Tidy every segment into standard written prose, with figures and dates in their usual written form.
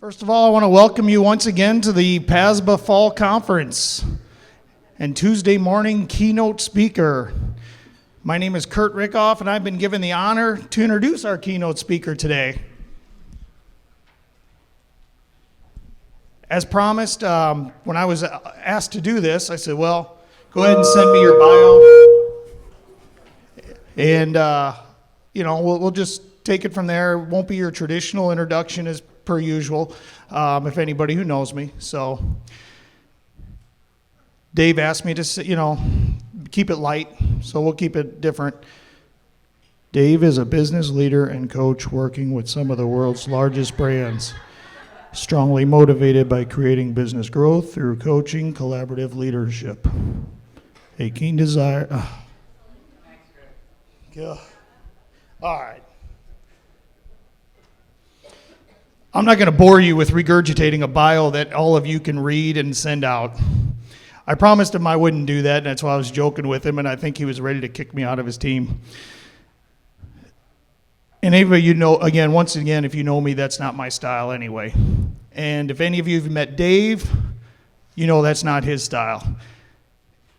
First of all, I want to welcome you once again to the PASBA Fall Conference and Tuesday morning keynote speaker. My name is Kurt Rickoff, and I've been given the honor to introduce our keynote speaker today. As promised, when I was asked to do this, I said, well, go ahead and send me your bio. And, we'll just take it from there. It won't be your traditional introduction as per usual, if anybody who knows me. So Dave asked me to, keep it light, so we'll keep it different. Dave is a business leader and coach working with some of the world's largest brands, strongly motivated by creating business growth through coaching, collaborative leadership. A keen desire. Yeah. All right. I'm not going to bore you with regurgitating a bio that all of you can read and send out. I promised him I wouldn't do that, and that's why I was joking with him, and I think he was ready to kick me out of his team. And anybody once again, if you know me, that's not my style anyway. And if any of you have met Dave, you know that's not his style.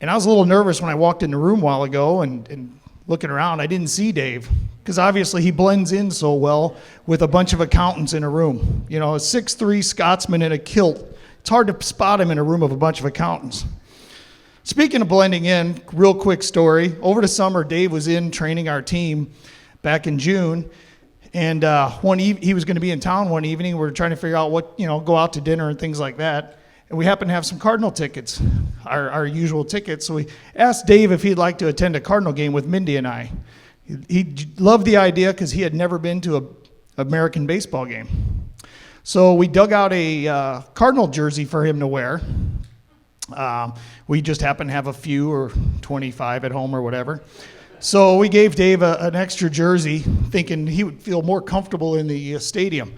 And I was a little nervous when I walked in the room a while ago and looking around, I didn't see Dave, because obviously he blends in so well with a bunch of accountants in a room. A 6'3" Scotsman in a kilt. It's hard to spot him in a room of a bunch of accountants. Speaking of blending in, real quick story. Over the summer, Dave was in training our team back in June, and he was going to be in town one evening. We were trying to figure out what, go out to dinner and things like that. And we happened to have some Cardinal tickets, our usual tickets. So we asked Dave if he'd like to attend a Cardinal game with Mindy and I. He loved the idea because he had never been to an American baseball game. So we dug out a Cardinal jersey for him to wear. We just happened to have a few or 25 at home or whatever. So we gave Dave an extra jersey, thinking he would feel more comfortable in the stadium.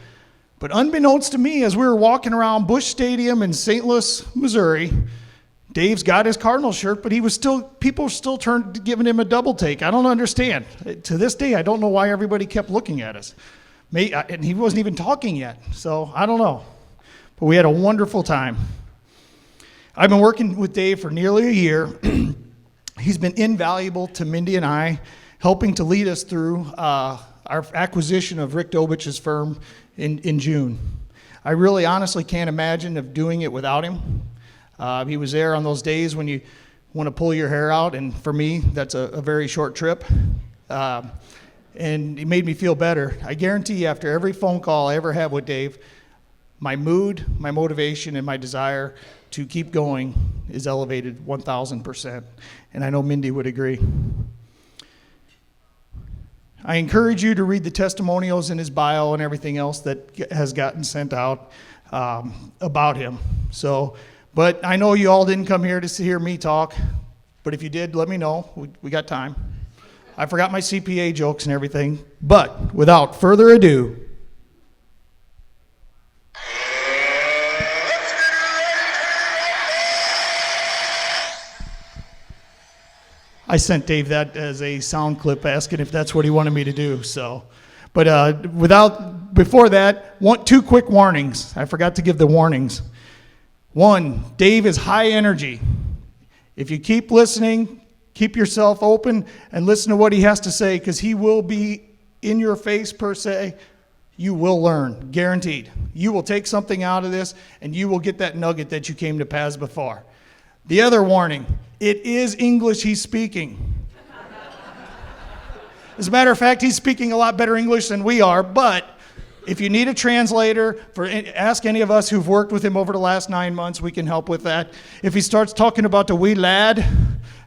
But unbeknownst to me, as we were walking around Busch Stadium in St. Louis, Missouri, Dave's got his Cardinal shirt, but people were still giving him a double take. I don't understand. To this day, I don't know why everybody kept looking at us. And he wasn't even talking yet, so I don't know. But we had a wonderful time. I've been working with Dave for nearly a year. He's been invaluable to Mindy and I, helping to lead us through our acquisition of Rick Dobich's firm in June. I really honestly can't imagine of doing it without him. He was there on those days when you want to pull your hair out, and for me, that's a very short trip. And he made me feel better. I guarantee you, after every phone call I ever have with Dave, my mood, my motivation, and my desire to keep going is elevated 1,000%. And I know Mindy would agree. I encourage you to read the testimonials in his bio and everything else that has gotten sent out about him. But I know you all didn't come here to hear me talk, but if you did, let me know. We got time. I forgot my CPA jokes and everything, but without further ado, I sent Dave that as a sound clip asking if that's what he wanted me to do. Before that, two quick warnings. I forgot to give the warnings. One, Dave is high energy. If you keep listening, keep yourself open and listen to what he has to say, because he will be in your face per se. You will learn, guaranteed. You will take something out of this, and you will get that nugget that you came to PASBA for. The other warning, it is English he's speaking. As a matter of fact, he's speaking a lot better English than we are, but if you need a translator, ask any of us who've worked with him over the last 9 months, we can help with that. If he starts talking about the wee lad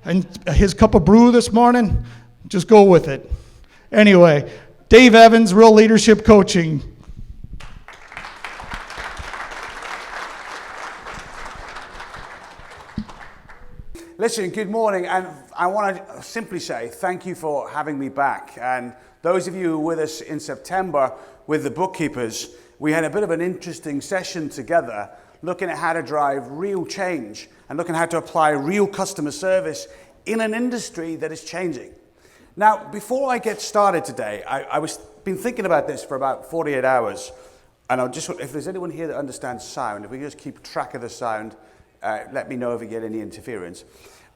and his cup of brew this morning, just go with it. Anyway, Dave Evans, Real Leadership Coaching. Listen, good morning, and I want to simply say thank you for having me back. And those of you who were with us in September with the bookkeepers, we had a bit of an interesting session together, looking at how to drive real change and looking at how to apply real customer service in an industry that is changing. Now, before I get started today, I was been thinking about this for about 48 hours. And if there's anyone here that understands sound, if we just keep track of the sound, let me know if we get any interference.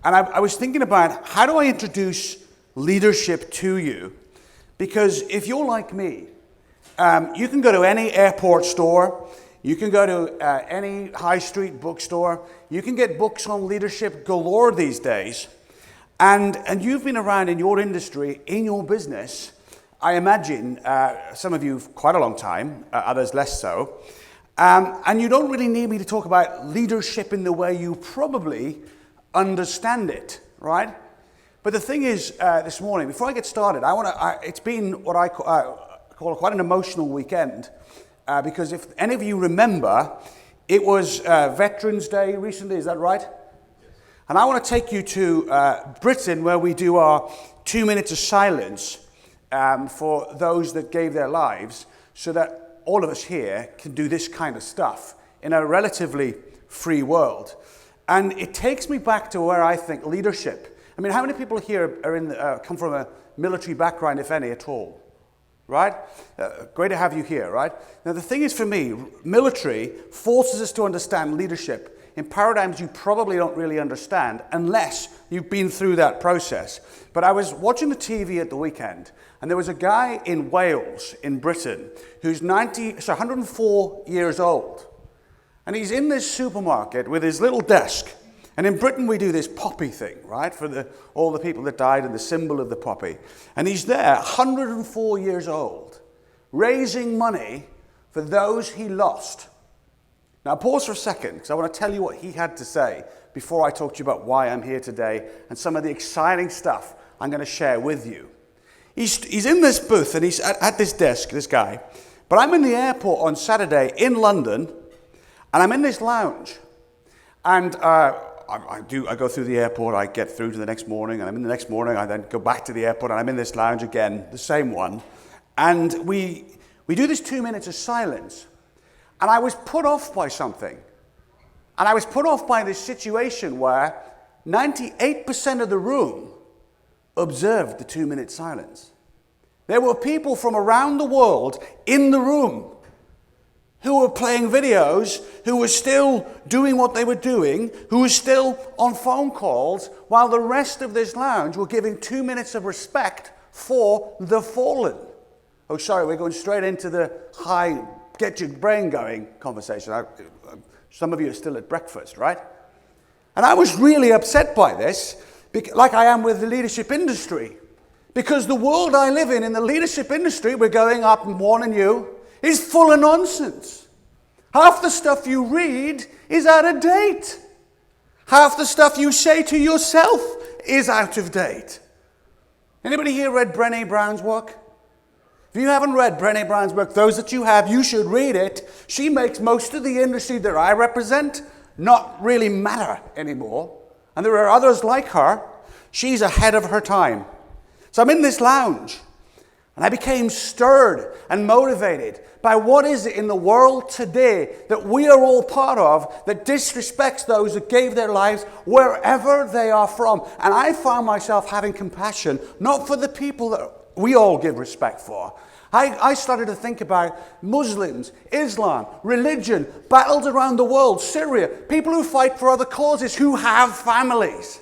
And I was thinking about, how do I introduce leadership to you? Because if you're like me, you can go to any airport store, you can go to any high street bookstore, you can get books on leadership galore these days. And you've been around in your industry, in your business, I imagine, some of you quite a long time, others less so. And you don't really need me to talk about leadership in the way you probably understand it, right? But the thing is, this morning, before I get started, it's been what I call quite an emotional weekend, because if any of you remember, it was Veterans Day recently, is that right? And I want to take you to Britain, where we do our 2 minutes of silence for those that gave their lives, so that all of us here can do this kind of stuff in a relatively free world. And it takes me back to where I think leadership. I mean, how many people here are come from a military background, if any, at all? Right? Great to have you here, right? Now, the thing is, for me, military forces us to understand leadership in paradigms you probably don't really understand unless you've been through that process. But I was watching the TV at the weekend, and there was a guy in Wales, in Britain, who's 104 years old. And he's in this supermarket with his little desk. And in Britain, we do this poppy thing, right, for all the people that died and the symbol of the poppy. And he's there, 104 years old, raising money for those he lost. Now, pause for a second, because I want to tell you what he had to say before I talk to you about why I'm here today and some of the exciting stuff I'm going to share with you. He's in this booth, and he's at this desk, this guy. But I'm in the airport on Saturday in London, and I'm in this lounge. And I go through the airport, I get through to the next morning, and I'm in the next morning, I then go back to the airport, and I'm in this lounge again, the same one. And we do this 2 minutes of silence. And I was put off by something. And I was put off by this situation where 98% of the room observed the 2 minute silence. There were people from around the world in the room who were playing videos, who were still doing what they were doing, who were still on phone calls, while the rest of this lounge were giving 2 minutes of respect for the fallen. Oh, sorry, we're going straight into the high, get your brain going conversation. Some of you are still at breakfast, right? And I was really upset by this, like I am with the leadership industry. Because the world I live in the leadership industry, we're going up and warning you, is full of nonsense. Half the stuff you read is out of date. Half the stuff you say to yourself is out of date. Anybody here read Brené Brown's work? If you haven't read Brené Brown's work, those that you have, you should read it. She makes most of the industry that I represent not really matter anymore. And there are others like her. She's ahead of her time. So I'm in this lounge, and I became stirred and motivated by what is it in the world today that we are all part of that disrespects those that gave their lives wherever they are from. And I found myself having compassion, not for the people that we all give respect for. I started to think about Muslims, Islam, religion, battles around the world, Syria, people who fight for other causes, who have families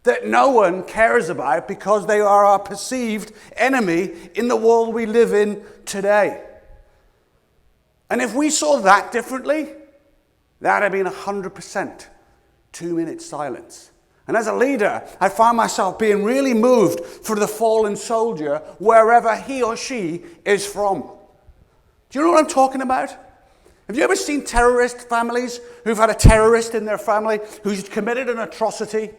that no one cares about because they are our perceived enemy in the world we live in today. And if we saw that differently, that would have been 100% 2 minute silence. And as a leader, I found myself being really moved for the fallen soldier wherever he or she is from. Do you know what I'm talking about? Have you ever seen terrorist families who've had a terrorist in their family who's committed an atrocity,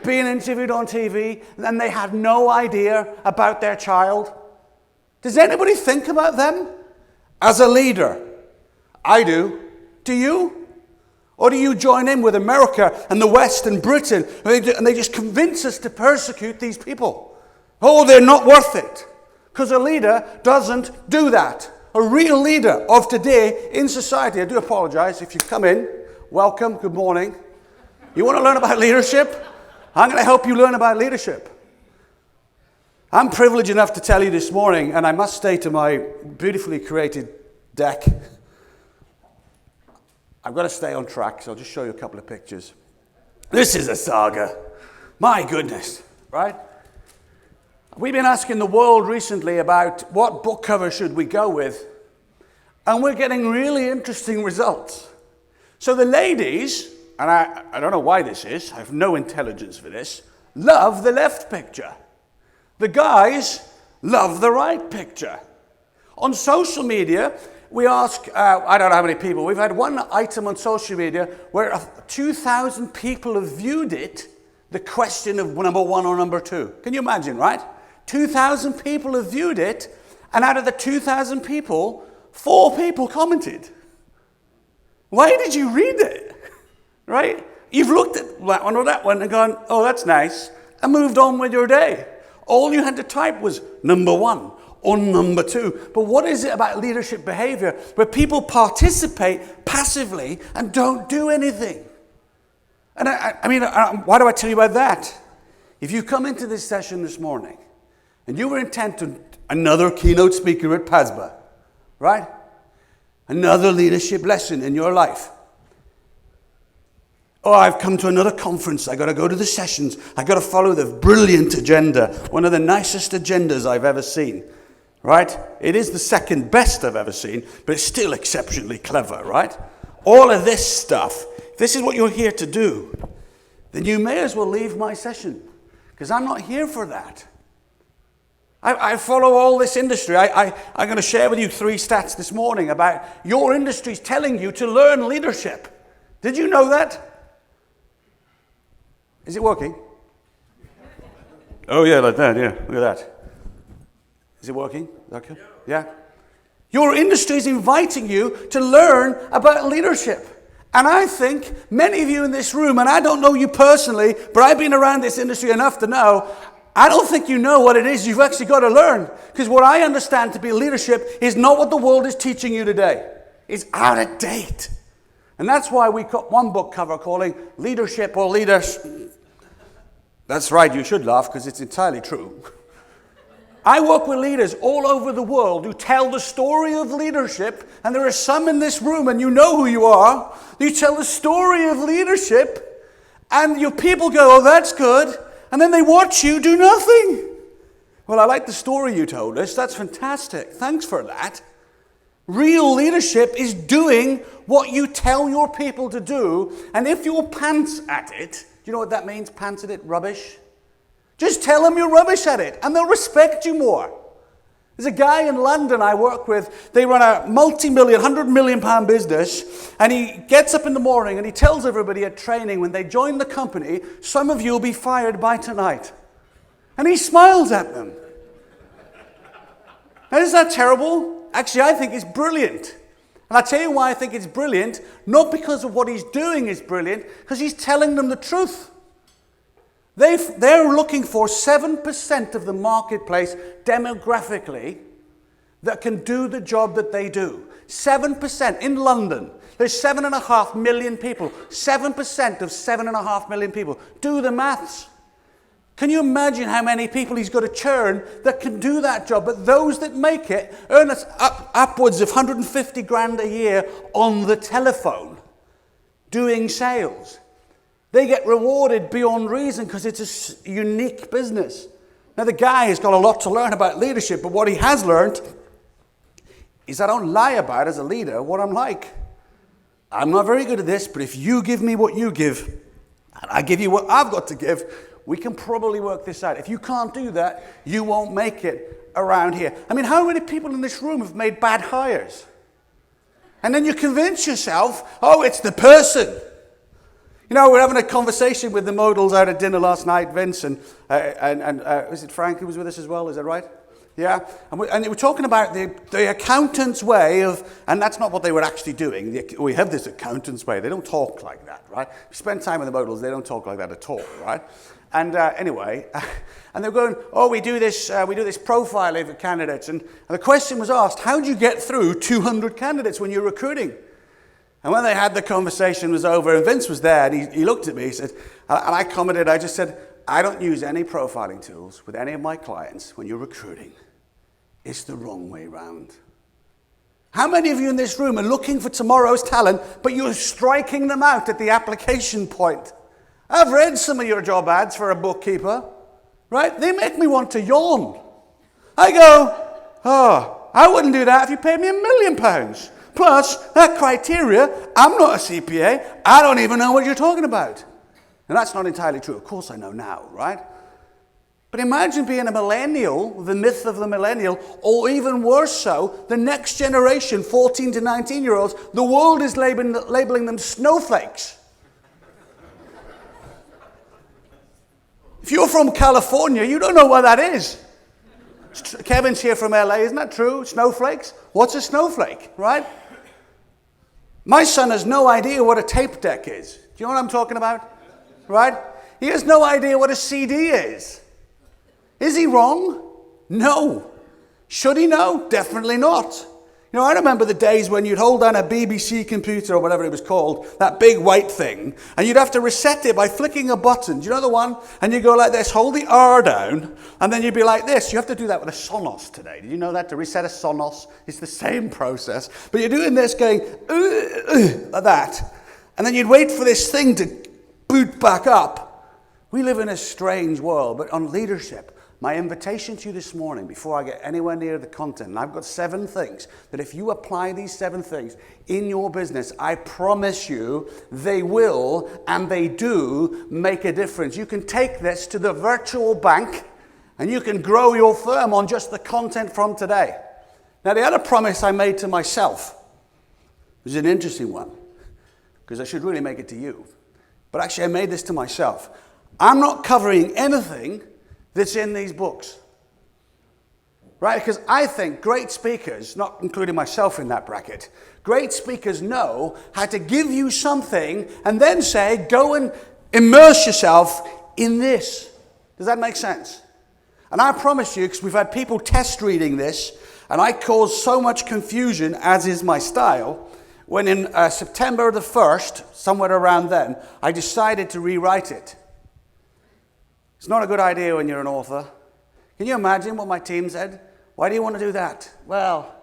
being interviewed on TV, and they have no idea about their child? Does anybody think about them as a leader? I do. Do you? Or do you join in with America and the West and Britain, and they just convince us to persecute these people? Oh, they're not worth it. Because a leader doesn't do that. A real leader of today in society, I do apologize if you've come in, welcome, good morning. You want to learn about leadership? I'm going to help you learn about leadership. I'm privileged enough to tell you this morning, and I must stay to my beautifully created deck, I've got to stay on track, so I'll just show you a couple of pictures. This is a saga. My goodness, right? We've been asking the world recently about what book cover should we go with, and we're getting really interesting results. So the ladies, and I don't know why this is, I have no intelligence for this, love the left picture. The guys love the right picture. On social media, we ask, I don't know how many people, we've had one item on social media where 2,000 people have viewed it, the question of number 1 or number 2. Can you imagine, right? 2,000 people have viewed it, and out of the 2,000 people, 4 people commented. Why did you read it? Right? You've looked at that one or that one and gone, oh, that's nice, and moved on with your day. All you had to type was number 1 or number 2. But what is it about leadership behavior where people participate passively and don't do anything? And I mean, why do I tell you about that? If you come into this session this morning and you were intent on another keynote speaker at PASBA, right? Another leadership lesson in your life. Oh, I've come to another conference. I got to go to the sessions. I got to follow the brilliant agenda, one of the nicest agendas I've ever seen, right? It is the second best I've ever seen, but it's still exceptionally clever, right? All of this stuff, if this is what you're here to do, then you may as well leave my session, because I'm not here for that. I follow all this industry. I'm going to share with you 3 stats this morning about your industry's telling you to learn leadership. Did you know that? Is it working? Oh, yeah, like that, yeah. Look at that. Is it working? Okay. Yeah? Your industry is inviting you to learn about leadership. And I think many of you in this room, and I don't know you personally, but I've been around this industry enough to know, I don't think you know what it is you've actually got to learn. Because what I understand to be leadership is not what the world is teaching you today. It's out of date. And that's why we got one book cover calling Leadership or Leaders. That's right, you should laugh because it's entirely true. I work with leaders all over the world who tell the story of leadership, and there are some in this room, and you know who you are. You tell the story of leadership, and your people go, oh, that's good, and then they watch you do nothing. Well, I like the story you told us. That's fantastic. Thanks for that. Real leadership is doing what you tell your people to do, and if you're pants at it, do you know what that means, pants at it, rubbish? Just tell them you're rubbish at it, and they'll respect you more. There's a guy in London I work with. They run a multi-million, £100 million business, and he gets up in the morning and he tells everybody at training when they join the company, some of you will be fired by tonight. And he smiles at them. Now, isn't that terrible? Actually, I think it's brilliant. And I'll tell you why I think it's brilliant, not because of what he's doing is brilliant, because he's telling them the truth. They're looking for 7% of the marketplace demographically that can do the job that they do. 7% in London. There's 7.5 million people. 7% of 7.5 million people. Do the maths. Can you imagine how many people he's got to churn that can do that job? But those that make it earn upwards of 150 grand a year on the telephone doing sales. They get rewarded beyond reason because it's a unique business. Now, the guy has got a lot to learn about leadership, but what he has learned is I don't lie about as a leader what I'm like. I'm not very good at this, but if you give me what you give, and I give you what I've got to give, we can probably work this out. If you can't do that, you won't make it around here. I mean, how many people in this room have made bad hires? And then you convince yourself, oh, it's the person. You know, we're having a conversation with the modals out at dinner last night, Vince, and was it Frank who was with us as well? Is that right? Yeah. And they were talking about the accountant's way of, and that's not what they were actually doing. We have this accountant's way. They don't talk like that, right? If you spend time with the modals, they don't talk like that at all, right? And anyway, and they're going, oh, we do this profiling of candidates. And the question was asked, how do you get through 200 candidates when you're recruiting? And when they had the conversation was over, and Vince was there, and he looked at me, he said, and I commented, I just said, I don't use any profiling tools with any of my clients when you're recruiting. It's the wrong way round. How many of you in this room are looking for tomorrow's talent, but you're striking them out at the application point? I've read some of your job ads for a bookkeeper, right? They make me want to yawn. I go, oh, I wouldn't do that if you paid me £1 million. Plus, that criteria, I'm not a CPA. I don't even know what you're talking about. And that's not entirely true. Of course I know now, right? But imagine being a millennial, the myth of the millennial, or even worse so, the next generation, 14 to 19-year-olds, the world is labeling them snowflakes. If you're from California, you don't know what that is. Kevin's here from LA, isn't that true? Snowflakes? What's a snowflake, right? My son has no idea what a tape deck is. Do you know what I'm talking about? Right? He has no idea what a CD is. Is he wrong? No. Should he know? Definitely not. You know, I remember the days when you'd hold down a BBC computer or whatever it was called, that big white thing, and you'd have to reset it by flicking a button. Do you know the one? And you go like this, hold the R down, and then you'd be like this. You have to do that with a Sonos today. Did you know that? To reset a Sonos, it's the same process. But you're doing this going, like that. And then you'd wait for this thing to boot back up. We live in a strange world, but on leadership, my invitation to you this morning, before I get anywhere near the content, and I've got 7 things, that if you apply these 7 things in your business, I promise you they will and they do make a difference. You can take this to the virtual bank and you can grow your firm on just the content from today. Now, the other promise I made to myself was an interesting one, because I should really make it to you. But actually, I made this to myself. I'm not covering anything that's in these books, right? Because I think great speakers, not including myself in that bracket, great speakers know how to give you something and then say, go and immerse yourself in this. Does that make sense? And I promise you, because we've had people test reading this, and I cause so much confusion, as is my style, when in September the 1st, somewhere around then, I decided to rewrite it. It's not a good idea when you're an author. Can you imagine what my team said? Why do you want to do that? Well,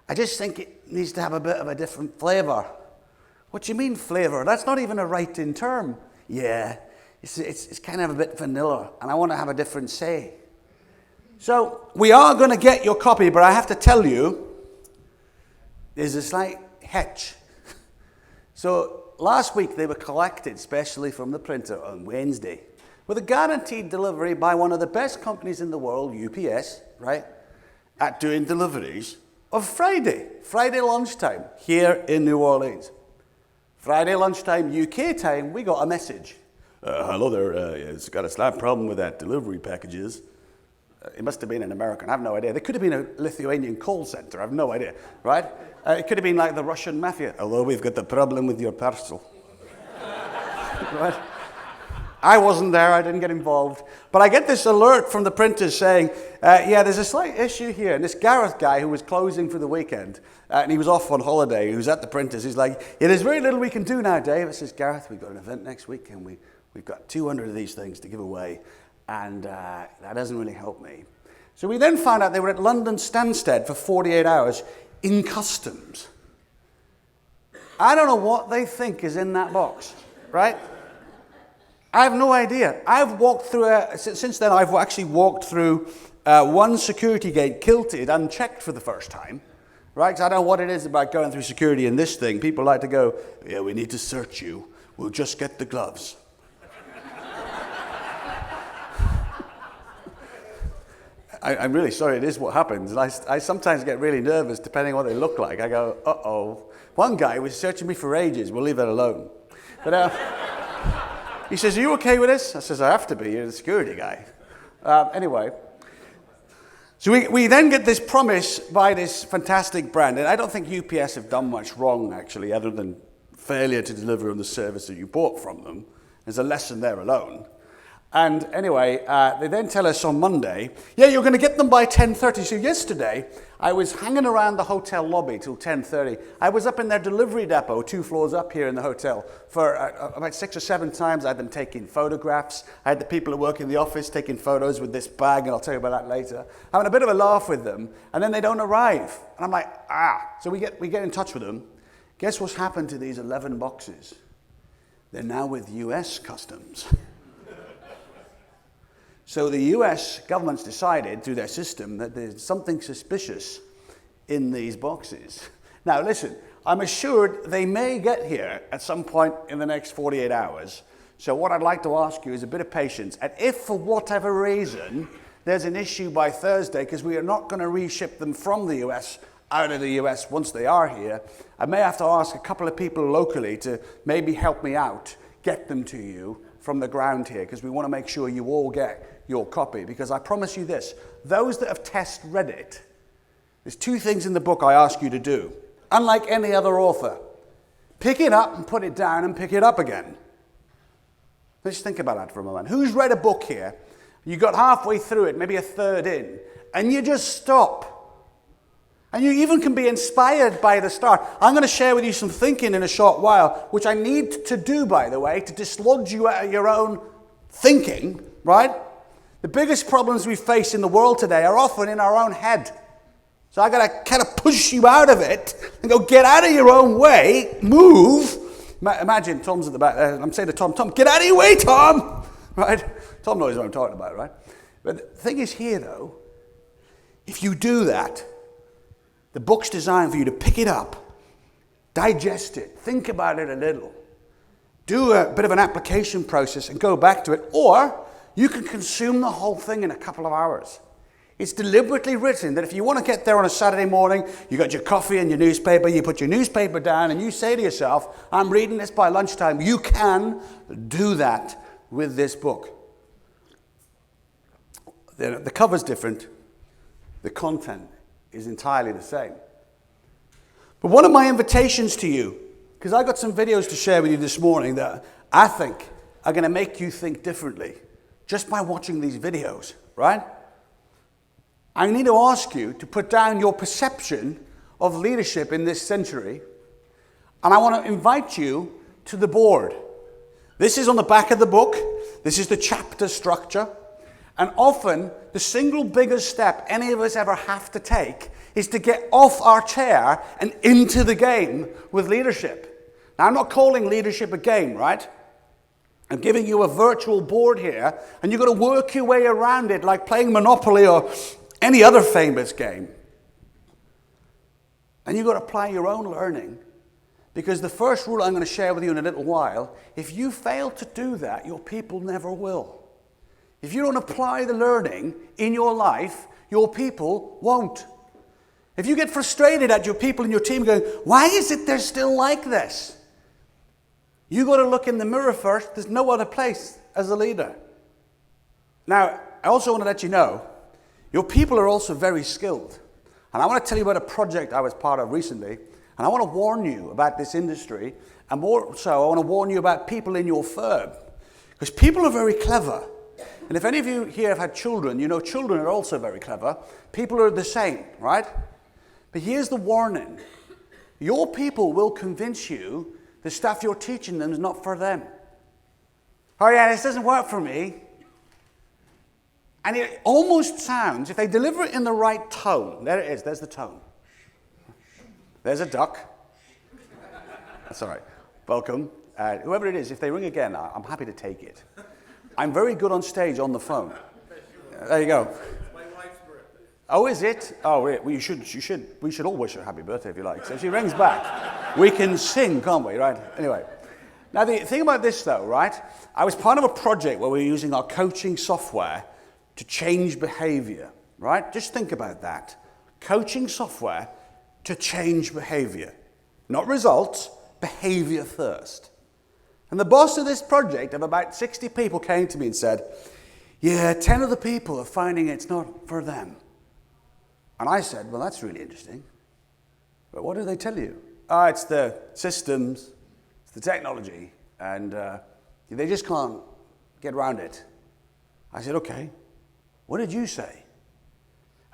I just think it needs to have a bit of a different flavor. What do you mean flavor? That's not even a writing term. Yeah, it's kind of a bit vanilla, and I want to have a different say. So we are going to get your copy, but I have to tell you, there's a slight hitch. So last week they were collected specially from the printer on Wednesday, with a guaranteed delivery by one of the best companies in the world, UPS, right, at doing deliveries of Friday lunchtime here in New Orleans. Friday lunchtime UK time, we got a message. Hello there, it's got a slight problem with that delivery packages. It must have been an American, I have no idea. There could have been a Lithuanian call center, I have no idea, right? It could have been like the Russian mafia. Hello, we've got the problem with your parcel. Right? I wasn't there, I didn't get involved. But I get this alert from the printers saying, yeah, there's a slight issue here. And this Gareth guy who was closing for the weekend, and he was off on holiday, he was at the printers, he's like, yeah, there's very little we can do now, Dave. I says, Gareth, we've got an event next week, and we've got 200 of these things to give away, and that doesn't really help me. So we then found out they were at London Stansted for 48 hours in customs. I don't know what they think is in that box, right? I have no idea. I've walked through, since then I've actually walked through one security gate kilted, unchecked for the first time, right? Because I don't know what it is about going through security in this thing. People like to go, yeah, we need to search you. We'll just get the gloves. I'm really sorry, it is what happens. And I sometimes get really nervous depending on what they look like. I go, uh-oh. One guy was searching me for ages. We'll leave that alone. But he says, are you okay with this? I says, I have to be. You're the security guy. Anyway. So we then get this promise by this fantastic brand. And I don't think UPS have done much wrong, actually, other than failure to deliver on the service that you bought from them. There's a lesson there alone. And anyway, they then tell us on Monday, yeah, you're going to get them by 10:30. So yesterday, I was hanging around the hotel lobby till 10:30. I was up in their delivery depot, 2 floors up here in the hotel, for about 6 or 7 times. I had them taking photographs. I had the people who work in the office taking photos with this bag, and I'll tell you about that later. Having a bit of a laugh with them, and then they don't arrive. And I'm like, So we get in touch with them. Guess what's happened to these 11 boxes? They're now with US Customs. So the US government's decided through their system that there's something suspicious in these boxes. Now listen, I'm assured they may get here at some point in the next 48 hours. So what I'd like to ask you is a bit of patience. And if for whatever reason there's an issue by Thursday, because we are not going to reship them from the US out of the US once they are here, I may have to ask a couple of people locally to maybe help me out, get them to you from the ground here, because we want to make sure you all get your copy. Because I promise you this, those that have test read it, there's 2 things in the book I ask you to do. Unlike any other author, pick it up and put it down and pick it up again. Let's think about that for a moment. Who's read a book here? You got halfway through it, maybe a third in, and you just stop. And you even can be inspired by the start. I'm going to share with you some thinking in a short while, which I need to do, by the way, to dislodge you out of your own thinking, right? The biggest problems we face in the world today are often in our own head. So I got to kind of push you out of it and go, get out of your own way, move. Imagine Tom's at the back there. I'm saying to Tom, get out of your way, Tom. Right? Tom knows what I'm talking about, right? But the thing is here, though, if you do that, the book's designed for you to pick it up, digest it, think about it a little, do a bit of an application process and go back to it, or you can consume the whole thing in a couple of hours. It's deliberately written that if you want to get there on a Saturday morning, you got your coffee and your newspaper, you put your newspaper down and you say to yourself, I'm reading this by lunchtime. You can do that with this book. The cover's different. The content is entirely the same. But one of my invitations to you, because I got some videos to share with you this morning that I think are going to make you think differently just by watching these videos, right? I need to ask you to put down your perception of leadership in this century, and I want to invite you to the board. This is on the back of the book. This is the chapter structure. And often, the single biggest step any of us ever have to take is to get off our chair and into the game with leadership. Now, I'm not calling leadership a game, right? I'm giving you a virtual board here, and you've got to work your way around it like playing Monopoly or any other famous game. And you've got to apply your own learning, because the first rule I'm going to share with you in a little while, if you fail to do that, your people never will. If you don't apply the learning in your life, your people won't. If you get frustrated at your people in your team going, why is it they're still like this? You got to look in the mirror first. There's no other place as a leader. Now, I also want to let you know, your people are also very skilled. And I want to tell you about a project I was part of recently. And I want to warn you about this industry. And more so, I want to warn you about people in your firm. Because people are very clever. And if any of you here have had children, you know children are also very clever. People are the same, right? But here's the warning. Your people will convince you the stuff you're teaching them is not for them. Oh yeah, this doesn't work for me. And it almost sounds, if they deliver it in the right tone, there it is, there's the tone. There's a duck. That's all right. Welcome. Whoever it is, if they ring again, I'm happy to take it. I'm very good on stage on the phone. There you go. It's my wife's birthday. Oh, is it? Oh, well, we should all wish her happy birthday if you like. So if she rings back, we can sing, can't we? Right? Anyway. Now, the thing about this, though, right? I was part of a project where we were using our coaching software to change behavior, right? Just think about that. Coaching software to change behavior. Not results, behavior first. And the boss of this project of about 60 people came to me and said, yeah, 10 of the people are finding it's not for them. And I said, well, that's really interesting. But what do they tell you? It's the systems, it's the technology, and they just can't get around it. I said, okay, what did you say?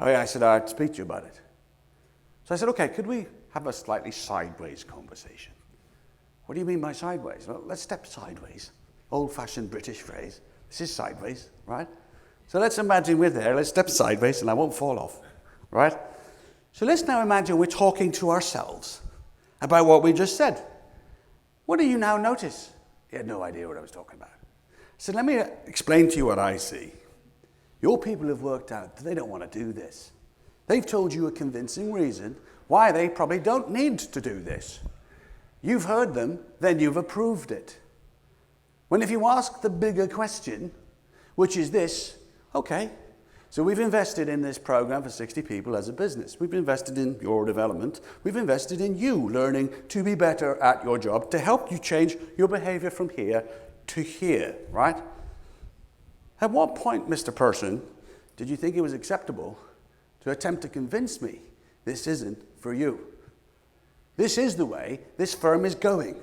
Oh yeah, I said, I'd speak to you about it. So I said, okay, could we have a slightly sideways conversation? What do you mean by sideways? Well, let's step sideways. Old-fashioned British phrase. This is sideways, right? So let's imagine we're there. Let's step sideways and I won't fall off, right? So let's now imagine we're talking to ourselves about what we just said. What do you now notice? He had no idea what I was talking about. I said, let me explain to you what I see. Your people have worked out that they don't want to do this. They've told you a convincing reason why they probably don't need to do this. You've heard them, then you've approved it. When if you ask the bigger question, which is this, okay, so we've invested in this program for 60 people as a business. We've invested in your development. We've invested in you learning to be better at your job to help you change your behavior from here to here, right? At what point, Mr. Person, did you think it was acceptable to attempt to convince me this isn't for you? This is the way this firm is going.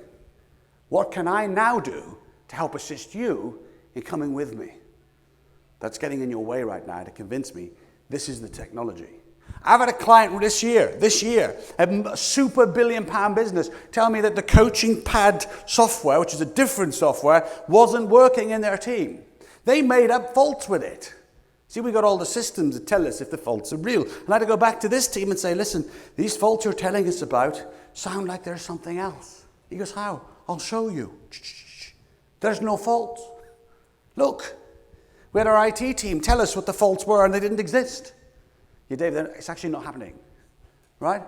What can I now do to help assist you in coming with me? That's getting in your way right now to convince me this is the technology. I've had a client this year, a super billion-pound business, tell me that the coaching pad software, which is a different software, wasn't working in their team. They made up faults with it. See, we got all the systems that tell us if the faults are real. And I had to go back to this team and say, listen, these faults you're telling us about sound like there's something else. He goes, how? I'll show you. There's no faults. Look, we had our IT team tell us what the faults were and they didn't exist. Yeah, Dave, it's actually not happening, right?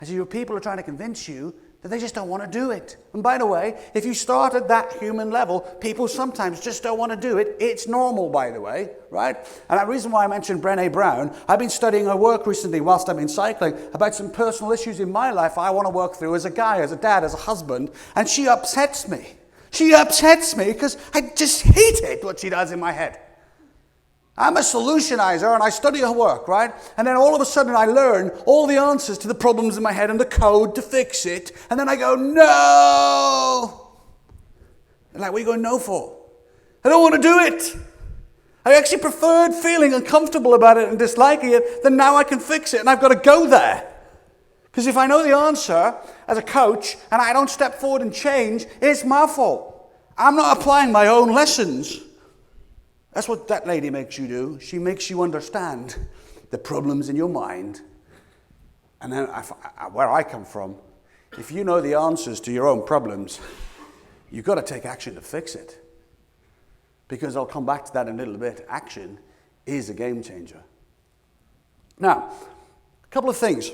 I said, your people are trying to convince you that they just don't want to do it. And by the way, if you start at that human level, people sometimes just don't want to do it. It's normal, by the way, right? And the reason why I mentioned Brené Brown, I've been studying her work recently whilst I've been cycling about some personal issues in my life I want to work through as a guy, as a dad, as a husband, and she upsets me. She upsets me because I just hate it, what she does in my head. I'm a solutionizer and I study her work, right? And then all of a sudden I learn all the answers to the problems in my head and the code to fix it. And then I go, no! And like, what are you going no for? I don't want to do it. I actually preferred feeling uncomfortable about it and disliking it than now I can fix it and I've got to go there. Because if I know the answer as a coach and I don't step forward and change, it's my fault. I'm not applying my own lessons. That's what that lady makes you do. She makes you understand the problems in your mind. And then where I come from, if you know the answers to your own problems, you've got to take action to fix it. Because I'll come back to that in a little bit. Action is a game changer. Now, a couple of things.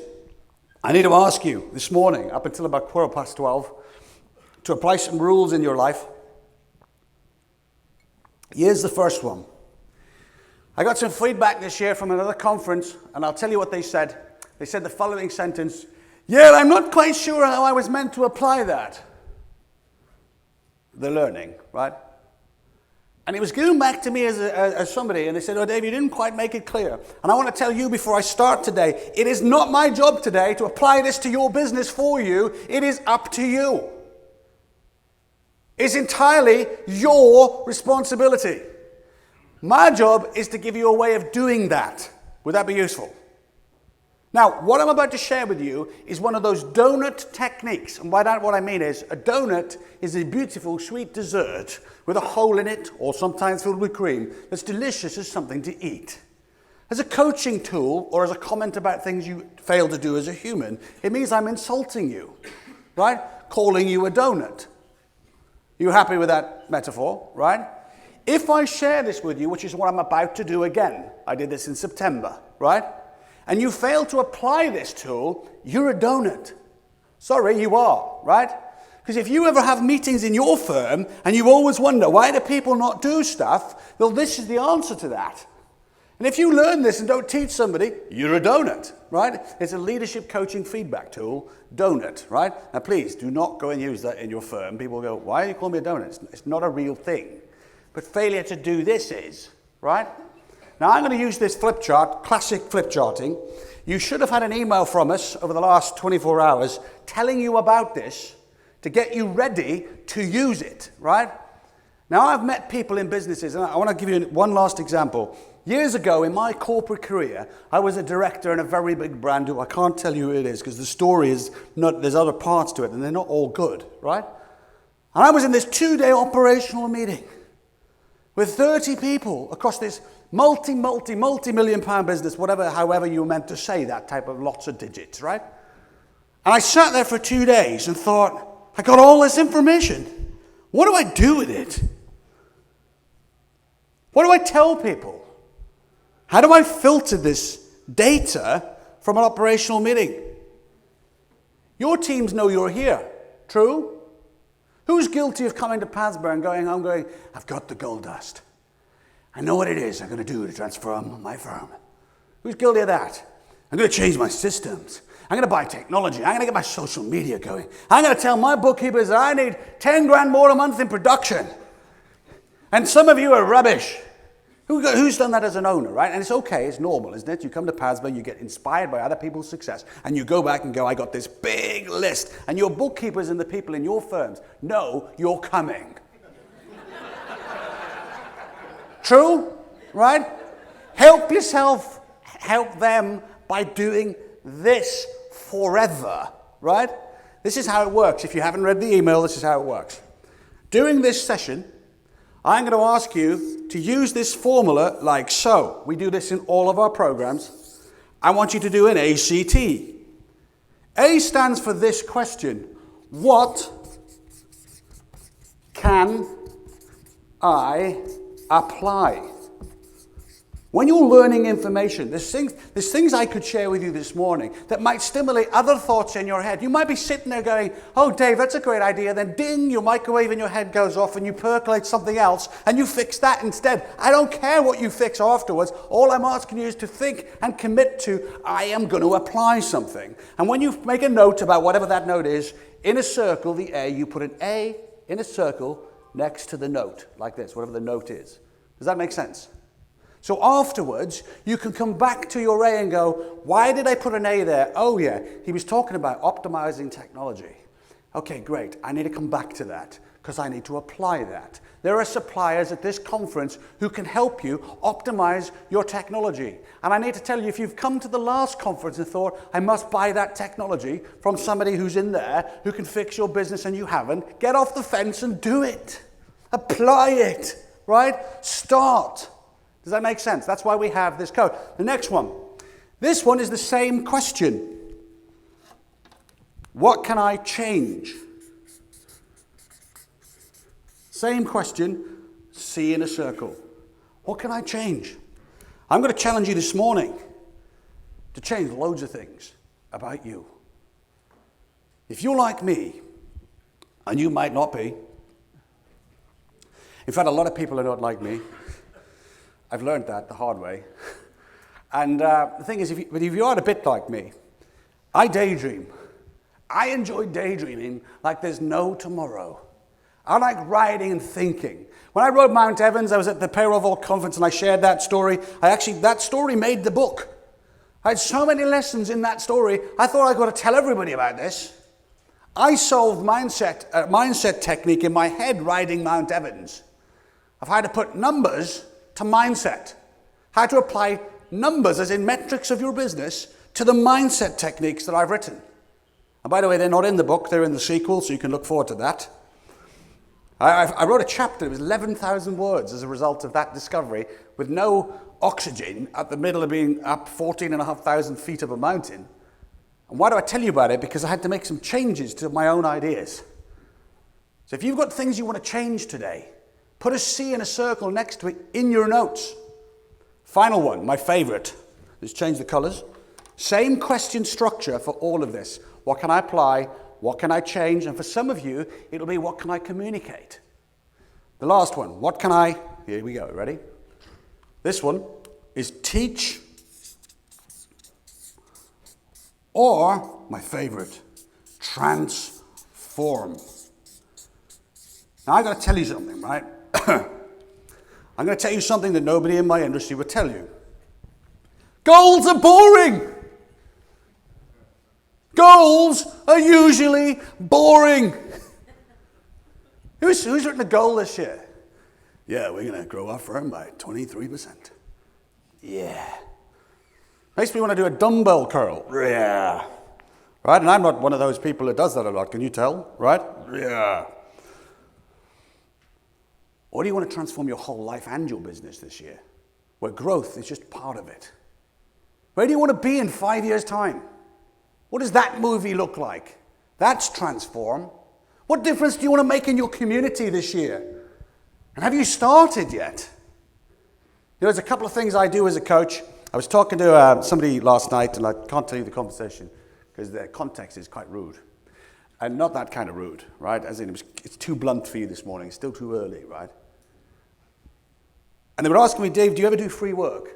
I need to ask you this morning, up until about 12:15, to apply some rules in your life. Here's the first one. I got some feedback this year from another conference, and I'll tell you what they said. They said the following sentence, yeah, I'm not quite sure how I was meant to apply that. The learning, right? And it was given back to me as somebody, and they said, oh, Dave, you didn't quite make it clear. And I want to tell you before I start today, it is not my job today to apply this to your business for you. It is up to you. It's entirely your responsibility. My job is to give you a way of doing that. Would that be useful? Now, what I'm about to share with you is one of those donut techniques. And by that, what I mean is a donut is a beautiful sweet dessert with a hole in it, or sometimes filled with cream, that's delicious as something to eat. As a coaching tool, or as a comment about things you fail to do as a human, it means I'm insulting you, right? Calling you a donut. You happy with that metaphor, right? If I share this with you, which is what I'm about to do again, I did this in September, right? And you fail to apply this tool, you're a donut. Sorry, you are, right? Because if you ever have meetings in your firm and you always wonder, why do people not do stuff? Well, this is the answer to that. And if you learn this and don't teach somebody, you're a donut, right? It's a leadership coaching feedback tool, donut, right? Now, please do not go and use that in your firm. People go, why do you call me a donut? It's not a real thing. But failure to do this is, right? Now, I'm going to use this flip chart, classic flip charting. You should have had an email from us over the last 24 hours telling you about this to get you ready to use it, right? Now, I've met people in businesses, and I want to give you one last example. Years ago, in my corporate career, I was a director in a very big brand who I can't tell you who it is because the story is not, there's other parts to it, and they're not all good, right? And I was in this 2-day operational meeting with 30 people across this multi-million pound business, however you were meant to say that type of lots of digits, right? And I sat there for 2 days and thought, I got all this information. What do I do with it? What do I tell people? How do I filter this data from an operational meeting? Your teams know you're here, true? Who's guilty of coming to Pasbury and going home going, I've got the gold dust. I know what it is I'm going to do to transform my firm. Who's guilty of that? I'm going to change my systems. I'm going to buy technology. I'm going to get my social media going. I'm going to tell my bookkeepers that I need 10 grand more a month in production. And some of you are rubbish. Who's done that as an owner, right? And it's okay, it's normal, isn't it? You come to Pasbury, you get inspired by other people's success, and you go back and go, I got this big list. And your bookkeepers and the people in your firms know you're coming. True? Right? Help yourself, help them by doing this forever, right? This is how it works. If you haven't read the email, this is how it works. During this session, I'm going to ask you to use this formula like so. We do this in all of our programs. I want you to do an ACT. A stands for this question. What can I apply? When you're learning information, there's things I could share with you this morning that might stimulate other thoughts in your head. You might be sitting there going, oh, Dave, that's a great idea. Then ding, your microwave in your head goes off and you percolate something else and you fix that instead. I don't care what you fix afterwards. All I'm asking you is to think and commit to, I am going to apply something. And when you make a note about whatever that note is, in a circle, the A, you put an A in a circle next to the note, like this, whatever the note is. Does that make sense? So afterwards, you can come back to your A and go, why did I put an A there? Oh yeah, he was talking about optimizing technology. Okay, great. I need to come back to that because I need to apply that. There are suppliers at this conference who can help you optimize your technology. And I need to tell you, if you've come to the last conference and thought, I must buy that technology from somebody who's in there who can fix your business and you haven't, get off the fence and do it. Apply it, right? Start. Does that make sense? That's why we have this code. The next one. This one is the same question. What can I change? Same question, C in a circle. What can I change? I'm going to challenge you this morning to change loads of things about you. If you're like me, and you might not be, in fact, a lot of people are not like me. I've learned that the hard way. And the thing is, if you are a bit like me, I daydream. I enjoy daydreaming like there's no tomorrow. I like writing and thinking. When I wrote Mount Evans, I was at the Payroll Vault conference and I shared that story. That story made the book. I had so many lessons in that story, I thought I'd got to tell everybody about this. I solved mindset technique in my head riding Mount Evans. I've had to put numbers to mindset. How to apply numbers, as in metrics of your business, to the mindset techniques that I've written. And by the way, they're not in the book, they're in the sequel, so you can look forward to that. I wrote a chapter, it was 11,000 words as a result of that discovery, with no oxygen at the middle of being up 14,500 feet of a mountain. And why do I tell you about it? Because I had to make some changes to my own ideas. So if you've got things you want to change today, put a C in a circle next to it in your notes. Final one, my favorite. Let's change the colors. Same question structure for all of this. What can I apply? What can I change? And for some of you, it'll be what can I communicate? The last one, what can I, here we go, ready? This one is teach, or my favorite, transform. Now I've got to tell you something, right? I'm going to tell you something that nobody in my industry would tell you. Goals are boring. Goals are usually boring. Who's written a goal this year? Yeah, we're going to grow our firm by 23%. Yeah. Makes me want to do a dumbbell curl. Yeah. Right? And I'm not one of those people that does that a lot. Can you tell? Right? Yeah. Or do you want to transform your whole life and your business this year, where growth is just part of it? Where do you want to be in 5 years' time? What does that movie look like? That's transform. What difference do you want to make in your community this year? And have you started yet? You know, there's a couple of things I do as a coach. I was talking to somebody last night, and I can't tell you the conversation because the context is quite rude. And not that kind of rude, right? As in, it's too blunt for you this morning. It's still too early, right? And they were asking me, Dave, do you ever do free work?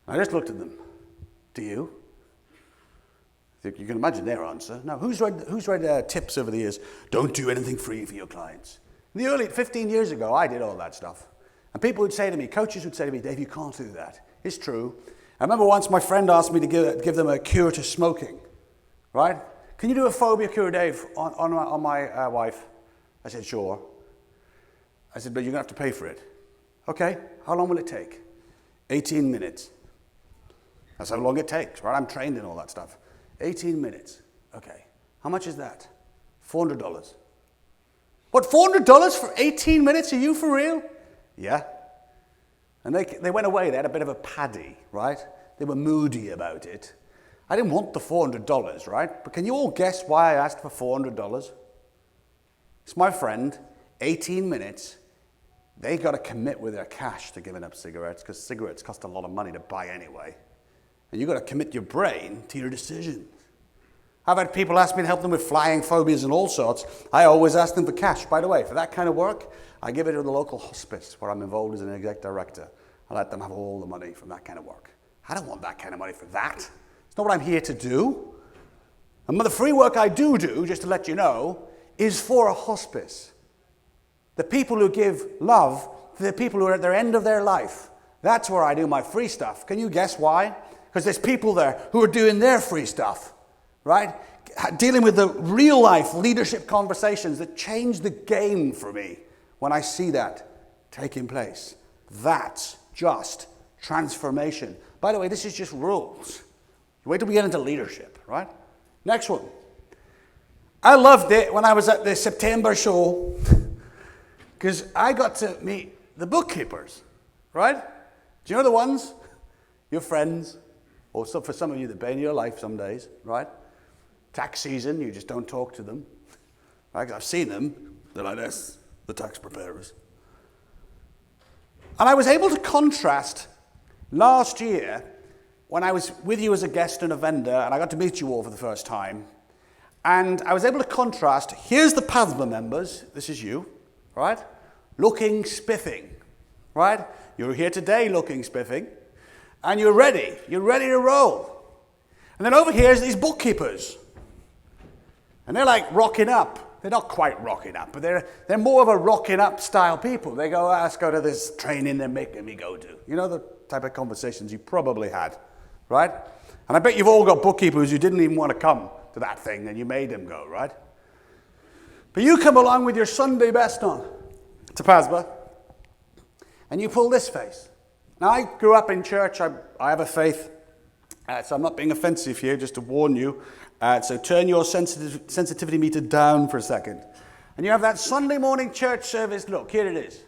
I just looked at them. Do you? You can imagine their answer. Now, who's read tips over the years? Don't do anything free for your clients. In the early 15 years ago, I did all that stuff. And people would say to me, coaches would say to me, Dave, you can't do that. It's true. I remember once my friend asked me to give them a cure to smoking, right? Can you do a phobia cure, Dave, on my wife? I said, sure. I said, but you're going to have to pay for it. Okay, how long will it take? 18 minutes. That's how long it takes, right? I'm trained in all that stuff. 18 minutes. Okay, how much is that? $400. What, $400 for 18 minutes? Are you for real? Yeah. And they went away. They had a bit of a paddy, right? They were moody about it. I didn't want the $400, right? But can you all guess why I asked for $400? It's my friend, 18 minutes. They got to commit with their cash to giving up cigarettes because cigarettes cost a lot of money to buy anyway. And you've got to commit your brain to your decisions. I've had people ask me to help them with flying phobias and all sorts. I always ask them for cash. By the way, for that kind of work, I give it to the local hospice where I'm involved as an exec director. I let them have all the money from that kind of work. I don't want that kind of money for that. It's not what I'm here to do. And the free work I do, just to let you know, is for a hospice. The people who give love to the people who are at their end of their life. That's where I do my free stuff. Can you guess why? Because there's people there who are doing their free stuff, right? Dealing with the real life leadership conversations that change the game for me when I see that taking place. That's just transformation. By the way, this is just rules. Wait till we get into leadership, right? Next one. I loved it when I was at the September show because I got to meet the bookkeepers, right? Do you know the ones? Your friends, or for some of you that bane your life some days, right? Tax season, you just don't talk to them. Right? I've seen them. They're like this, the tax preparers. And I was able to contrast last year when I was with you as a guest and a vendor, and I got to meet you all for the first time. And I was able to contrast, here's the PASMA members, this is you, right? Looking spiffing, right? You're here today looking spiffing, and you're ready to roll. And then over here is these bookkeepers. And they're like rocking up. They're not quite rocking up, but they're more of a rocking up style people. They go, let's go to this training they're making me go to. You know the type of conversations you probably had, right? And I bet you've all got bookkeepers who didn't even want to come to that thing, and you made them go, right? But you come along with your Sunday best on to PASBA, and you pull this face. Now, I grew up in church. I have a faith, so I'm not being offensive here, just to warn you. So turn your sensitivity meter down for a second. And you have that Sunday morning church service look. Here it is.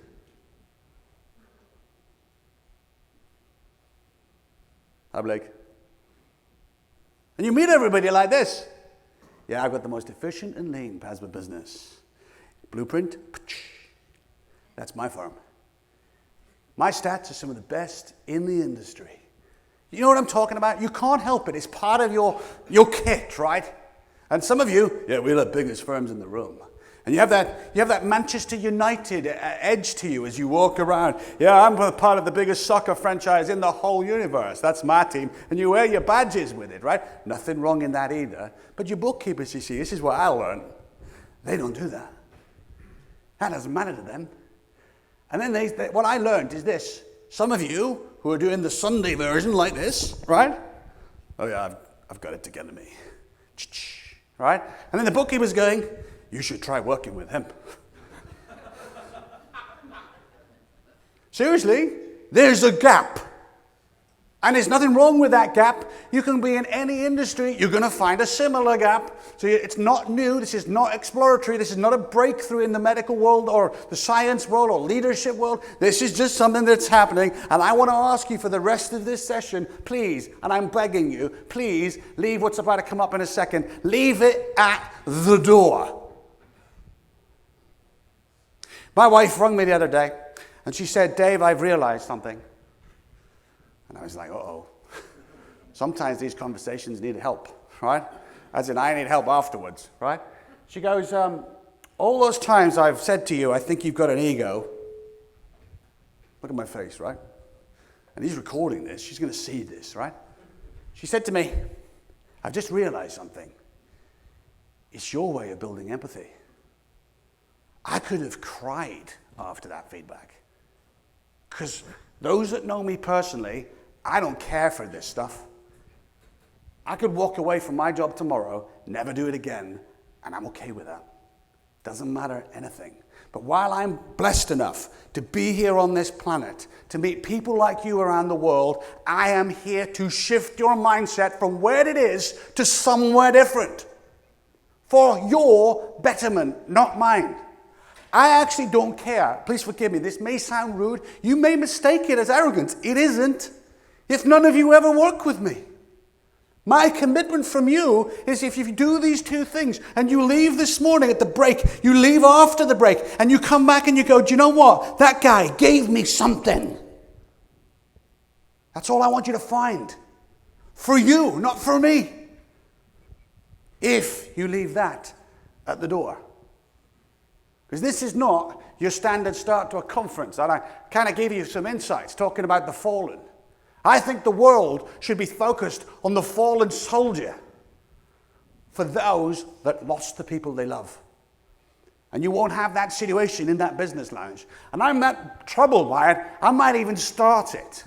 Hi, Blake. And you meet everybody like this. Yeah, I've got the most efficient and lean PASBA business. Blueprint, that's my firm. My stats are some of the best in the industry. You know what I'm talking about? You can't help it. It's part of your kit, right? And some of you, yeah, we're the biggest firms in the room. And you have that Manchester United edge to you as you walk around. Yeah, I'm part of the biggest soccer franchise in the whole universe. That's my team. And you wear your badges with it, right? Nothing wrong in that either. But your bookkeepers, you see, this is what I learned. They don't do that. That doesn't matter to them. And then what I learned is this. Some of you who are doing the Sunday version like this, right? Oh yeah, I've got it together, me. Right? And then the bookkeeper's going, you should try working with him. Seriously, there's a gap. And there's nothing wrong with that gap. You can be in any industry, you're going to find a similar gap. So it's not new, this is not exploratory, this is not a breakthrough in the medical world or the science world or leadership world. This is just something that's happening. And I want to ask you for the rest of this session, please, and I'm begging you, please leave what's about to come up in a second. Leave it at the door. My wife rang me the other day and she said, Dave, I've realized something. And I was like, uh-oh. Sometimes these conversations need help, right? As in, I need help afterwards, right? She goes, all those times I've said to you, I think you've got an ego. Look at my face, right? And he's recording this. She's going to see this, right? She said to me, I've just realized something. It's your way of building empathy. I could have cried after that feedback. Because those that know me personally, I don't care for this stuff. I could walk away from my job tomorrow, never do it again, and I'm okay with that. Doesn't matter anything. But while I'm blessed enough to be here on this planet, to meet people like you around the world, I am here to shift your mindset from where it is to somewhere different. For your betterment, not mine. I actually don't care. Please forgive me. This may sound rude. You may mistake it as arrogance. It isn't. If none of you ever work with me. My commitment from you is if you do these two things and you leave this morning at the break, you leave after the break, and you come back and you go, do you know what? That guy gave me something. That's all I want you to find. For you, not for me. If you leave that at the door. Because this is not your standard start to a conference. And I kind of gave you some insights talking about the fallen. I think the world should be focused on the fallen soldier for those that lost the people they love. And you won't have that situation in that business lounge. And I'm that troubled by it, I might even start it.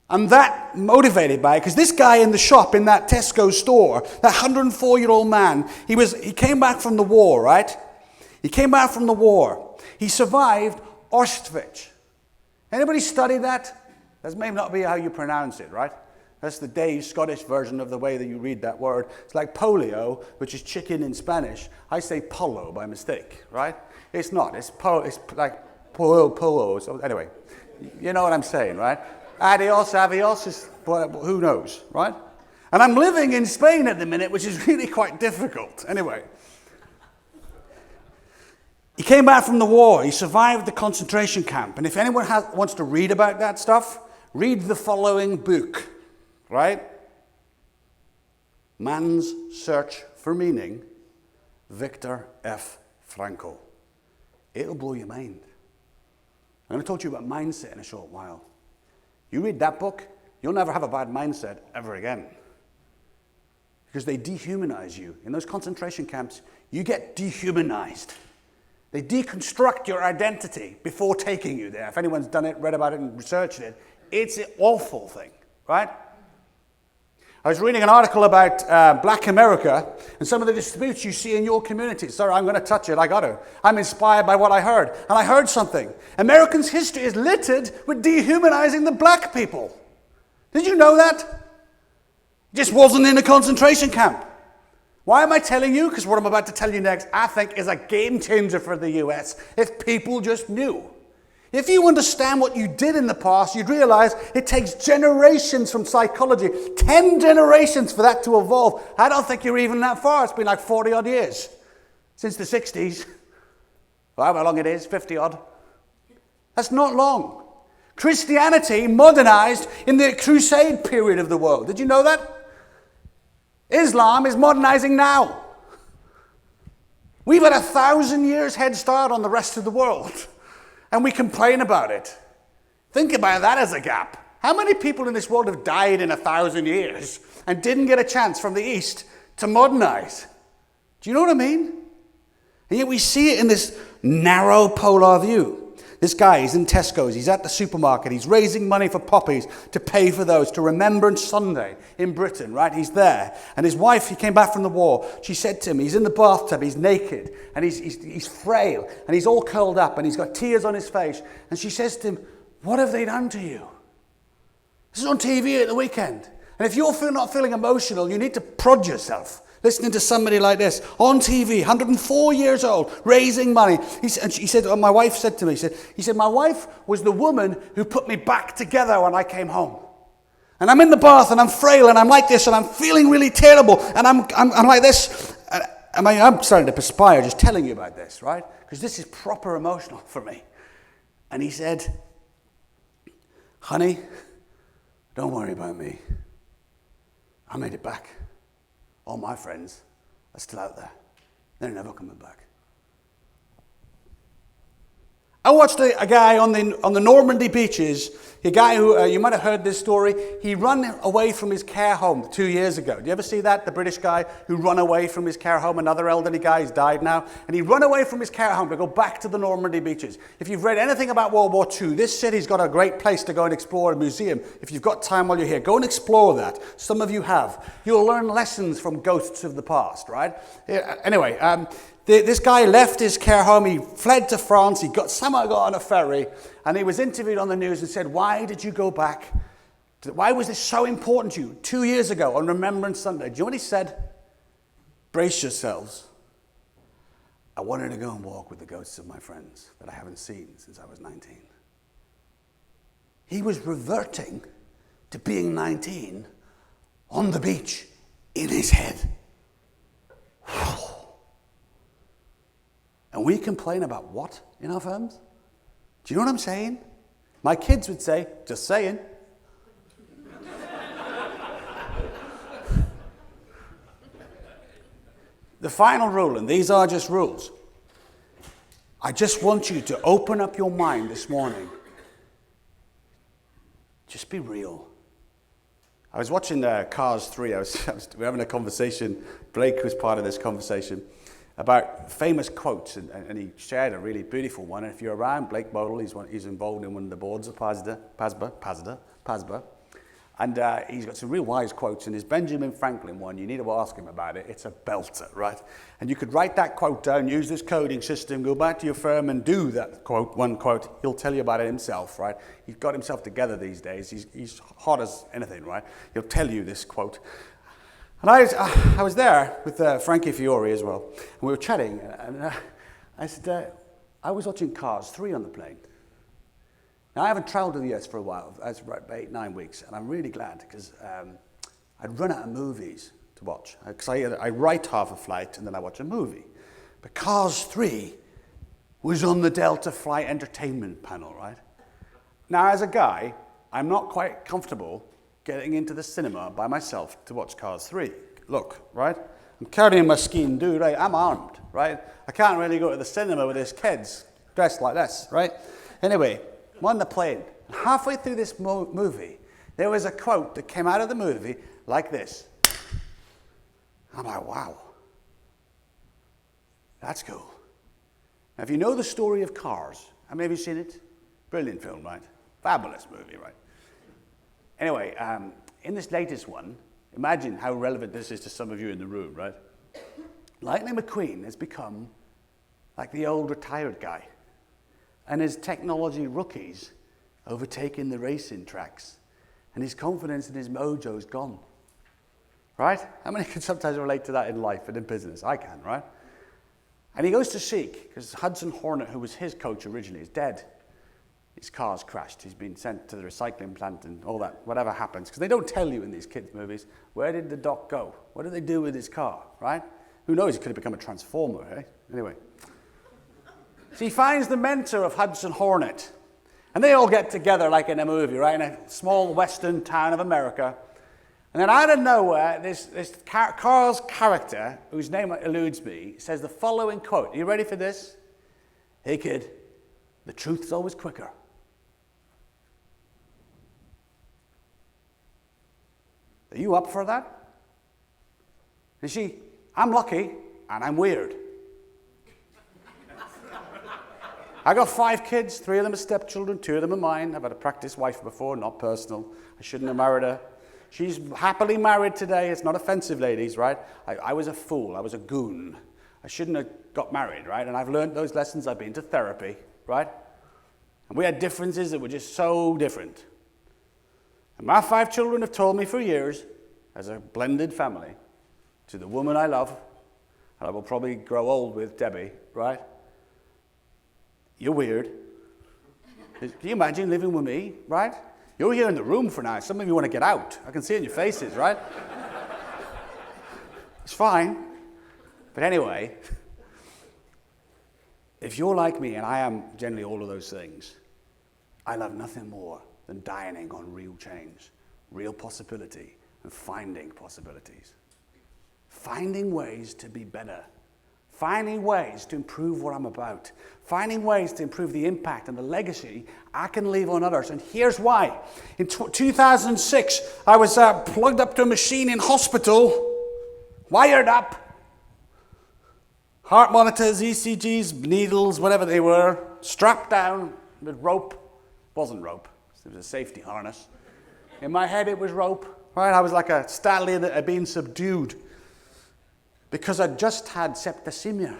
I'm that motivated by it, because this guy in the shop in that Tesco store, that 104-year-old man, he came back from the war, right? He came back from the war. He survived Auschwitz. Anybody study that? That may not be how you pronounce it, right? That's the Dave Scottish version of the way that you read that word. It's like polio, which is chicken in Spanish. I say polo by mistake, right? It's not. It's like polo. So anyway, you know what I'm saying, right? Adios, avios is who knows, right? And I'm living in Spain at the minute, which is really quite difficult. Anyway. He came back from the war. He survived the concentration camp. And if anyone wants to read about that stuff, read the following book, right? Man's Search for Meaning, Viktor F. Frankl. It'll blow your mind. I'm going to talk to you about mindset in a short while. You read that book, you'll never have a bad mindset ever again. Because they dehumanize you. In those concentration camps, you get dehumanized. They deconstruct your identity before taking you there. If anyone's done it, read about it, and researched it, it's an awful thing, right? I was reading an article about Black America and some of the disputes you see in your community. Sorry, I'm going to touch it. I got to. I'm inspired by what I heard. And I heard something. Americans' history is littered with dehumanizing the black people. Did you know that? It just wasn't in a concentration camp. Why am I telling you? Because what I'm about to tell you next, I think, is a game changer for the US if people just knew. If you understand what you did in the past, you'd realize it takes generations from psychology, 10 generations for that to evolve. I don't think you're even that far. It's been like 40 odd years since the 60s. However long it is, 50 odd. That's not long. Christianity modernized in the Crusade period of the world. Did you know that? Islam is modernizing now. We've had 1,000 years head start on the rest of the world. And we complain about it. Think about that as a gap. How many people in this world have died in 1,000 years and didn't get a chance from the East to modernize? Do you know what I mean? And yet we see it in this narrow polar view. This guy, he's in Tesco's, he's at the supermarket, he's raising money for poppies to pay for those, to Remembrance Sunday in Britain, right? He's there. And his wife, he came back from the war, she said to him, he's in the bathtub, he's naked, and he's frail, and he's all curled up, and he's got tears on his face. And she says to him, what have they done to you? This is on TV at the weekend. And if you're not feeling emotional, you need to prod yourself. Listening to somebody like this on TV, 104 years old, raising money. He said, my wife said to me, he said, my wife was the woman who put me back together when I came home. And I'm in the bath and I'm frail and I'm like this and I'm feeling really terrible and I'm like this. I'm starting to perspire just telling you about this, right? Because this is proper emotional for me. And he said, honey, don't worry about me. I made it back. All my friends are still out there. They're never coming back. I watched a guy on the Normandy beaches, a guy who, you might have heard this story, he ran away from his care home 2 years ago. Do you ever see that? The British guy who ran away from his care home, another elderly guy, he's died now, and he ran away from his care home to go back to the Normandy beaches. If you've read anything about World War II, this city's got a great place to go and explore, a museum. If you've got time while you're here, go and explore that. Some of you have. You'll learn lessons from ghosts of the past, right? Anyway, this guy left his care home, he fled to France, he somehow got on a ferry, and he was interviewed on the news and said, why did you go back? Why was this so important to you 2 years ago on Remembrance Sunday? Do you know what he said? Brace yourselves. I wanted to go and walk with the ghosts of my friends that I haven't seen since I was 19. He was reverting to being 19 on the beach in his head. And we complain about what in our firms? Do you know what I'm saying? My kids would say, just saying. The final rule, and these are just rules. I just want you to open up your mind this morning. Just be real. I was watching Cars 3. We were having a conversation. Blake was part of this conversation about famous quotes, and he shared a really beautiful one. And if you're around, Blake Bodle, he's involved in one of the boards of PASBA, and he's got some real wise quotes. And his Benjamin Franklin one, you need to ask him about it. It's a belter, right? And you could write that quote down, use this coding system, go back to your firm and do that quote, one quote. He'll tell you about it himself, right? He's got himself together these days. He's hot as anything, right? He'll tell you this quote. And I was there with Frankie Fiore as well, and we were chatting, and I said, I was watching Cars 3 on the plane. Now, I haven't traveled to the US for a while, that's about 8-9 weeks, and I'm really glad, because I'd run out of movies to watch, because I write half a flight, and then I watch a movie. But Cars 3 was on the Delta Flight Entertainment panel, right? Now, as a guy, I'm not quite comfortable getting into the cinema by myself to watch Cars 3. Look, right? I'm carrying my skiing dude, right? I'm armed, right? I can't really go to the cinema with these kids dressed like this, right? Anyway, I'm on the plane. Halfway through this movie, there was a quote that came out of the movie like this. I'm like, wow. That's cool. Now, if you know the story of Cars, how many of you seen it? Brilliant film, right? Fabulous movie, right? Anyway, in this latest one, imagine how relevant this is to some of you in the room, right? Lightning McQueen has become like the old retired guy, and his technology rookies overtaking the racing tracks, and his confidence and his mojo's gone, right? How many can sometimes relate to that in life and in business? I can, right? And he goes to seek, because Hudson Hornet, who was his coach originally, is dead. His car's crashed. He's been sent to the recycling plant and all that, whatever happens. Because they don't tell you in these kids' movies, where did the doc go? What did they do with his car, right? Who knows, he could have become a transformer, eh? Anyway. So he finds the mentor of Hudson Hornet. And they all get together like in a movie, right? In a small western town of America. And then out of nowhere, this Carl's character, whose name eludes me, says the following quote. Are you ready for this? Hey, kid, the truth's always quicker. Are you up for that? You see, I'm lucky and I'm weird. I got 5 kids, 3 of them are stepchildren, 2 of them are mine. I've had a practice wife before, not personal. I shouldn't have married her. She's happily married today. It's not offensive, ladies, right? I was a fool. I was a goon. I shouldn't have got married, right? And I've learned those lessons. I've been to therapy, right? And we had differences that were just so different. And my 5 children have told me for years, as a blended family, to the woman I love, and I will probably grow old with, Debbie, right? You're weird. Can you imagine living with me, right? You're here in the room for now. Some of you want to get out. I can see it in your faces, right? It's fine. But anyway, if you're like me, and I am generally all of those things, I love nothing more than dining on real change, real possibility, and finding possibilities. Finding ways to be better. Finding ways to improve what I'm about. Finding ways to improve the impact and the legacy I can leave on others. And here's why. In 2006, I was plugged up to a machine in hospital, wired up. Heart monitors, ECGs, needles, whatever they were, strapped down with rope. It wasn't rope. It was a safety harness. In my head, it was rope. Right? I was like a stallion that had been subdued because I'd just had septicemia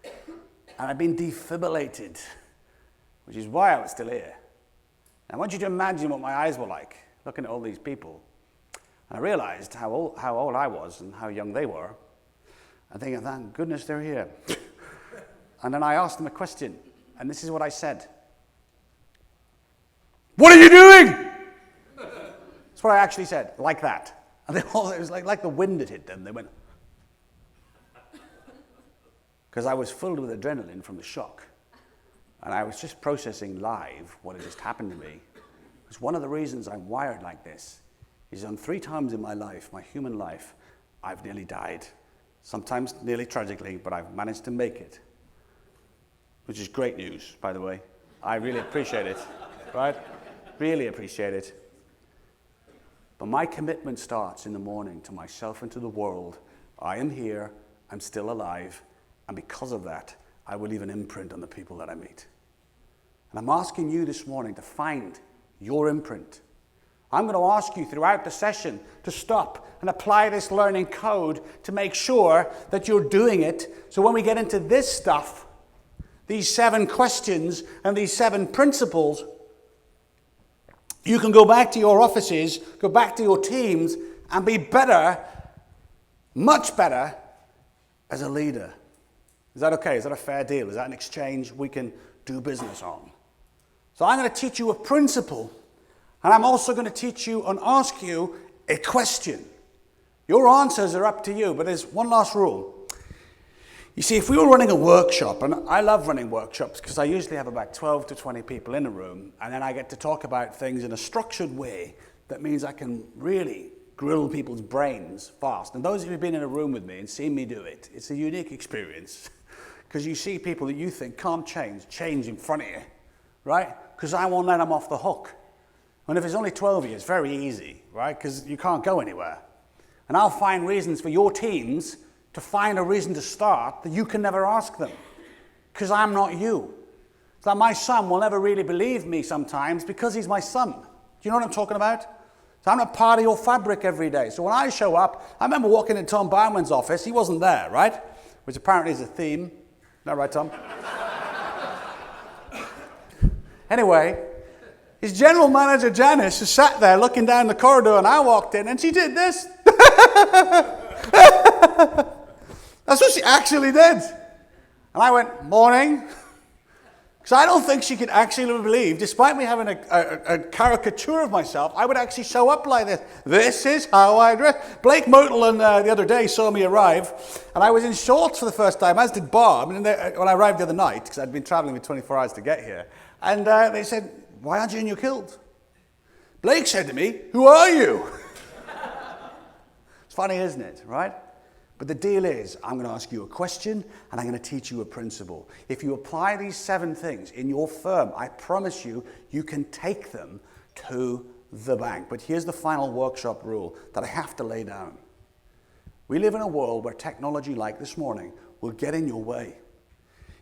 and I'd been defibrillated, which is why I was still here. And I want you to imagine what my eyes were like, looking at all these people. And I realized how old I was and how young they were. I'm thinking, thank goodness they're here. And then I asked them a question, and this is what I said. What are you doing? That's what I actually said, like that. And they all, it was like the wind had hit them. They went, because I was filled with adrenaline from the shock. And I was just processing live what had just happened to me. Because one of the reasons I'm wired like this is on 3 times in my life, my human life, I've nearly died. Sometimes nearly tragically, but I've managed to make it. Which is great news, by the way. I really appreciate it, right? Really appreciate it. But my commitment starts in the morning to myself and to the world. I am here, I'm still alive, and because of that, I will leave an imprint on the people that I meet. And I'm asking you this morning to find your imprint. I'm going to ask you throughout the session to stop and apply this learning code to make sure that you're doing it. So when we get into this stuff, these 7 questions and these 7 principles, you can go back to your offices, go back to your teams, and be better, much better, as a leader. Is that okay? Is that a fair deal? Is that an exchange we can do business on? So I'm going to teach you a principle, and I'm also going to teach you and ask you a question. Your answers are up to you, but there's one last rule. You see, if we were running a workshop, and I love running workshops because I usually have about 12 to 20 people in a room, and then I get to talk about things in a structured way that means I can really grill people's brains fast. And those of you who've been in a room with me and seen me do it, it's a unique experience because you see people that you think can't change in front of you, right? Because I won't let them off the hook. And if it's only 12 of you, it's very easy, right? Because you can't go anywhere. And I'll find reasons for your teams to find a reason to start that you can never ask them. Because I'm not you. It's like my son will never really believe me sometimes because he's my son. Do you know what I'm talking about? So I'm not part of your fabric every day. So when I show up, I remember walking in Tom Bauman's office. He wasn't there, right? Which apparently is a theme. Isn't that right, Tom? Anyway, his general manager, Janice, just sat there looking down the corridor, and I walked in, and she did this. That's what she actually did. And I went, morning. Because I don't think she could actually believe, despite me having a caricature of myself, I would actually show up like this. This is how I dress. Blake Motelin the other day saw me arrive, and I was in shorts for the first time, as did Bob, when I arrived the other night, because I'd been traveling with 24 hours to get here. And they said, why aren't you in your kilt? Blake said to me, who are you? It's funny, isn't it, right? But the deal is, I'm going to ask you a question, and I'm going to teach you a principle. If you apply these 7 things in your firm, I promise you, you can take them to the bank. But here's the final workshop rule that I have to lay down. We live in a world where technology, like this morning, will get in your way.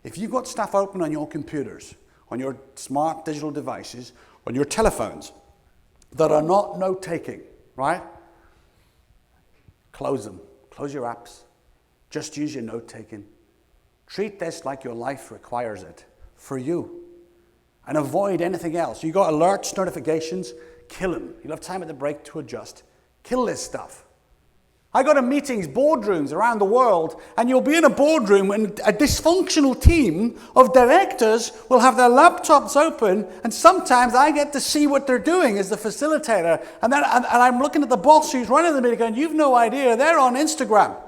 If you've got stuff open on your computers, on your smart digital devices, on your telephones that are not note-taking, right? Close them. Close your apps. Just use your note-taking. Treat this like your life requires it for you. And avoid anything else. You got alerts, notifications, kill them. You'll have time at the break to adjust. Kill this stuff. I go to meetings, boardrooms around the world, and you'll be in a boardroom and a dysfunctional team of directors will have their laptops open, and sometimes I get to see what they're doing as the facilitator, and I'm looking at the boss who's running the meeting going, you've no idea, they're on Instagram.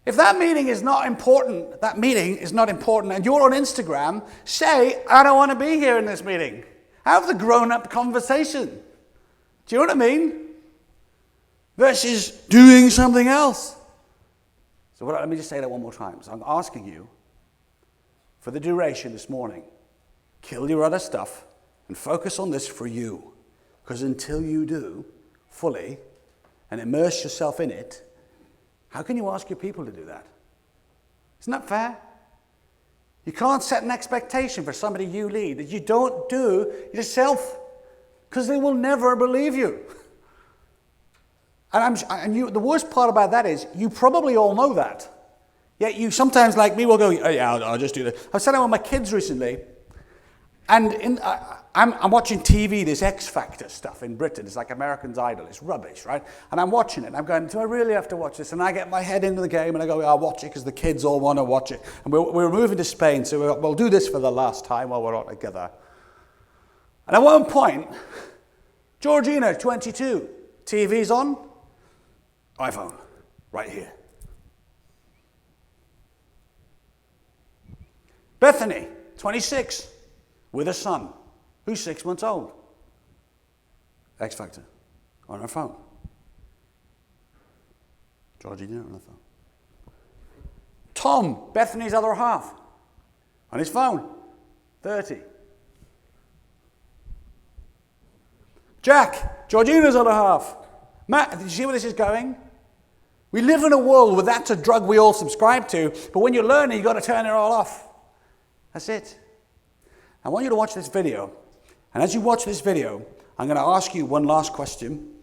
If that meeting is not important, and you're on Instagram, say, I don't want to be here in this meeting. Have the grown-up conversation. Do you know what I mean? Versus doing something else. So let me just say that one more time. So I'm asking you, for the duration this morning, kill your other stuff and focus on this for you. Because until you do fully and immerse yourself in it, how can you ask your people to do that? Isn't that fair? You can't set an expectation for somebody you lead that you don't do yourself. Because they will never believe you. The worst part about that is you probably all know that. Yet you sometimes, like me, will go, oh, yeah, I'll just do that. I was sitting with my kids recently, and I'm watching TV, this X Factor stuff in Britain. It's like American's Idol. It's rubbish, right? And I'm watching it, and I'm going, do I really have to watch this? And I get my head into the game, and I go, I'll watch it because the kids all want to watch it. And we're moving to Spain, so we'll do this for the last time while we're all together. And at one point, Georgina, 22, TV's on, iPhone, right here. Bethany, 26, with a son, who's 6 months old. X Factor, on her phone. Georgina on her phone. Tom, Bethany's other half, on his phone, 30. Jack, Georgina's other half. Matt, did you see where this is going? We live in a world where that's a drug we all subscribe to, but when you're learning, you've got to turn it all off. That's it. I want you to watch this video, and as you watch this video, I'm going to ask you one last question,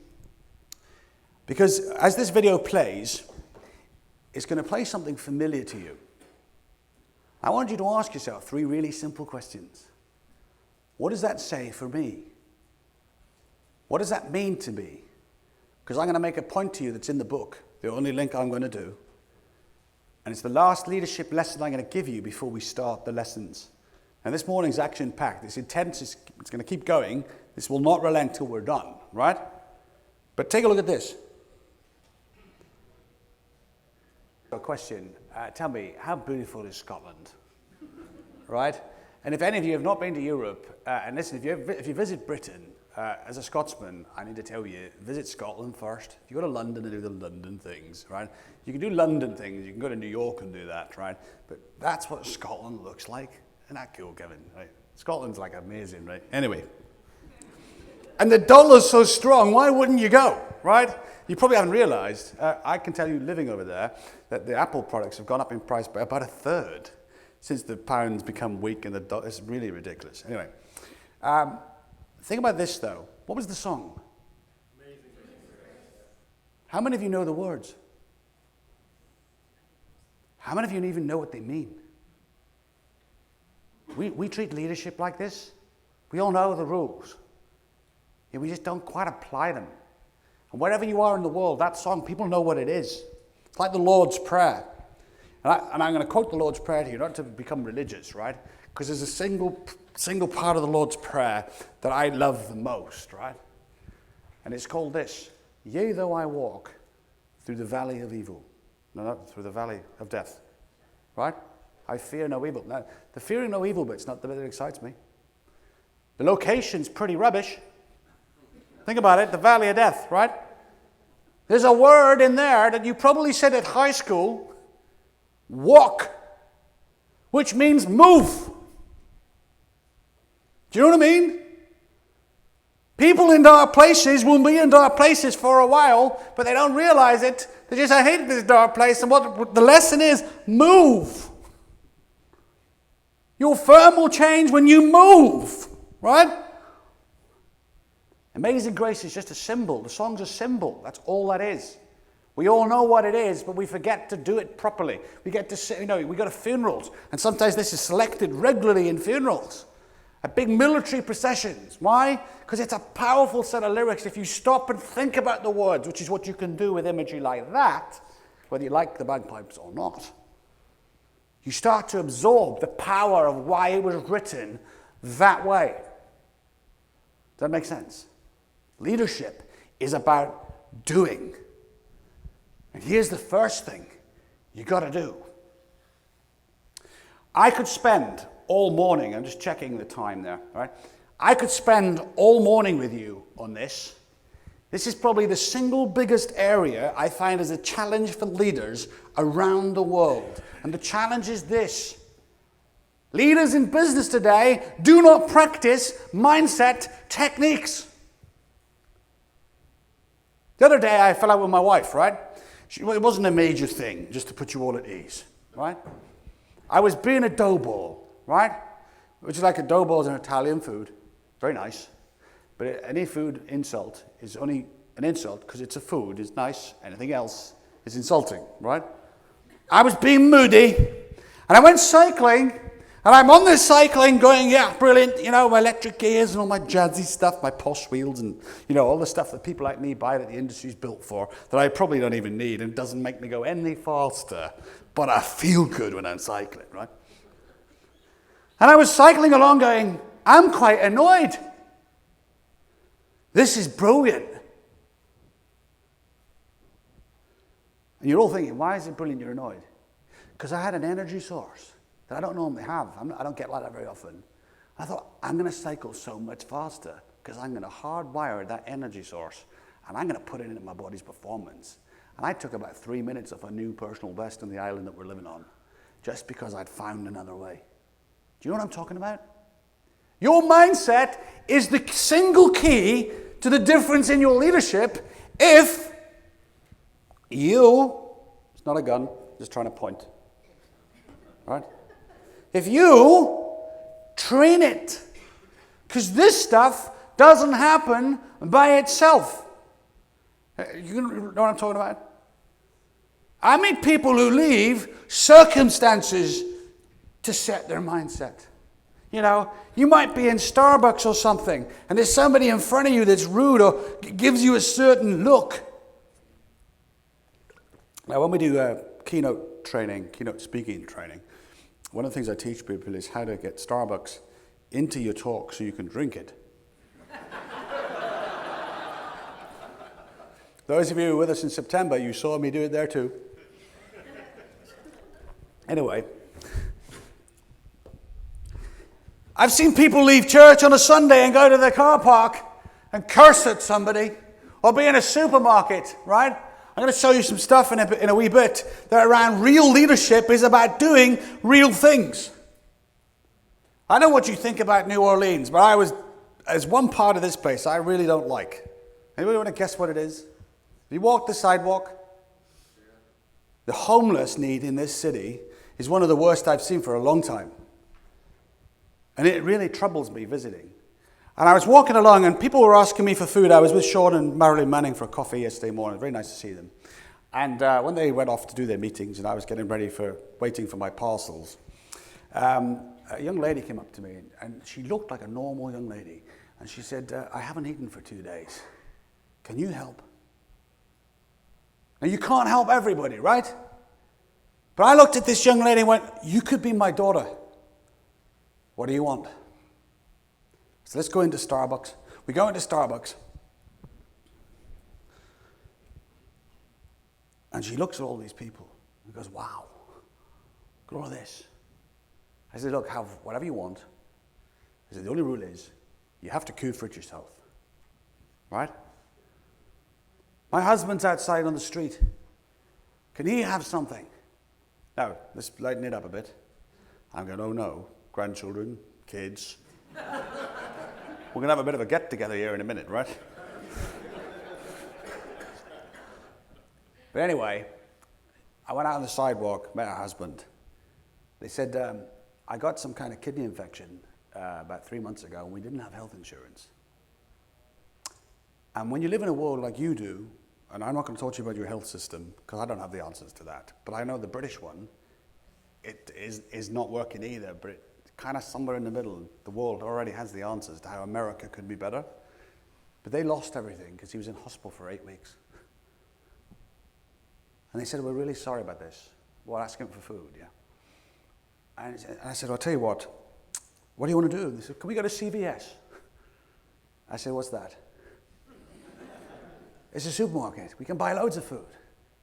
because as this video plays, it's going to play something familiar to you. I want you to ask yourself 3 really simple questions. What does that say for me? What does that mean to me? Because I'm going to make a point to you that's in the book, the only link I'm going to do. And it's the last leadership lesson I'm going to give you before we start the lessons. And this morning's action-packed. It's intense. It's going to keep going. This will not relent till we're done, right? But take a look at this. A question. Tell me, how beautiful is Scotland? Right? And if any of you have not been to Europe, and listen, if you visit Britain, as a Scotsman, I need to tell you, visit Scotland first. If you go to London and do the London things, right? You can do London things. You can go to New York and do that, right? But that's what Scotland looks like. Isn't that cool, Kevin? Right? Scotland's like amazing, right? Anyway. And the dollar's so strong, why wouldn't you go, right? You probably haven't realized, I can tell you living over there, that the Apple products have gone up in price by about 1/3 since the pound's become weak and the dollar. It's really ridiculous. Anyway. Think about this, though. What was the song? Amazing. How many of you know the words? How many of you even know what they mean? We treat leadership like this. We all know the rules. Yeah, we just don't quite apply them. And wherever you are in the world, that song, people know what it is. It's like the Lord's Prayer. And I'm going to quote the Lord's Prayer to you, not to become religious, right? Because there's a single part of the Lord's Prayer that I love the most, right? And it's called this: Yea, though I walk through the valley of evil. No, not through the valley of death. Right? I fear no evil. Now, the fearing no evil bit's not the bit that excites me. The location's pretty rubbish. Think about it, the valley of death, right? There's a word in there that you probably said at high school, walk, which means move. Do you know what I mean? People in dark places will be in dark places for a while, but they don't realize it. They just, I hate this dark place. And what the lesson is, move. Your firm will change when you move, right? Amazing Grace is just a symbol. The song's a symbol. That's all that is. We all know what it is, but we forget to do it properly. We get to, we go to funerals, and sometimes this is selected regularly in funerals. At big military processions. Why? Because it's a powerful set of lyrics. If you stop and think about the words, which is what you can do with imagery like that, whether you like the bagpipes or not, you start to absorb the power of why it was written that way. Does that make sense? Leadership is about doing. And here's the first thing you got to do. I could spend all morning, I'm just checking the time there, right? I could spend all morning with you on this. This is probably the single biggest area I find as a challenge for leaders around the world. And the challenge is this. Leaders in business today do not practice mindset techniques. The other day I fell out with my wife, right? It wasn't a major thing, just to put you all at ease, right? I was being a dough ball. Right? Which is like a dough ball is an Italian food. Very nice. But any food insult is only an insult because it's a food. It's nice. Anything else is insulting. Right? I was being moody. And I went cycling. And I'm on this cycling going, yeah, brilliant. My electric gears and all my jazzy stuff. My posh wheels and, all the stuff that people like me buy that the industry's built for. That I probably don't even need. And doesn't make me go any faster. But I feel good when I'm cycling. Right? And I was cycling along going, I'm quite annoyed. This is brilliant. And you're all thinking, why is it brilliant you're annoyed? Because I had an energy source that I don't normally have. I don't get like that very often. I thought, I'm going to cycle so much faster because I'm going to hardwire that energy source and I'm going to put it into my body's performance. And I took about 3 minutes off a new personal best on the island that we're living on just because I'd found another way. Do you know what I'm talking about? Your mindset is the single key to the difference in your leadership if you, it's not a gun, just trying to point, right? If you train it, because this stuff doesn't happen by itself. You know what I'm talking about? I meet people who leave circumstances to set their mindset. You might be in Starbucks or something, and there's somebody in front of you that's rude or gives you a certain look. Now, when we do keynote speaking training, one of the things I teach people is how to get Starbucks into your talk so you can drink it. Those of you who were with us in September, you saw me do it there too. Anyway, I've seen people leave church on a Sunday and go to the car park and curse at somebody, or be in a supermarket, right? I'm going to show you some stuff in a wee bit that around real leadership is about doing real things. I know what you think about New Orleans, but as one part of this place I really don't like. Anybody want to guess what it is? Have you walked the sidewalk? The homeless need in this city is one of the worst I've seen for a long time. And it really troubles me visiting. And I was walking along and people were asking me for food. I was with Sean and Marilyn Manning for a coffee yesterday morning. Very nice to see them. And when they went off to do their meetings and I was getting ready waiting for my parcels, a young lady came up to me and she looked like a normal young lady. And she said, I haven't eaten for 2 days. Can you help? Now you can't help everybody, right? But I looked at this young lady and went, you could be my daughter. What do you want? So let's go into Starbucks. We go into Starbucks. And she looks at all these people and goes, wow, look at all this. I said, look, have whatever you want. I said, the only rule is you have to queue for it yourself. Right? My husband's outside on the street. Can he have something? Now, let's lighten it up a bit. I'm going, oh no, grandchildren, kids. We're going to have a bit of a get-together here in a minute, right? But anyway, I went out on the sidewalk, met her husband. They said, I got some kind of kidney infection about 3 months ago, and we didn't have health insurance. And when you live in a world like you do, and I'm not going to talk to you about your health system, because I don't have the answers to that, but I know the British one, it is not working either, but it kind of somewhere in the middle, the world already has the answers to how America could be better. But they lost everything because he was in hospital for 8 weeks. And they said, we're really sorry about this. We'll ask him for food, yeah. And I said, I'll tell you what do you want to do? They said, can we go to CVS? I said, what's that? It's a supermarket. We can buy loads of food.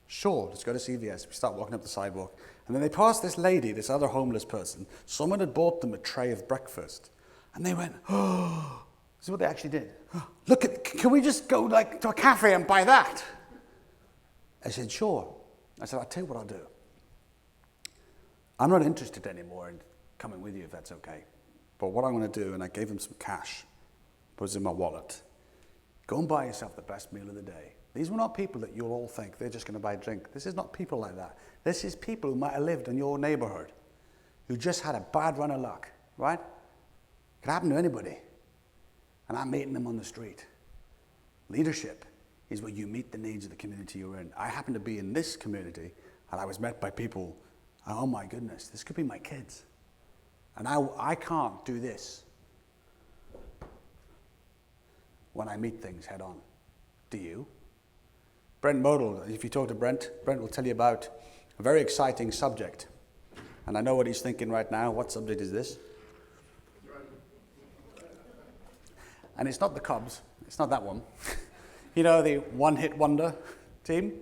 Sure, let's go to CVS. We start walking up the sidewalk. And then they passed this lady, this other homeless person. Someone had bought them a tray of breakfast. And they went, oh, this is what they actually did. Oh, look, can we just go like to a cafe and buy that? I said, sure. I said, I'll tell you what I'll do. I'm not interested anymore in coming with you if that's okay. But what I'm going to do, and I gave him some cash, was in my wallet. Go and buy yourself the best meal of the day. These were not people that you'll all think they're just going to buy a drink. This is not people like that. This is people who might have lived in your neighborhood, who just had a bad run of luck, right? It could happen to anybody. And I'm meeting them on the street. Leadership is where you meet the needs of the community you're in. I happen to be in this community, and I was met by people, oh my goodness, this could be my kids. And I can't do this when I meet things head on. Do you? Brent Modal, if you talk to Brent will tell you about a very exciting subject. And I know what he's thinking right now. What subject is this? And it's not the Cubs. It's not that one. You know, the one-hit wonder team?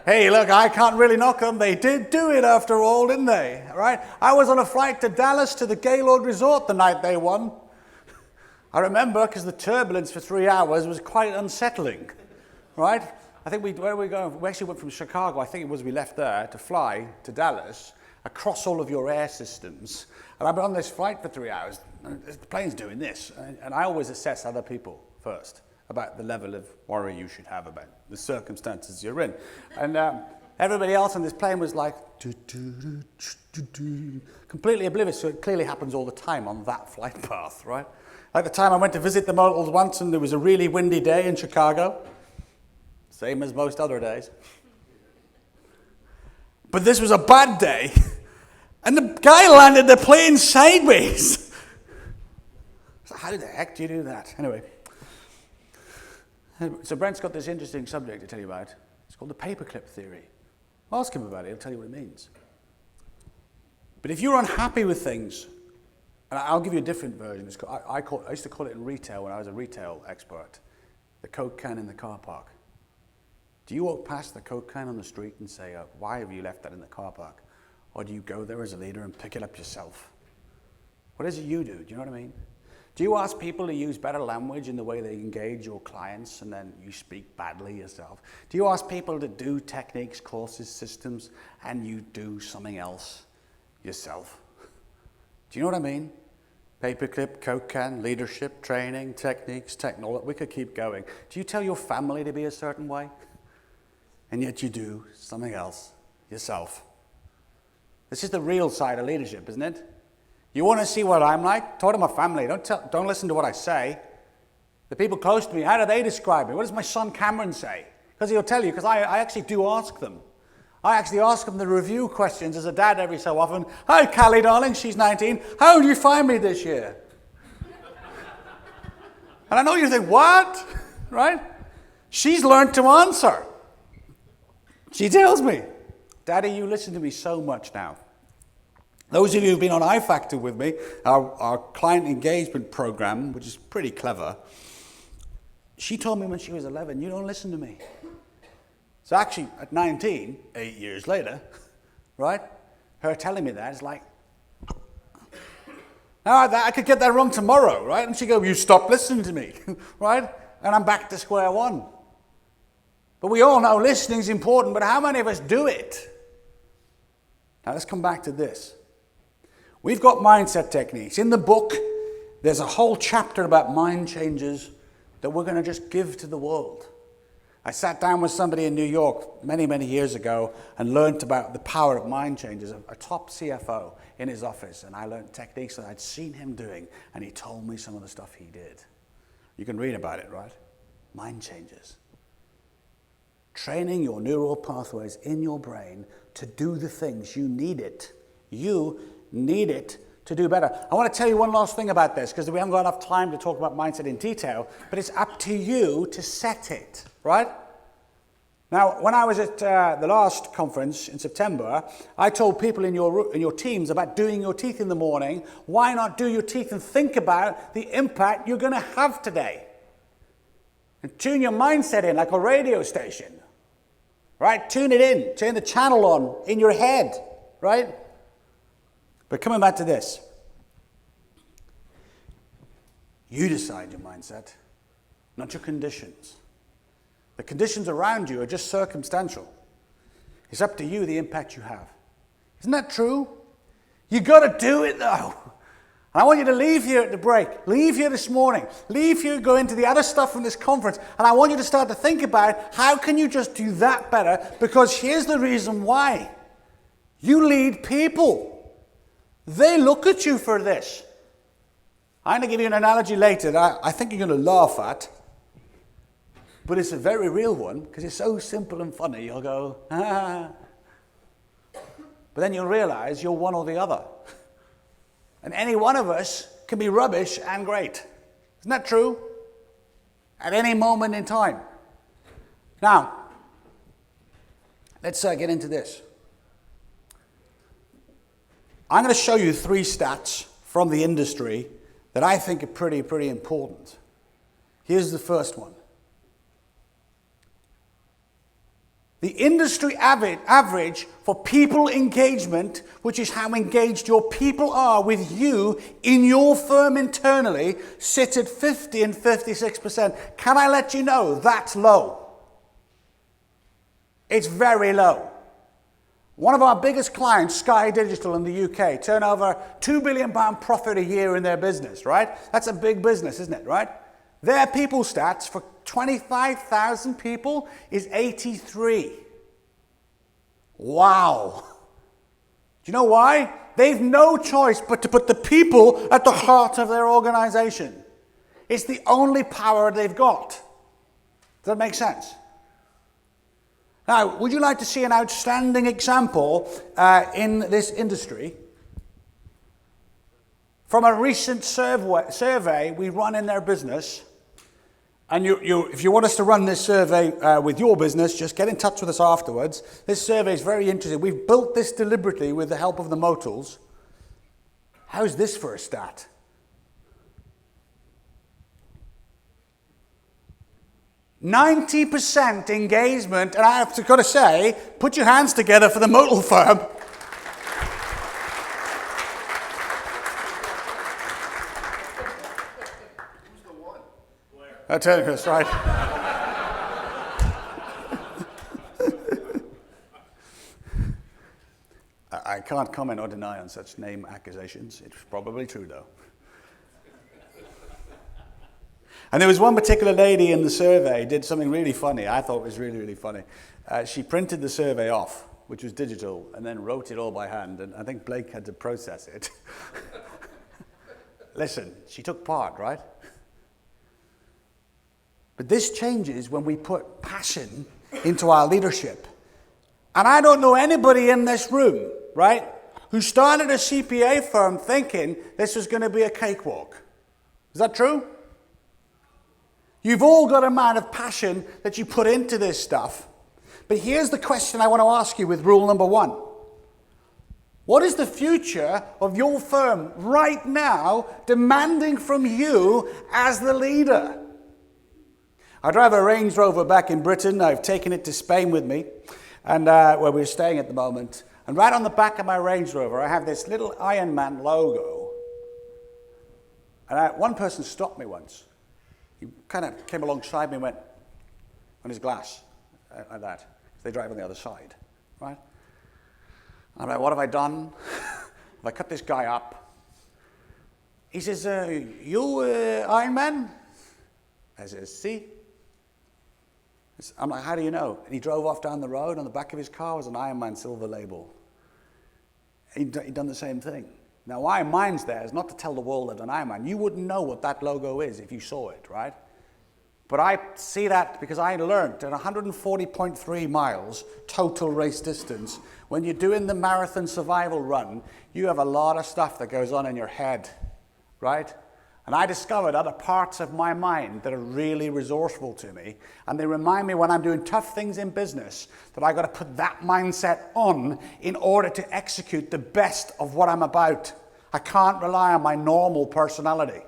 Hey, look, I can't really knock them. They did do it after all, didn't they? Right? I was on a flight to Dallas to the Gaylord Resort the night they won. I remember because the turbulence for 3 hours was quite unsettling. Right? I think where were we going? We actually went from Chicago, I think it was we left there, to fly to Dallas across all of your air systems. And I've been on this flight for 3 hours. And the plane's doing this. And I always assess other people first about the level of worry you should have about the circumstances you're in. And everybody else on this plane was like, completely oblivious. So it clearly happens all the time on that flight path, right? Like the time I went to visit the Modals once and there was a really windy day in Chicago. Same as most other days. But this was a bad day. And the guy landed the plane sideways. So how the heck do you do that? Anyway. So Brent's got this interesting subject to tell you about. It's called the paperclip theory. Ask him about it, he'll tell you what it means. But if you're unhappy with things, and I'll give you a different version. I used to call it in retail when I was a retail expert, the Coke can in the car park. Do you walk past the Coke can on the street and say, why have you left that in the car park? Or do you go there as a leader and pick it up yourself? What is it you do? Do you know what I mean? Do you ask people to use better language in the way they engage your clients and then you speak badly yourself? Do you ask people to do techniques, courses, systems, and you do something else yourself? Do you know what I mean? Paperclip, Coke can, leadership, training, techniques, technology. We could keep going. Do you tell your family to be a certain way? And yet you do something else yourself. This is the real side of leadership, isn't it? You want to see what I'm like? Talk to my family. Don't listen to what I say. The people close to me, how do they describe me? What does my son Cameron say? Because he'll tell you, because I actually do ask them. I actually ask them the review questions as a dad every so often. Hi, Callie, darling. She's 19. How do you find me this year? And I know you think, what? Right? She's learned to answer. She tells me, Daddy, you listen to me so much now. Those of you who've been on iFactor with me, our client engagement program, which is pretty clever, she told me when she was 11, you don't listen to me. So actually, at 19, 8 years later, right, her telling me that is like, now I could get that wrong tomorrow, right? And she go, you stop listening to me, right? And I'm back to square one. But we all know listening is important, but how many of us do it? Now let's come back to this. We've got mindset techniques. In the book, there's a whole chapter about mind changes that we're going to just give to the world. I sat down with somebody in New York many, many years ago and learned about the power of mind changes, a top CFO in his office, and I learned techniques that I'd seen him doing, and he told me some of the stuff he did. You can read about it, right? Mind changes. Training your neural pathways in your brain to do the things you need it. You need it to do better. I want to tell you one last thing about this, because we haven't got enough time to talk about mindset in detail, but it's up to you to set it, right? Now, when I was at the last conference in September, I told people in your teams about doing your teeth in the morning. Why not do your teeth and think about the impact you're going to have today? And tune your mindset in like a radio station, right? Tune it in, turn the channel on in your head, right? But coming back to this, you decide your mindset, not your conditions. The conditions around you are just circumstantial. It's up to you the impact you have. Isn't that true? You got to do it though. And I want you to leave here at the break, leave here this morning, leave here, go into the other stuff from this conference, and I want you to start to think about how can you just do that better, because here's the reason why. You lead people. They look at you for this. I'm going to give you an analogy later that I think you're going to laugh at. But it's a very real one, because it's so simple and funny. You'll go, ah. But then you'll realize you're one or the other. And any one of us can be rubbish and great. Isn't that true? At any moment in time. Now, let's get into this. I'm going to show you 3 stats from the industry that I think are pretty important. Here's the first one. The industry average for people engagement, which is how engaged your people are with you in your firm internally, sits at 50 and 56%. Can I let you know that's low? It's very low. One of our biggest clients, Sky Digital in the UK, turn over £2 billion profit a year in their business, right? That's a big business, isn't it, right? Their people stats for 25,000 people is 83. Wow. Do you know why? They've no choice but to put the people at the heart of their organization. It's the only power they've got. Does that make sense? Now, would you like to see an outstanding example in this industry? From a recent survey we run in their business, and if you want us to run this survey with your business, just get in touch with us afterwards. This survey is very interesting. We've built this deliberately with the help of the Motels. How's this for a stat? %90 engagement, and I have got to say, put your hands together for the Motel firm. That's right. I can't comment or deny on such name accusations. It's probably true, though. And there was one particular lady in the survey did something really funny. I thought it was really funny. She printed the survey off, which was digital, and then wrote it all by hand. And I think Blake had to process it. Listen, she took part, right? But this changes when we put passion into our leadership. And I don't know anybody in this room, right, who started a CPA firm thinking this was going to be a cakewalk. Is that true? You've all got an amount of passion that you put into this stuff. But here's the question I want to ask you with rule number 1. What is the future of your firm right now demanding from you as the leader? I drive a Range Rover back in Britain. I've taken it to Spain with me, and where we're staying at the moment. And right on the back of my Range Rover, I have this little Iron Man logo. And one person stopped me once. He kind of came alongside me and went on his glass, like that. They drive on the other side, right? I'm like, what have I done? if I cut this guy up, he says, you Iron Man? I says, see? I'm like, how do you know? And he drove off down the road. On the back of his car was an Iron Man silver label. He'd done the same thing. Now, why mine's there is not to tell the world that an Iron Man. You wouldn't know what that logo is if you saw it, right? But I see that because I learned at 140.3 miles total race distance, when you're doing the marathon survival run, you have a lot of stuff that goes on in your head, right? And I discovered other parts of my mind that are really resourceful to me. And they remind me when I'm doing tough things in business that I got to put that mindset on in order to execute the best of what I'm about. I can't rely on my normal personality.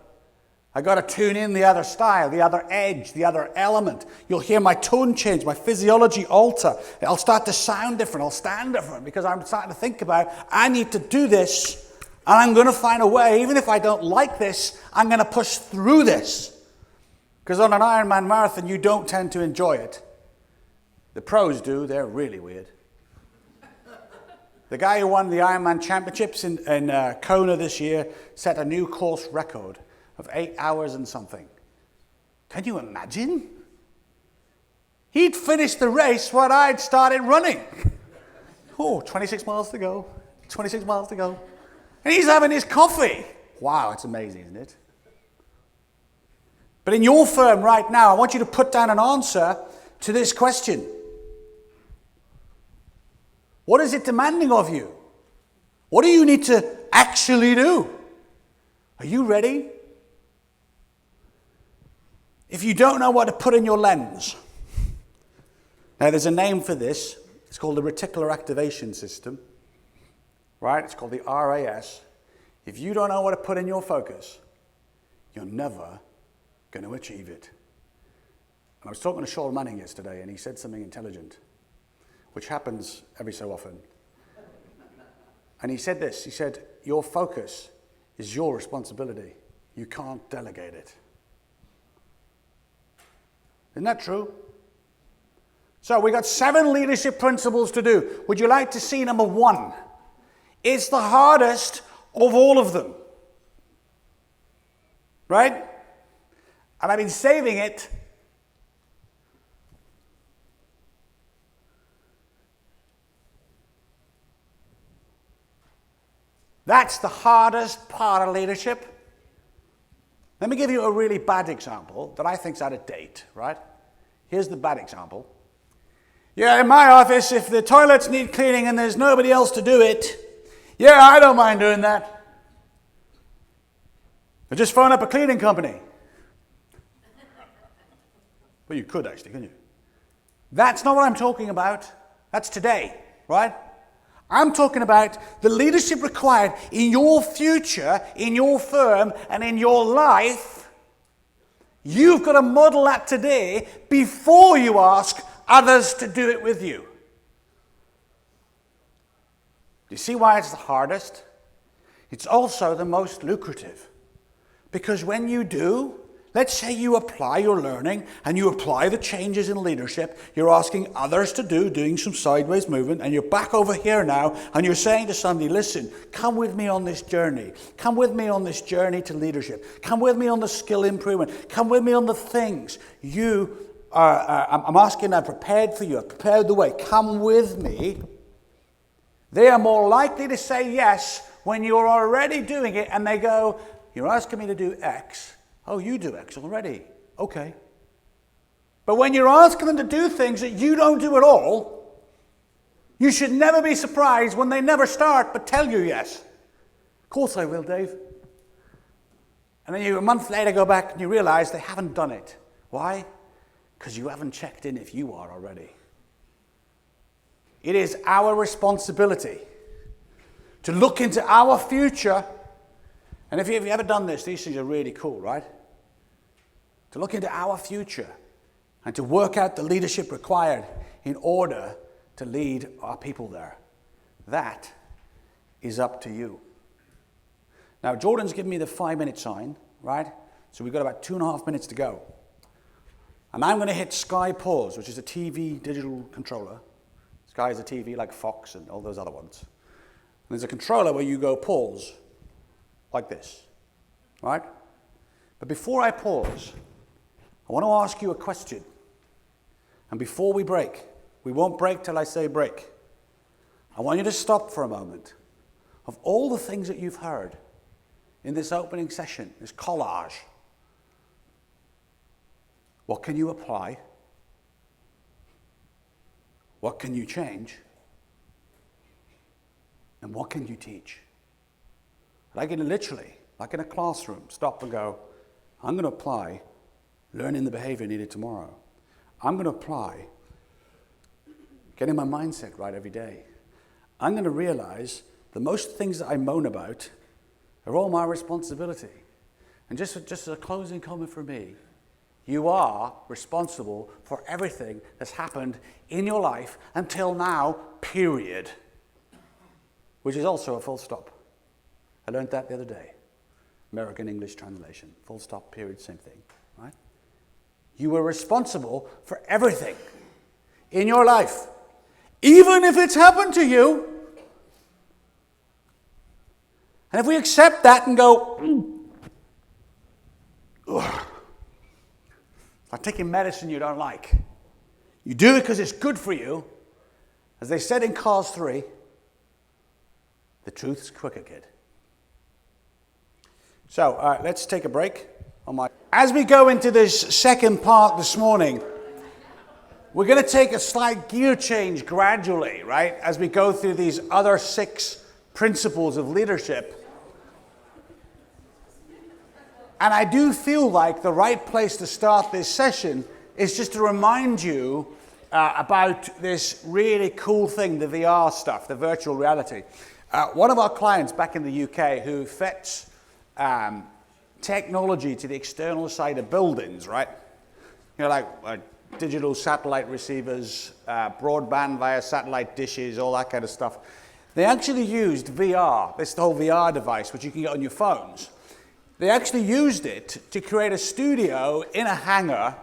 I got to tune in the other style, the other edge, the other element. You'll hear my tone change, my physiology alter. I'll start to sound different. I'll stand different because I'm starting to think about, I need to do this. And I'm going to find a way, even if I don't like this, I'm going to push through this. Because on an Ironman marathon, you don't tend to enjoy it. The pros do. They're really weird. The guy who won the Ironman championships in Kona this year set a new course record of 8 hours and something. Can you imagine? He'd finished the race when I'd started running. 26 miles to go. 26 miles to go. And he's having his coffee. Wow, it's amazing, isn't it? But in your firm right now, I want you to put down an answer to this question. What is it demanding of you? What do you need to actually do? Are you ready? If you don't know what to put in your lens, now there's a name for this. It's called the reticular activation system. Right? It's called the RAS. If you don't know what to put in your focus, you're never going to achieve it. And I was talking to Sean Manning yesterday, and he said something intelligent, which happens every so often. And he said this. He said, your focus is your responsibility. You can't delegate it. Isn't that true? So we got 7 leadership principles to do. Would you like to see number 1? It's the hardest of all of them. Right? And I've been saving it. That's the hardest part of leadership. Let me give you a really bad example that I think's out of date, right? Here's the bad example. Yeah, in my office, if the toilets need cleaning and there's nobody else to do it, yeah, I don't mind doing that. I just phone up a cleaning company. Well, you could actually, couldn't you? That's not what I'm talking about. That's today, right? I'm talking about the leadership required in your future, in your firm, and in your life. You've got to model that today before you ask others to do it with you. Do you see why it's the hardest? It's also the most lucrative. Because when you do, let's say you apply your learning and you apply the changes in leadership, you're asking others to doing some sideways movement, and you're back over here now and you're saying to somebody, listen, come with me on this journey. Come with me on this journey to leadership. Come with me on the skill improvement. Come with me on the things I'm asking, I'm prepared for you. I've prepared the way. Come with me. They are more likely to say yes when you're already doing it and they go, you're asking me to do X. Oh, you do X already. Okay. But when you're asking them to do things that you don't do at all, you should never be surprised when they never start but tell you yes. Of course I will, Dave. And then you a month later go back and you realize they haven't done it. Why? Because you haven't checked in if you are already. It is our responsibility to look into our future. And if you've ever done this, these things are really cool, right? To look into our future and to work out the leadership required in order to lead our people there. That is up to you. Now, Jordan's given me the 5-minute sign, right? So we've got about 2.5 minutes to go. And I'm going to hit Sky Pause, which is a TV digital controller. Sky is a TV like Fox and all those other ones. There's a controller where you go pause, like this, right? But before I pause, I want to ask you a question. And before we break, we won't break till I say break. I want you to stop for a moment. Of all the things that you've heard in this opening session, this collage, what can you apply? What can you change? And what can you teach? Like literally, like in a classroom, stop and go, I'm going to apply learning the behavior needed tomorrow. I'm going to apply getting my mindset right every day. I'm going to realize the most things that I moan about are all my responsibility. And just as a closing comment for me, you are responsible for everything that's happened in your life until now, period. Which is also a full stop. I learned that the other day. American English translation. Full stop, period, same thing. Right? You are responsible for everything in your life. Even if it's happened to you. And if we accept that and go, ugh, like taking medicine you don't like. You do it because it's good for you. As they said in Cars 3, the truth's quicker, kid. So let's take a break. As we go into this second part this morning, we're going to take a slight gear change gradually, right? As we go through these other 6 principles of leadership. And I do feel like the right place to start this session is just to remind you about this really cool thing, the VR stuff, the virtual reality. One of our clients back in the UK who fits technology to the external side of buildings, right? You know, like digital satellite receivers, broadband via satellite dishes, all that kind of stuff. They actually used VR, this whole VR device, which you can get on your phones. They actually used it to create a studio in a hangar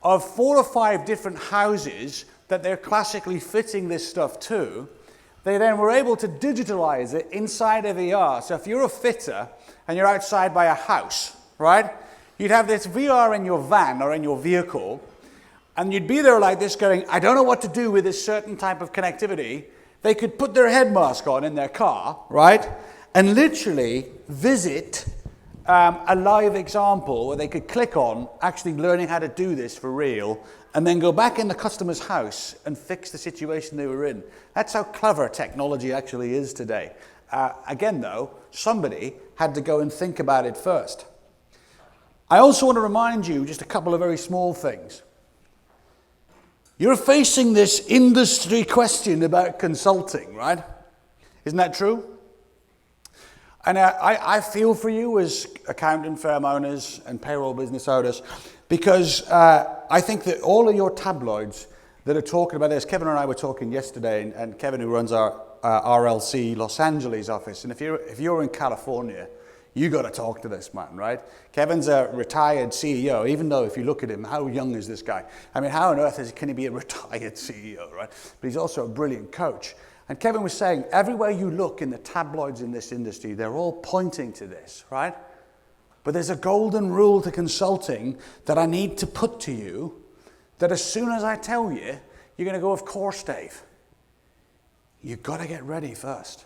of 4 or 5 different houses that they're classically fitting this stuff to. They then were able to digitalize it inside of VR. So if you're a fitter and you're outside by a house, right? You'd have this VR in your van or in your vehicle, and you'd be there like this going, I don't know what to do with this certain type of connectivity. They could put their head mask on in their car, right? And literally visit a live example where they could click on actually learning how to do this for real and then go back in the customer's house and fix the situation they were in. That's how clever technology actually is today. Again, though, somebody had to go and think about it first. I also want to remind you just a couple of very small things. You're facing this industry question about consulting, right? Isn't that true? And I feel for you as accounting firm owners and payroll business owners because I think that all of your tabloids that are talking about this, Kevin and I were talking yesterday, and Kevin, who runs our RLC Los Angeles office, and if you're in California, you got to talk to this man, right? Kevin's a retired CEO, even though if you look at him, how young is this guy? I mean, how on earth can he be a retired CEO, right? But he's also a brilliant coach. And Kevin was saying, everywhere you look in the tabloids in this industry, they're all pointing to this, right? But there's a golden rule to consulting that I need to put to you, that as soon as I tell you, you're going to go, of course, Dave. You've got to get ready first.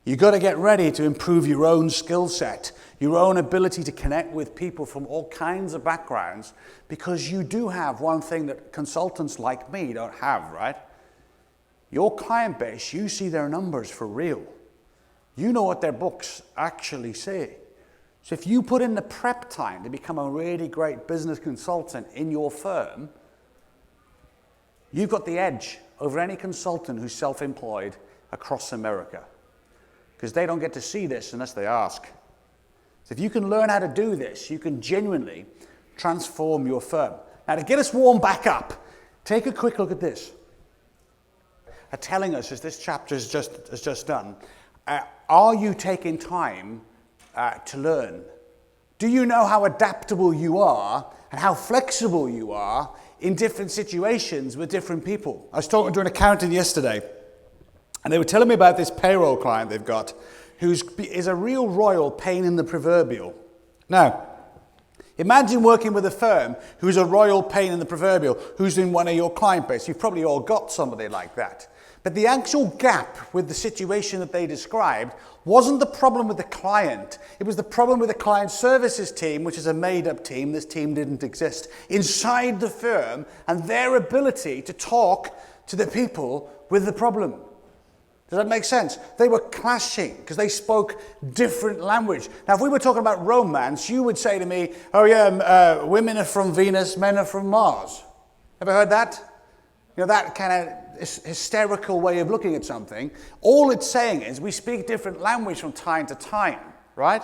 You've got to get ready to improve your own skill set, your own ability to connect with people from all kinds of backgrounds, because you do have one thing that consultants like me don't have, right? Your client base, you see their numbers for real. You know what their books actually say. So if you put in the prep time to become a really great business consultant in your firm, you've got the edge over any consultant who's self-employed across America. Because they don't get to see this unless they ask. So if you can learn how to do this, you can genuinely transform your firm. Now to get us warmed back up, take a quick look at this. Telling us, as this chapter has just done, are you taking time to learn? Do you know how adaptable you are and how flexible you are in different situations with different people? I was talking to an accountant yesterday, And they were telling me about this payroll client they've got is a real royal pain in the proverbial. Now, imagine working with a firm who's a royal pain in the proverbial, who's in one of your client base. You've probably all got somebody like that. But the actual gap with the situation that they described wasn't the problem with the client. It was the problem with the client services team, which is a made-up team. This team didn't exist inside the firm, and their ability to talk to the people with the problem. Does that make sense? They were clashing because they spoke different language. Now, if we were talking about romance, you would say to me, oh yeah, women are from Venus, men are from Mars. Ever heard that? You know, that kind of hysterical way of looking at something. All it's saying is we speak different language from time to time, right?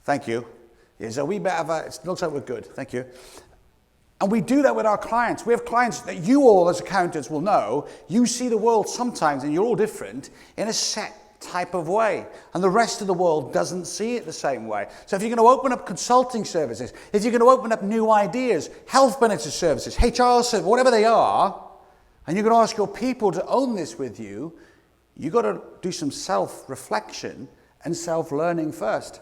Thank you. Is a wee bit of a, it looks like we're good. Thank you. And we do that with our clients. We have clients that you all as accountants will know, you see the world sometimes, and you're all different, in a set type of way. And the rest of the world doesn't see it the same way. So if you're going to open up consulting services, if you're going to open up new ideas, health benefits services, HR services, whatever they are, and you're going to ask your people to own this with you, you've got to do some self-reflection and self-learning first.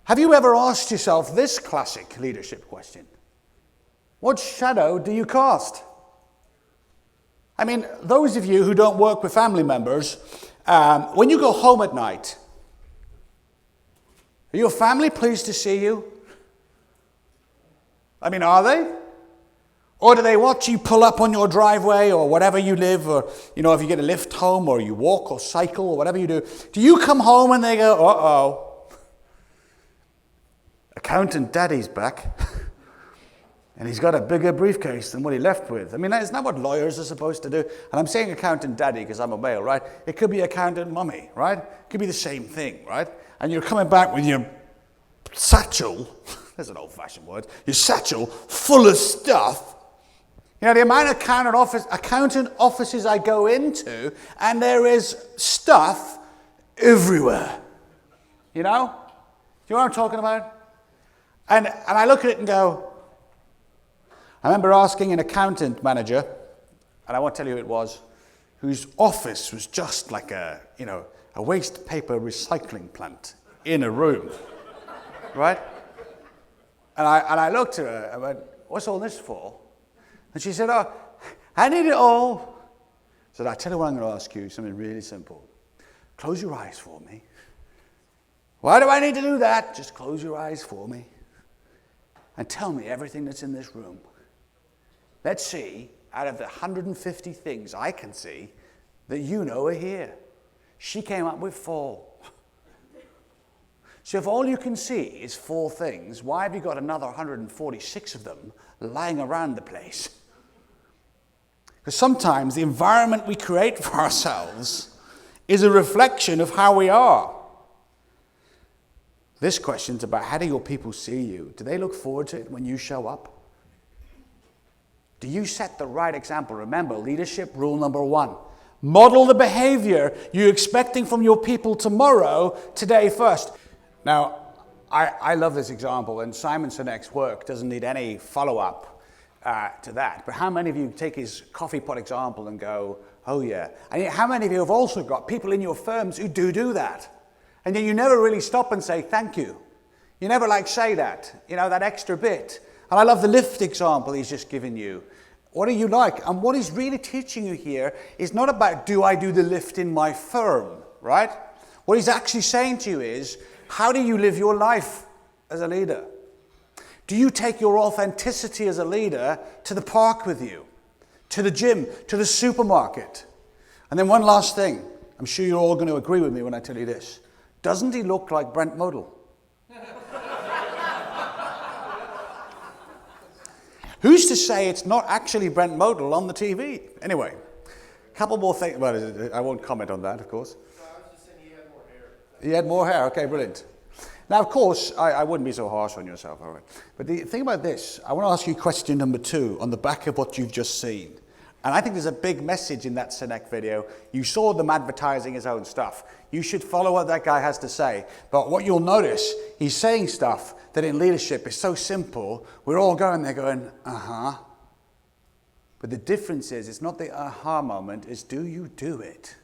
Have you ever asked yourself this classic leadership question? What shadow do you cast? I mean, those of you who don't work with family members, when you go home at night, are your family pleased to see you? I mean, are they? Or do they watch you pull up on your driveway or whatever you live, or, you know, if you get a lift home or you walk or cycle or whatever you do, do you come home and they go, uh-oh, accountant daddy's back. And he's got a bigger briefcase than what he left with. I mean, isn't that what lawyers are supposed to do? And I'm saying accountant daddy because I'm a male, right? It could be accountant mummy, right? It could be the same thing, right? And you're coming back with your satchel, there's an old-fashioned word, your satchel full of stuff. You know, the amount of accountant offices I go into, and there is stuff everywhere. You know? Do you know what I'm talking about? And I look at it and go, I remember asking an accountant manager, and I won't tell you who it was, whose office was just like a waste paper recycling plant in a room, right? And I looked at her, I went, what's all this for? And she said, oh, I need it all. I said, I tell you what I'm going to ask you, something really simple. Close your eyes for me. Why do I need to do that? Just close your eyes for me and tell me everything that's in this room. Let's see, out of the 150 things I can see that you know are here. She came up with 4. So if all you can see is 4 things, why have you got another 146 of them lying around the place? Because sometimes the environment we create for ourselves is a reflection of how we are. This question's about, how do your people see you? Do they look forward to it when you show up? Do you set the right example? Remember, leadership rule number 1. Model the behavior you're expecting from your people tomorrow, today first. Now, I love this example, and Simon Sinek's work doesn't need any follow-up to that. But how many of you take his coffee pot example and go, oh yeah? And how many of you have also got people in your firms who do that? And then you never really stop and say thank you. You never say that, that extra bit. And I love the lift example he's just given you. What are you like? And what he's really teaching you here is not about, do I do the lift in my firm, right? What he's actually saying to you is, how do you live your life as a leader? Do you take your authenticity as a leader to the park with you, to the gym, to the supermarket? And then one last thing. I'm sure you're all going to agree with me when I tell you this. Doesn't he look like Brent Model? Who's to say it's not actually Brent Model on the TV? Anyway, a couple more things. Well, I won't comment on that, of course. No, I was just saying he had more hair. He had more hair. Okay, brilliant. Now, of course, I wouldn't be so harsh on yourself, all right? But the thing about this, I want to ask you question number 2 on the back of what you've just seen. And I think there's a big message in that Sinek video. You saw them advertising his own stuff. You should follow what that guy has to say. But what you'll notice, he's saying stuff that in leadership is so simple, we're all going there going, uh-huh. But the difference is, it's not the aha moment, it's do you do it?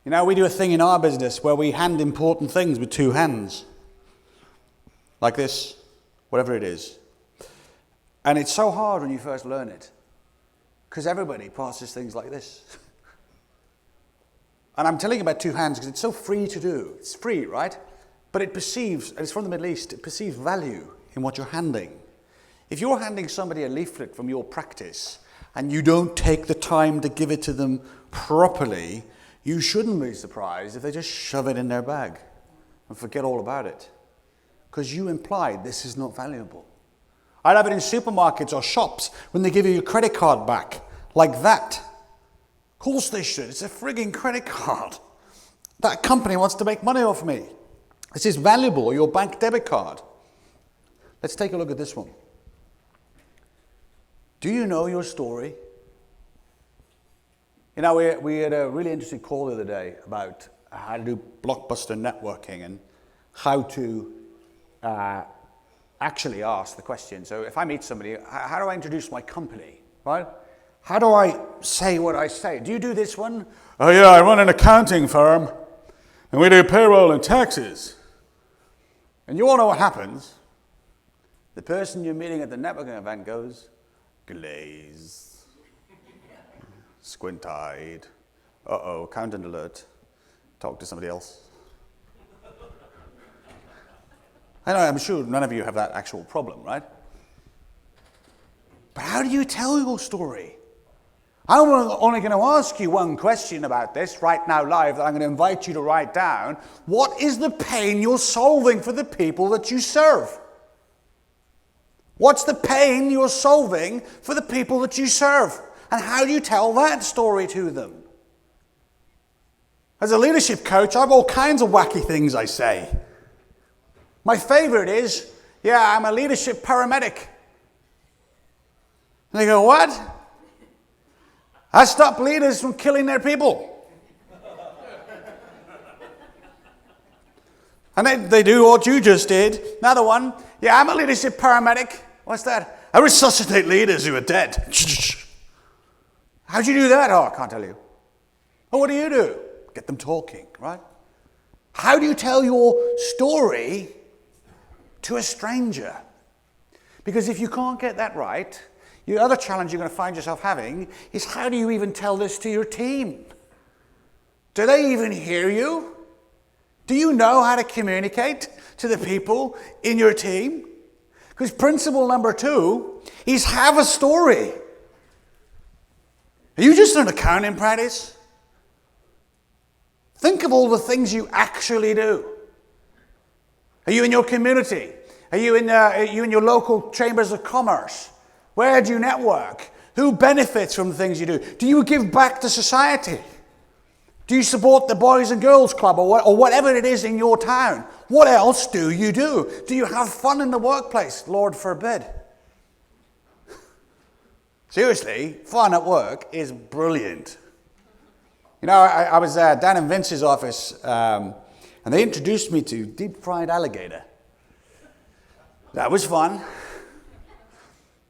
You know, we do a thing in our business where we hand important things with two hands. Like this, whatever it is. And it's so hard when you first learn it. Because everybody passes things like this. And I'm telling you about two hands because it's so free to do. It's free, right? But it perceives, and it's from the Middle East, it perceives value in what you're handing. If you're handing somebody a leaflet from your practice and you don't take the time to give it to them properly, you shouldn't be surprised if they just shove it in their bag and forget all about it. Because you implied this is not valuable. I'd have it in supermarkets or shops when they give you your credit card back, like that. Of course they should. It's a frigging credit card. That company wants to make money off me. This is valuable, or your bank debit card. Let's take a look at this one. Do you know your story? You know, we had a really interesting call the other day about how to do blockbuster networking and how to actually ask the question. So if I meet somebody, how do I introduce my company, right? How do I say what I say? Do you do this one? Oh yeah, I run an accounting firm and we do payroll and taxes. And you all know what happens. The person you're meeting at the networking event goes, glaze, squint-eyed, uh-oh, accountant alert, talk to somebody else. I know, I'm sure none of you have that actual problem, right? But how do you tell your story? I'm only going to ask you one question about this right now live that I'm going to invite you to write down. What is the pain you're solving for the people that you serve? What's the pain you're solving for the people that you serve? And how do you tell that story to them? As a leadership coach, I have all kinds of wacky things I say. My favorite is, yeah, I'm a leadership paramedic. And they go, what? I stop leaders from killing their people. And they do what you just did. Another one, yeah, I'm a leadership paramedic. What's that? I resuscitate leaders who are dead. How'd you do that? Oh, I can't tell you. Oh, what do? Get them talking, right? How do you tell your story to a stranger? Because if you can't get that right, the other challenge you're going to find yourself having is how do you even tell this to your team? Do they even hear you? Do you know how to communicate to the people in your team? Because principle number 2 is have a story. Are you just an accounting practice? Think of all the things you actually do. Are you in your community? Are you in your local chambers of commerce? Where do you network? Who benefits from the things you do? Do you give back to society? Do you support the Boys and Girls Club or whatever it is in your town? What else do you do? Do you have fun in the workplace? Lord forbid. Seriously, fun at work is brilliant. You know, I was down in Vince's office and they introduced me to deep-fried alligator. That was fun.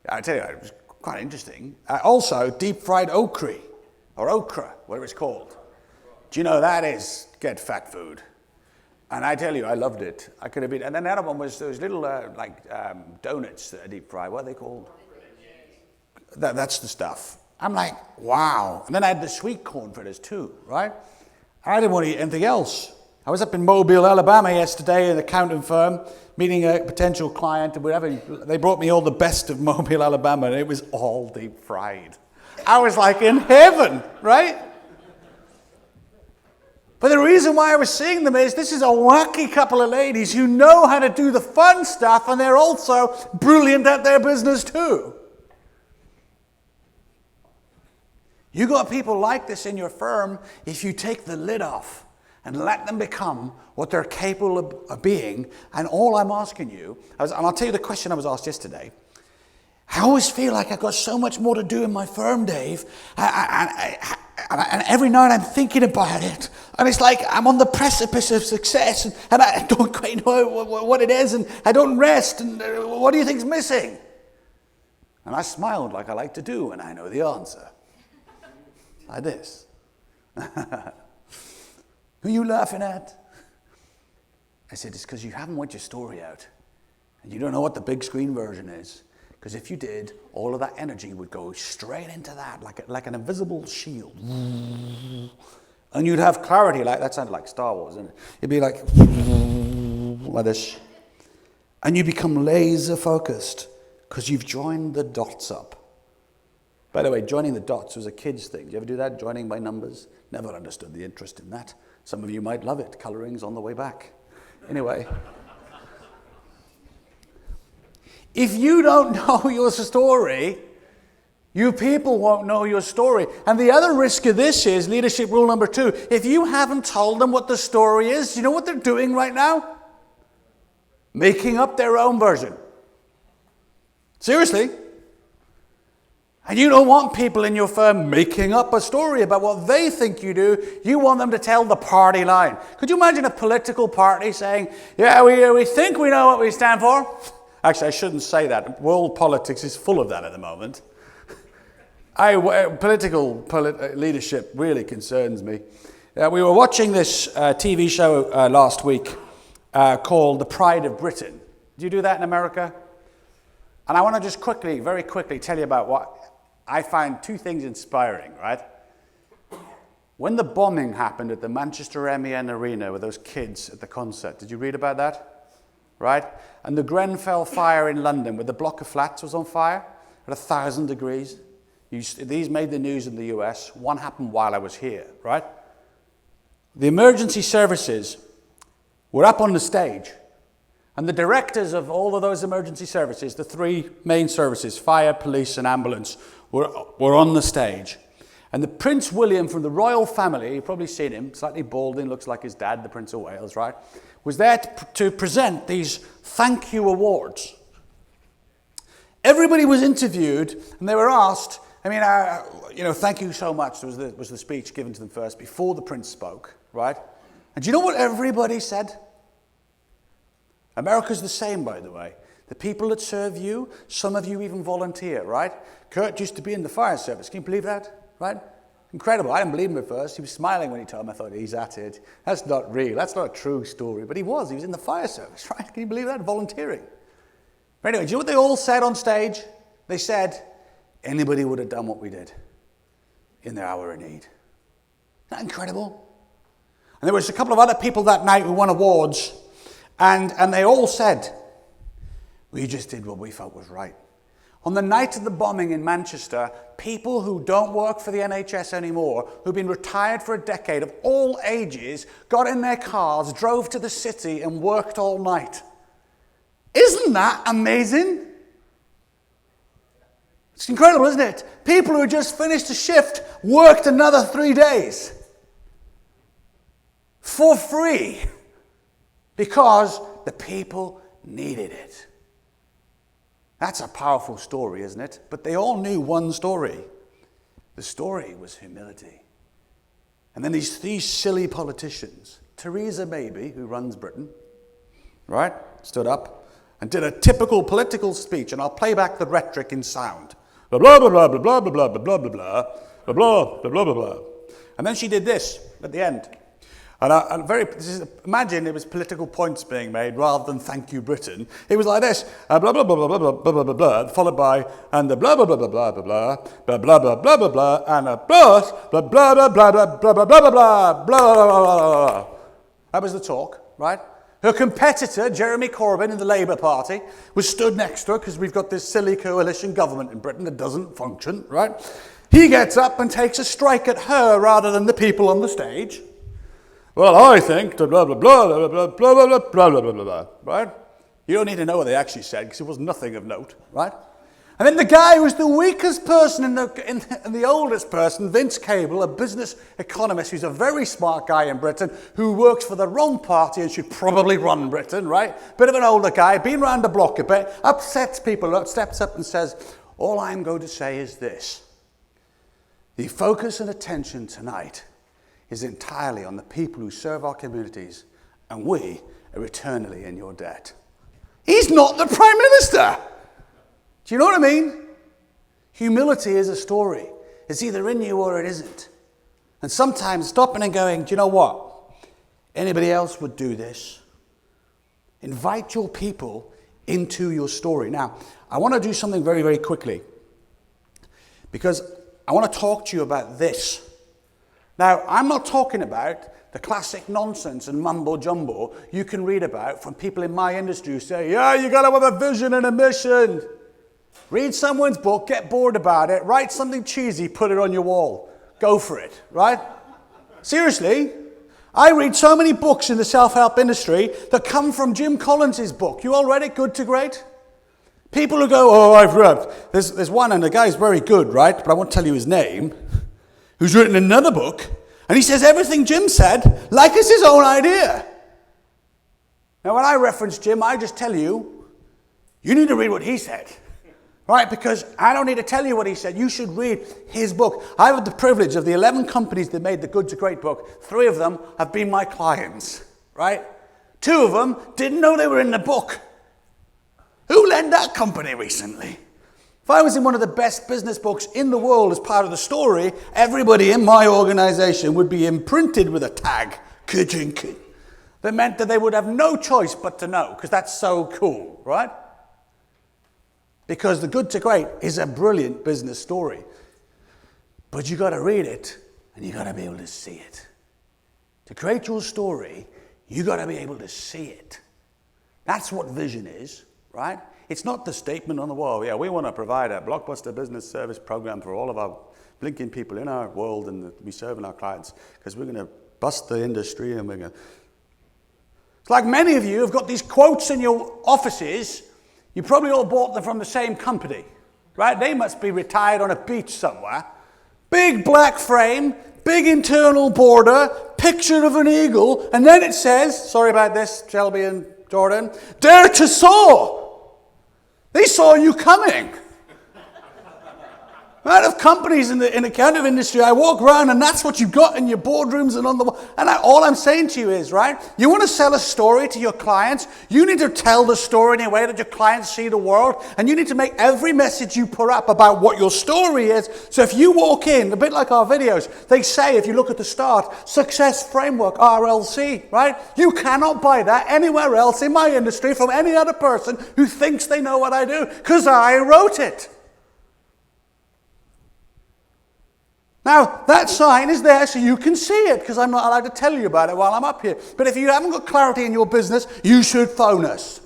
I tell you, it was quite interesting. Also, deep-fried okra, whatever it's called. Do you know that is get fat food? And I tell you, I loved it. I could have been. And then the other one was those little donuts that are deep-fried. What are they called? That's the stuff. I'm like, wow. And then I had the sweet corn fritters too, right? I didn't want to eat anything else. I was up in Mobile, Alabama yesterday at an accounting firm, meeting a potential client and whatever. They brought me all the best of Mobile, Alabama, and it was all deep fried. I was like in heaven, right? But the reason why I was seeing them is this is a wacky couple of ladies who know how to do the fun stuff, and they're also brilliant at their business too. You got people like this in your firm if you take the lid off and let them become what they're capable of being. And all I'm asking you, and I'll tell you the question I was asked yesterday. I always feel like I've got so much more to do in my firm, Dave. And every night I'm thinking about it. And it's like I'm on the precipice of success. And I don't quite know what it is. And I don't rest. And what do you think's missing? And I smiled like I like to do when I know the answer. Like this. Who are you laughing at? I said, it's because you haven't worked your story out. And you don't know what the big screen version is. Because if you did, all of that energy would go straight into that, like an invisible shield. And you'd have clarity, like that sounded like Star Wars, didn't it? It'd be like this. And you become laser focused because you've joined the dots up. By the way, joining the dots was a kid's thing. Did you ever do that? Joining by numbers? Never understood the interest in that. Some of you might love it. Coloring's on the way back. Anyway. If you don't know your story, you people won't know your story. And the other risk of this is leadership rule number 2. If you haven't told them what the story is, you know what they're doing right now? Making up their own version. Seriously. And you don't want people in your firm making up a story about what they think you do. You want them to tell the party line. Could you imagine a political party saying, yeah, we think we know what we stand for? Actually, I shouldn't say that. World politics is full of that at the moment. Political leadership really concerns me. We were watching this TV show last week called The Pride of Britain. Do you do that in America? And I want to just very quickly tell you about what I find 2 things inspiring, right? When the bombing happened at the Manchester MEN Arena with those kids at the concert, did you read about that? Right? And the Grenfell fire in London, where the block of flats was on fire at 1,000 degrees. These made the news in the US. One happened while I was here, right? The emergency services were up on the stage. And the directors of all of those emergency services, the 3 main services, fire, police, and ambulance, were on the stage. And the Prince William from the royal family, you've probably seen him, slightly balding, looks like his dad, the Prince of Wales, right? Was there to present these thank you awards. Everybody was interviewed, and they were asked, thank you so much, was the speech given to them first, before the Prince spoke, right? And do you know what everybody said? America's the same, by the way. The people that serve you, some of you even volunteer, right? Kurt used to be in the fire service. Can you believe that? Right? Incredible. I didn't believe him at first. He was smiling when he told me. I thought, he's at it. That's not real. That's not a true story. But he was. He was in the fire service, right? Can you believe that? Volunteering. But anyway, do you know what they all said on stage? They said, anybody would have done what we did in their hour of need. Isn't that incredible? And there was a couple of other people that night who won awards. And they all said, we just did what we felt was right. On the night of the bombing in Manchester, people who don't work for the NHS anymore, who've been retired for a decade of all ages, got in their cars, drove to the city and worked all night. Isn't that amazing? It's incredible, isn't it? People who had just finished a shift worked another 3 days. For free. Because the people needed it. That's a powerful story, isn't it? But they all knew one story. The story was humility. And then these silly politicians, Theresa May, who runs Britain, right, stood up and did a typical political speech, and I'll play back the rhetoric in sound. Blah, blah, blah, blah, blah, blah, blah, blah, blah, blah, blah, blah, blah, blah, blah, blah. And then she did this at the end. Imagine it was political points being made rather than thank you Britain. It was like this, blah blah blah blah blah blah blah blah blah, followed by and the blah blah blah blah blah blah blah blah blah blah blah blah blah and a blah blah blah blah blah blah blah blah blah blah blah blah. That was the talk, right? Her competitor, Jeremy Corbyn in the Labour Party, was stood next to her because we've got this silly coalition government in Britain that doesn't function, right? He gets up and takes a strike at her rather than the people on the stage. Well, I think blah blah blah blah blah blah blah blah blah blah blah. Right? You don't need to know what they actually said because it was nothing of note, right? And then the guy who was the weakest person and the oldest person, Vince Cable, a business economist who's a very smart guy in Britain, who works for the wrong party and should probably run Britain, right? Bit of an older guy, been round the block a bit, upsets people, steps up and says, all I'm going to say is this. The focus and attention tonight is entirely on the people who serve our communities, and we are eternally in your debt. He's not the Prime Minister. Do you know what I mean? Humility is a story. It's either in you or it isn't. And sometimes stopping and going, do you know what? Anybody else would do this. Invite your people into your story. Now, I want to do something very, very quickly, because I want to talk to you about this. Now, I'm not talking about the classic nonsense and mumbo jumbo you can read about from people in my industry who say, yeah, you got to have a vision and a mission. Read someone's book, get bored about it, write something cheesy, put it on your wall. Go for it, right? Seriously, I read so many books in the self-help industry that come from Jim Collins' book. You all read it, Good to Great? People who go, oh, I've read. There's one, and the guy's very good, right? But I won't tell you his name, who's written another book, and he says everything Jim said like it's his own idea. Now, when I reference Jim, I just tell you, you need to read what he said. Right, because I don't need to tell you what he said. You should read his book. I've had the privilege of the 11 companies that made the Good to Great book. 3 of them have been my clients, right? 2 of them didn't know they were in the book. Who led that company recently? If I was in one of the best business books in the world as part of the story, everybody in my organization would be imprinted with a tag, Kujinki. That meant that they would have no choice but to know, because that's so cool, right? Because the Good to Great is a brilliant business story. But you got to read it, and you got to be able to see it. To create your story, you got to be able to see it. That's what vision is, right? It's not the statement on the wall. Yeah, we want to provide a blockbuster business service program for all of our blinking people in our world and we serving our clients, because we're going to bust the industry and we're going to... It's like many of you have got these quotes in your offices. You probably all bought them from the same company, right? They must be retired on a beach somewhere. Big black frame, big internal border, picture of an eagle, and then it says, sorry about this, Shelby and Jordan, dare to soar. They saw you coming. Out of companies in the accounting industry, I walk around and that's what you've got in your boardrooms and on the wall. And all I'm saying to you is, right, you want to sell a story to your clients, you need to tell the story in a way that your clients see the world, and you need to make every message you put up about what your story is. So if you walk in, a bit like our videos, they say, if you look at the start, Success Framework, RLC, right? You cannot buy that anywhere else in my industry from any other person who thinks they know what I do, because I wrote it. Now, that sign is there so you can see it, because I'm not allowed to tell you about it while I'm up here. But if you haven't got clarity in your business, you should phone us.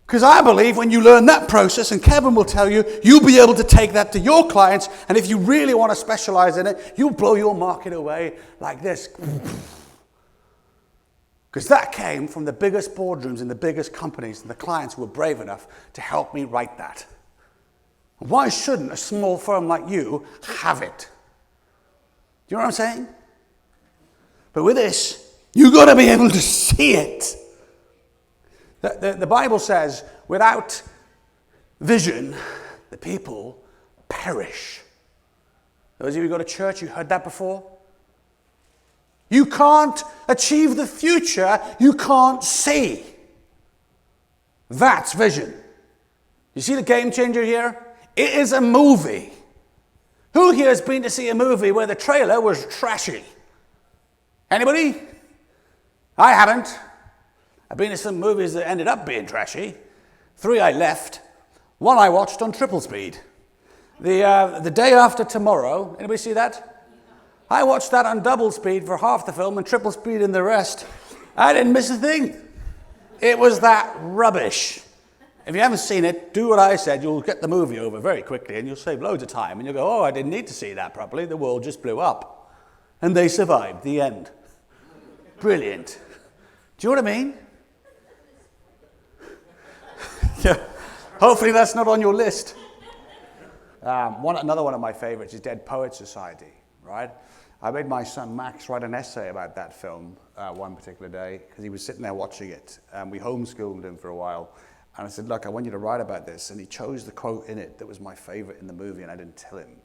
Because I believe when you learn that process, and Kevin will tell you, you'll be able to take that to your clients, and if you really want to specialize in it, you'll blow your market away like this. Because that came from the biggest boardrooms in the biggest companies, and the clients who were brave enough to help me write that. Why shouldn't a small firm like you have it? Do you know what I'm saying? But with this, you've got to be able to see it. The Bible says, without vision, the people perish. Those of you who go to church, you heard that before? You can't achieve the future you can't see. That's vision. You see the game changer here? It is a movie. Who here has been to see a movie where the trailer was trashy? Anybody? I haven't. I've been to some movies that ended up being trashy. 3 I left. 1 I watched on triple speed. The Day After Tomorrow. Anybody see that? I watched that on double speed for half the film and triple speed in the rest. I didn't miss a thing. It was that rubbish. If you haven't seen it, do what I said. You'll get the movie over very quickly and you'll save loads of time. And you'll go, oh, I didn't need to see that properly. The world just blew up. And they survived. The end. Brilliant. Do you know what I mean? Yeah. Hopefully that's not on your list. Another one of my favorites is Dead Poets Society, right? I made my son Max write an essay about that film one particular day because he was sitting there watching it. We homeschooled him for a while. And I said, look, I want you to write about this. And he chose the quote in it that was my favorite in the movie, and I didn't tell him.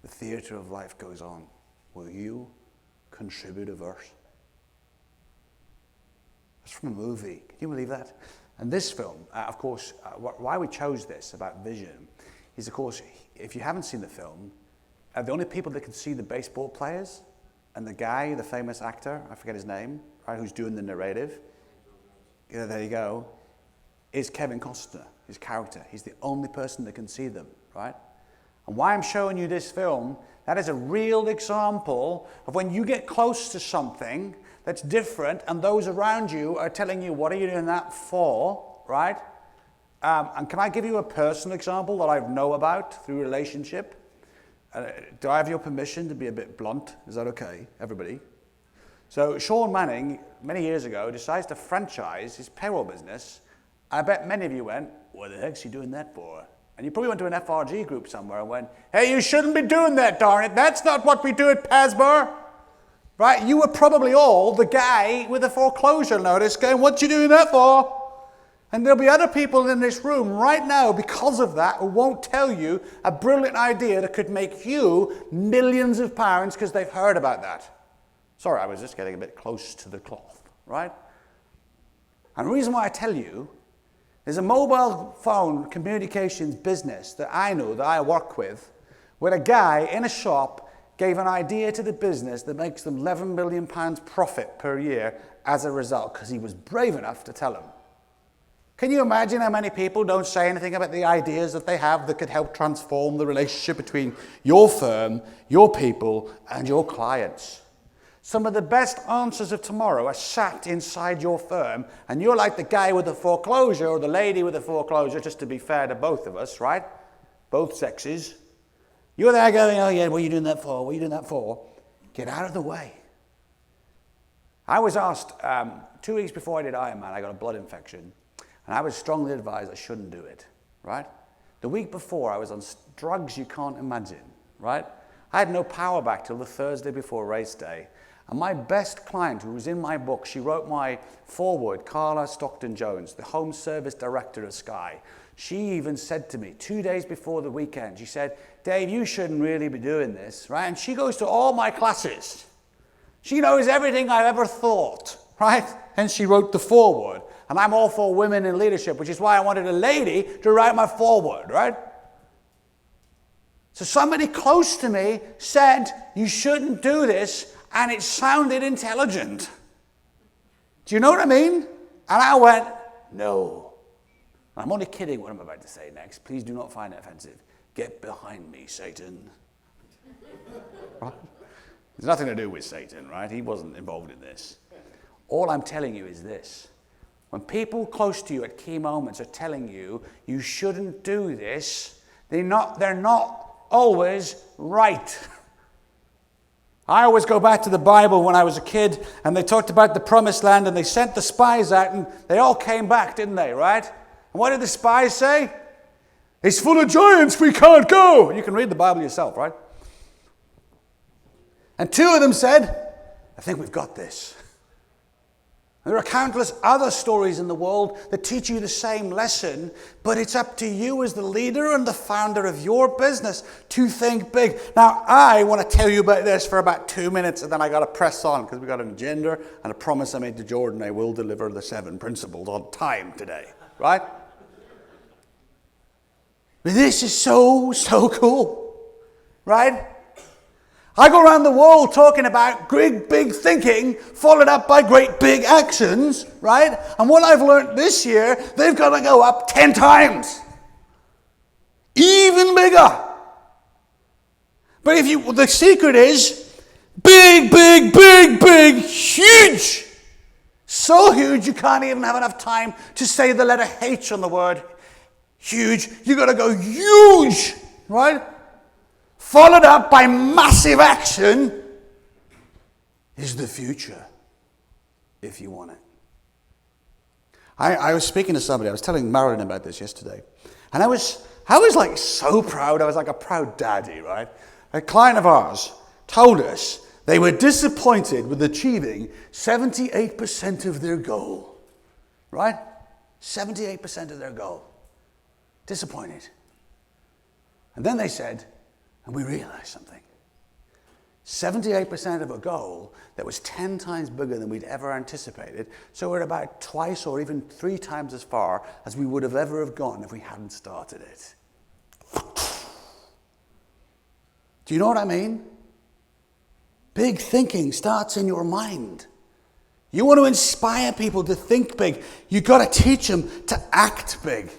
The theater of life goes on. Will you contribute a verse? That's from a movie. Can you believe that? And this film, of course, why we chose this about vision He's, of course, if you haven't seen the film, the only people that can see the baseball players and the guy, the famous actor, I forget his name, right, who's doing the narrative, yeah, there you go, is Kevin Costner, his character. He's the only person that can see them, right? And why I'm showing you this film, that is a real example of when you get close to something that's different and those around you are telling you, what are you doing that for, right? And can I give you a personal example that I know about through relationship? Do I have your permission to be a bit blunt? Is that okay, everybody? So Sean Manning, many years ago, decides to franchise his payroll business. I bet many of you went, what the heck's he doing that for? And you probably went to an FRG group somewhere and went, hey, you shouldn't be doing that, darn it. That's not what we do at PASBAR. Right? You were probably all the guy with the foreclosure notice going, what you doing that for? And there'll be other people in this room right now because of that who won't tell you a brilliant idea that could make you millions of pounds because they've heard about that. Sorry, I was just getting a bit close to the cloth, right? And the reason why I tell you, there's a mobile phone communications business that I know, that I work with, where a guy in a shop gave an idea to the business that makes them £11 million profit per year as a result, because he was brave enough to tell them. Can you imagine how many people don't say anything about the ideas that they have that could help transform the relationship between your firm, your people, and your clients? Some of the best answers of tomorrow are sat inside your firm, and you're like the guy with the foreclosure or the lady with the foreclosure, just to be fair to both of us, right? Both sexes. You're there going, oh yeah, what are you doing that for? What are you doing that for? Get out of the way. I was asked 2 weeks before I did Ironman, I got a blood infection, and I was strongly advised I shouldn't do it, right? The week before, I was on drugs you can't imagine, right? I had no power back till the Thursday before race day. And my best client, who was in my book, she wrote my foreword, Carla Stockton-Jones, the Home Service Director of Sky. She even said to me 2 days before the weekend, she said, Dave, you shouldn't really be doing this, right? And she goes to all my classes. She knows everything I've ever thought, right? And she wrote the foreword. And I'm all for women in leadership, which is why I wanted a lady to write my foreword, right? So somebody close to me said, you shouldn't do this, and it sounded intelligent. Do you know what I mean? And I went, no. I'm only kidding what I'm about to say next. Please do not find it offensive. Get behind me, Satan. Right? There's nothing to do with Satan, right? He wasn't involved in this. All I'm telling you is this. When people close to you at key moments are telling you, you shouldn't do this, they're not always right. I always go back to the Bible when I was a kid, and they talked about the promised land, and they sent the spies out, and they all came back, didn't they, right? And what did the spies say? It's full of giants, we can't go. You can read the Bible yourself, right? And 2 of them said, I think we've got this. And there are countless other stories in the world that teach you the same lesson, but it's up to you as the leader and the founder of your business to think big. Now, I want to tell you about this for about 2 minutes, and then I got to press on because we got an agenda and a promise I made to Jordan I will deliver the 7 principles on time today, right? But this is so cool, right? I go around the world talking about great big thinking followed up by great big actions, right? And what I've learned this year, they've got to go up 10 times. Even bigger. But the secret is big, huge. So huge you can't even have enough time to say the letter H on the word huge. You got to go huge, right? Followed up by massive action is the future, if you want it. I was speaking to somebody, I was telling Marilyn about this yesterday, and I was like so proud, I was like a proud daddy, right? A client of ours told us they were disappointed with achieving 78% of their goal, right? 78% of their goal. Disappointed. And then they said, and we realized something. 78% of a goal that was 10 times bigger than we'd ever anticipated. So we're about twice or even 3 times as far as we would have ever have gone if we hadn't started it. Do you know what I mean? Big thinking starts in your mind. You want to inspire people to think big. You've got to teach them to act big.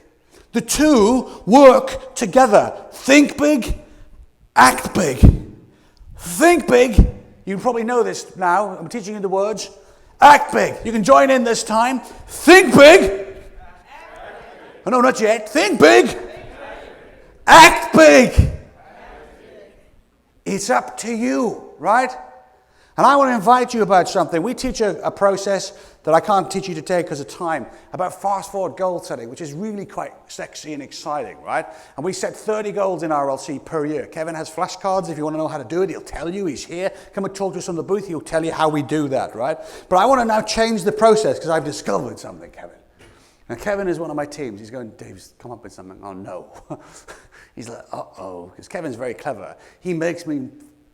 The two work together. Think big, act big. Think big. You probably know this now. I'm teaching you the words. Act big. You can join in this time. Think big. Oh, no, not yet. Think big. Act big. It's up to you, right? And I want to invite you about something. We teach a process that I can't teach you today because of time, about fast forward goal setting, which is really quite sexy and exciting, right? And we set 30 goals in RLC per year. Kevin has flashcards. If you want to know how to do it, he'll tell you. He's here. Come and talk to us on the booth. He'll tell you how we do that, right? But I want to now change the process because I've discovered something, Kevin. Now, Kevin is one of my teams. He's going, Dave's come up with something. Oh, no. He's like, uh-oh, because Kevin's very clever. He makes me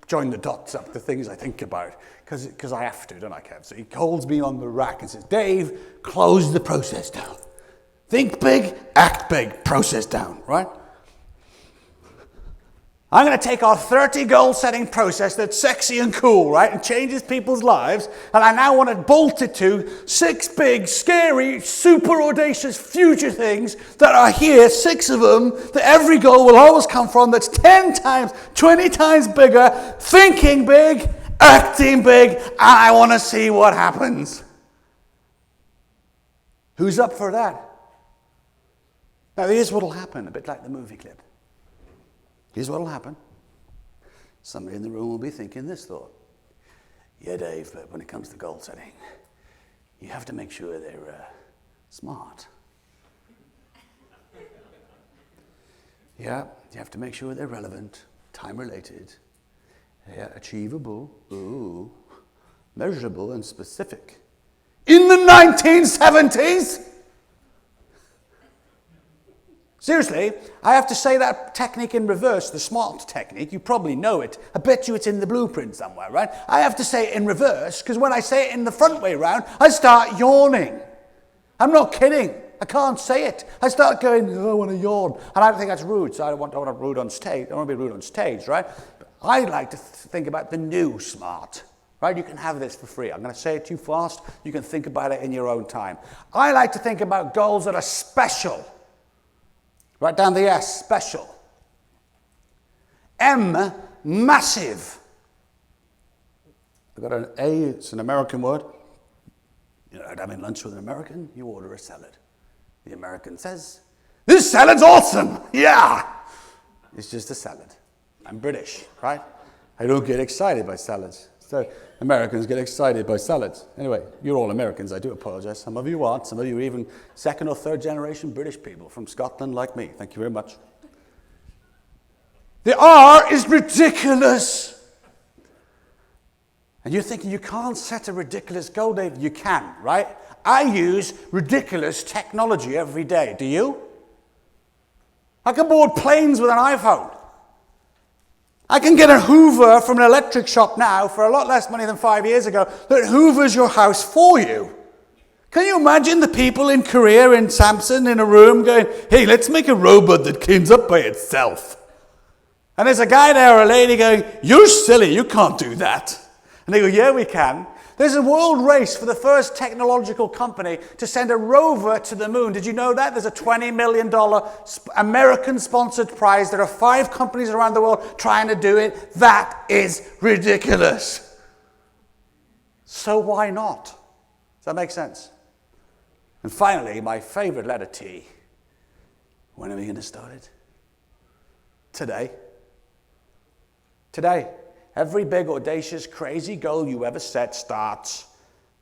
join the dots up, the things I think about, because I have to, don't I, Kev? So he holds me on the rack and says, Dave, close the process down. Think big, act big, process down, right? I'm going to take our 30 goal setting process that's sexy and cool, right, and changes people's lives, and I now want to bolt it to 6 big, scary, super audacious future things that are here, 6 of them, that every goal will always come from, that's 10 times, 20 times bigger, thinking big, acting big, and I want to see what happens. Who's up for that? Now, here's what will happen, a bit like the movie clip. Here's what will happen. Somebody in the room will be thinking this thought. Yeah, Dave, but when it comes to goal setting, you have to make sure they're smart. Yeah, you have to make sure they're relevant, time-related, yeah, achievable, measurable, and specific. In the 1970s? Seriously, I have to say that technique in reverse, the SMART technique. You probably know it. I bet you it's in the blueprint somewhere, right? I have to say it in reverse, because when I say it in the front way round, I start yawning. I'm not kidding. I can't say it. I start going, oh, I want to yawn. And I don't think that's rude, so I don't want to be rude on stage. I don't want to be rude on stage, right? But I like to think about the new SMART, right? You can have this for free. I'm going to say it too fast. You can think about it in your own time. I like to think about goals that are special. Write down the S, special. M, massive. I've got an A, it's an American word. You know, having lunch with an American, you order a salad. The American says, this salad's awesome, yeah. It's just a salad. I'm British, right? I don't get excited by salads. So Americans get excited by salads. Anyway, you're all Americans, I do apologize. Some of you aren't. Some of you are even 2nd or 3rd generation British people from Scotland like me. Thank you very much. The R is ridiculous. And you're thinking, you can't set a ridiculous goal, Dave. You can, right? I use ridiculous technology every day. Do you? I can board planes with an iPhone. I can get a Hoover from an electric shop now for a lot less money than 5 years ago that hoovers your house for you. Can you imagine the people in Korea, in Samson, in a room going, hey, let's make a robot that cleans up by itself. And there's a guy there or a lady going, you're silly, you can't do that. And they go, yeah, we can. There's a world race for the first technological company to send a rover to the moon. Did you know that? There's a $20 million American-sponsored prize. There are 5 companies around the world trying to do it. That is ridiculous. So why not? Does that make sense? And finally, my favorite letter, T. When are we going to start it? Today. Today. Every big, audacious, crazy goal you ever set starts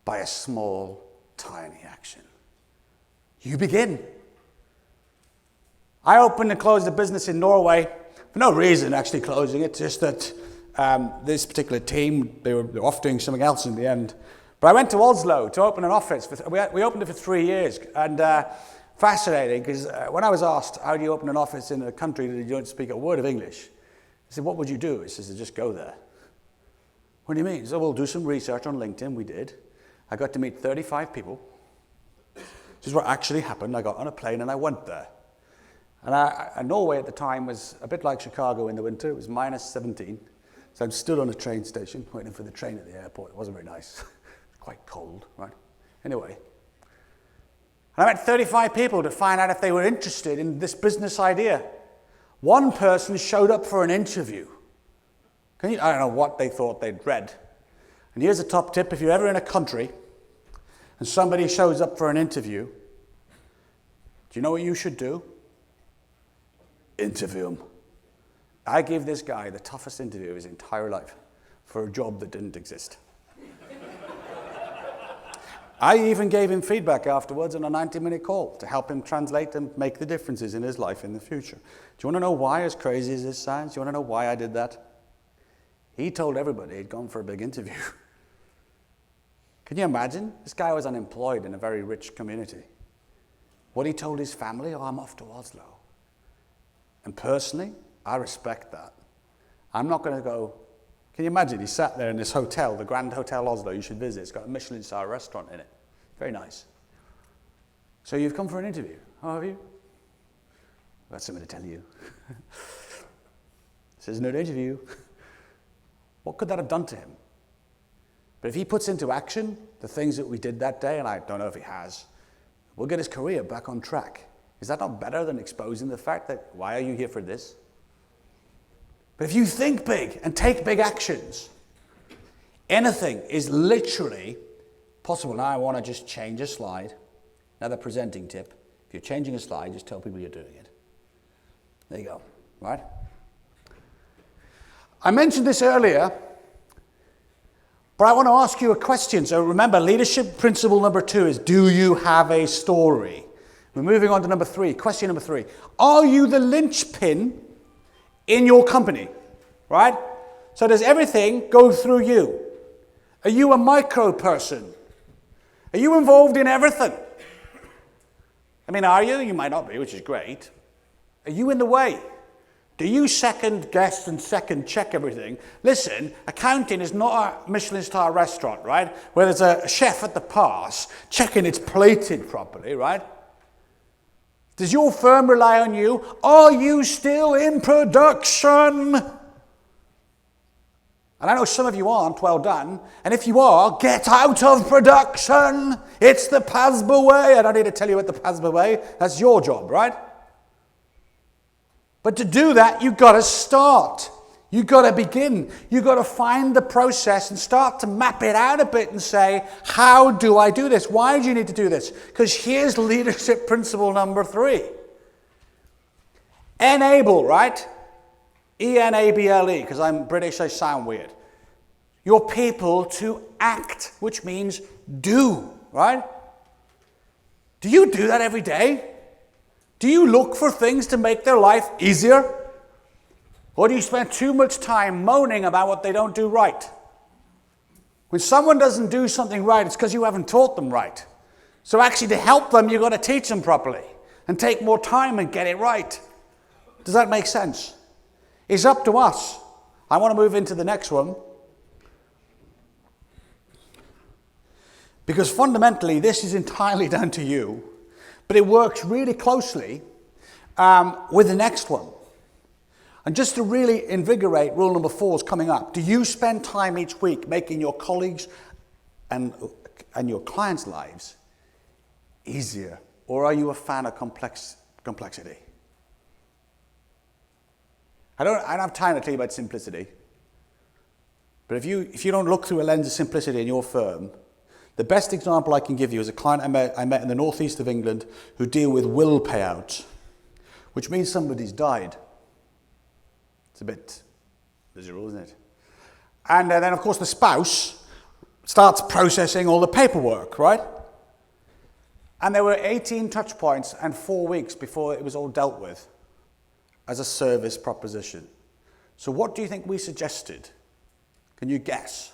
by a small, tiny action. You begin. I opened and closed a business in Norway for no reason, actually closing it, just that this particular team, they were off doing something else in the end. But I went to Oslo to open an office. We opened it for 3 years, and fascinating, because when I was asked, how do you open an office in a country that you don't speak a word of English? I said, what would you do? He says, just go there. What do you mean? So we'll do some research on LinkedIn. We did. I got to meet 35 people. This is what actually happened. I got on a plane and I went there. And Norway at the time was a bit like Chicago in the winter. It was minus 17. So I'm stood on a train station waiting for the train at the airport. It wasn't very nice. It was quite cold, right? Anyway. And I met 35 people to find out if they were interested in this business idea. One person showed up for an interview. I don't know what they thought they'd read. And here's a top tip. If you're ever in a country and somebody shows up for an interview, do you know what you should do? Interview him. I gave this guy the toughest interview of his entire life for a job that didn't exist. I even gave him feedback afterwards on a 90-minute call to help him translate and make the differences in his life in the future. Do you want to know why, as crazy as this sounds? Do you want to know why I did that? He told everybody he'd gone for a big interview. Can you imagine? This guy was unemployed in a very rich community. What he told his family, I'm off to Oslo. And personally, I respect that. I'm not going to go. Can you imagine? He sat there in this hotel, the Grand Hotel Oslo, you should visit. It's got a Michelin star restaurant in it. Very nice. So you've come for an interview. Oh, have you? I've got something to tell you. This isn't an interview. What could that have done to him? But if he puts into action the things that we did that day, and I don't know if he has, we'll get his career back on track. Is that not better than exposing the fact that, why are you here for this? But if you think big and take big actions, anything is literally possible. Now I want to just change a slide. Another presenting tip. If you're changing a slide, just tell people you're doing it. There you go, right? I mentioned this earlier, but I want to ask you a question. So remember, leadership principle number 2 is, do you have a story? We're moving on to number 3. Question number 3. Are you the linchpin in your company, right? So does everything go through you? Are you a micro person? Are you involved in everything? I mean, are you? You might not be, which is great. Are you in the way? Do you second guess and second check everything? Listen, accounting is not a Michelin star restaurant, right? Where there's a chef at the pass checking it's plated properly, right? Does your firm rely on you? Are you still in production? And I know some of you aren't, well done. And if you are, get out of production. It's the PASBA way. I don't need to tell you what the PASBA way. That's your job, right? But to do that, you've got to start. You've got to begin. You've got to find the process and start to map it out a bit and say, how do I do this? Why do you need to do this? Because here's leadership principle number 3. Enable, right? E-N-A-B-L-E, because I'm British, I sound weird. Your people to act, which means do, right? Do you do that every day? Do you look for things to make their life easier? Or do you spend too much time moaning about what they don't do right? When someone doesn't do something right, it's because you haven't taught them right. So actually to help them, you've got to teach them properly and take more time and get it right. Does that make sense? It's up to us. I want to move into the next one. Because fundamentally, this is entirely down to you. But it works really closely with the next one. And just to really invigorate, rule number 4 is coming up. Do you spend time each week making your colleagues and your clients' lives easier? Or are you a fan of complexity? I don't have time to tell you about simplicity. But if you don't look through a lens of simplicity in your firm, the best example I can give you is a client I met in the northeast of England who deal with will payouts, which means somebody's died. It's a bit miserable, isn't it? And then, of course, the spouse starts processing all the paperwork, right? And there were 18 touch points and 4 weeks before it was all dealt with as a service proposition. So what do you think we suggested? Can you guess?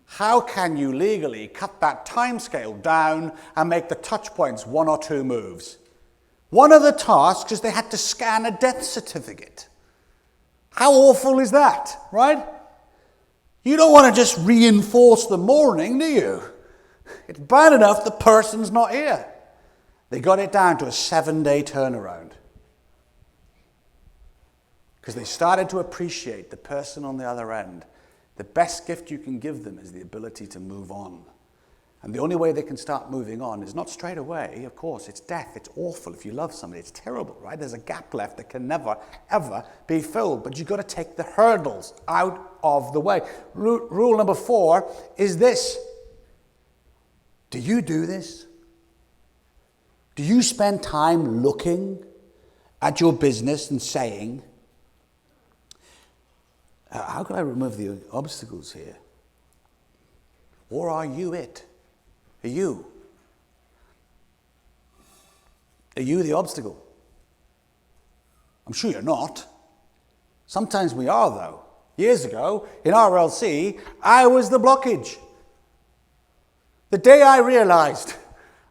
How can you legally cut that timescale down and make the touch points 1 or 2 moves? One of the tasks is they had to scan a death certificate. How awful is that, right? You don't want to just reinforce the mourning, do you? It's bad enough the person's not here. They got it down to a 7-day turnaround. Because they started to appreciate the person on the other end. The best gift you can give them is the ability to move on. And the only way they can start moving on is not straight away, of course. It's death. It's awful if you love somebody. It's terrible, right? There's a gap left that can never, ever be filled. But you've got to take the hurdles out of the way. Rule number 4 is this. Do you do this? Do you spend time looking at your business and saying, how can I remove the obstacles here? Or are you it? Are you the obstacle? I'm sure you're not. Sometimes we are, though. Years ago, in RLC, I was the blockage. The day I realized,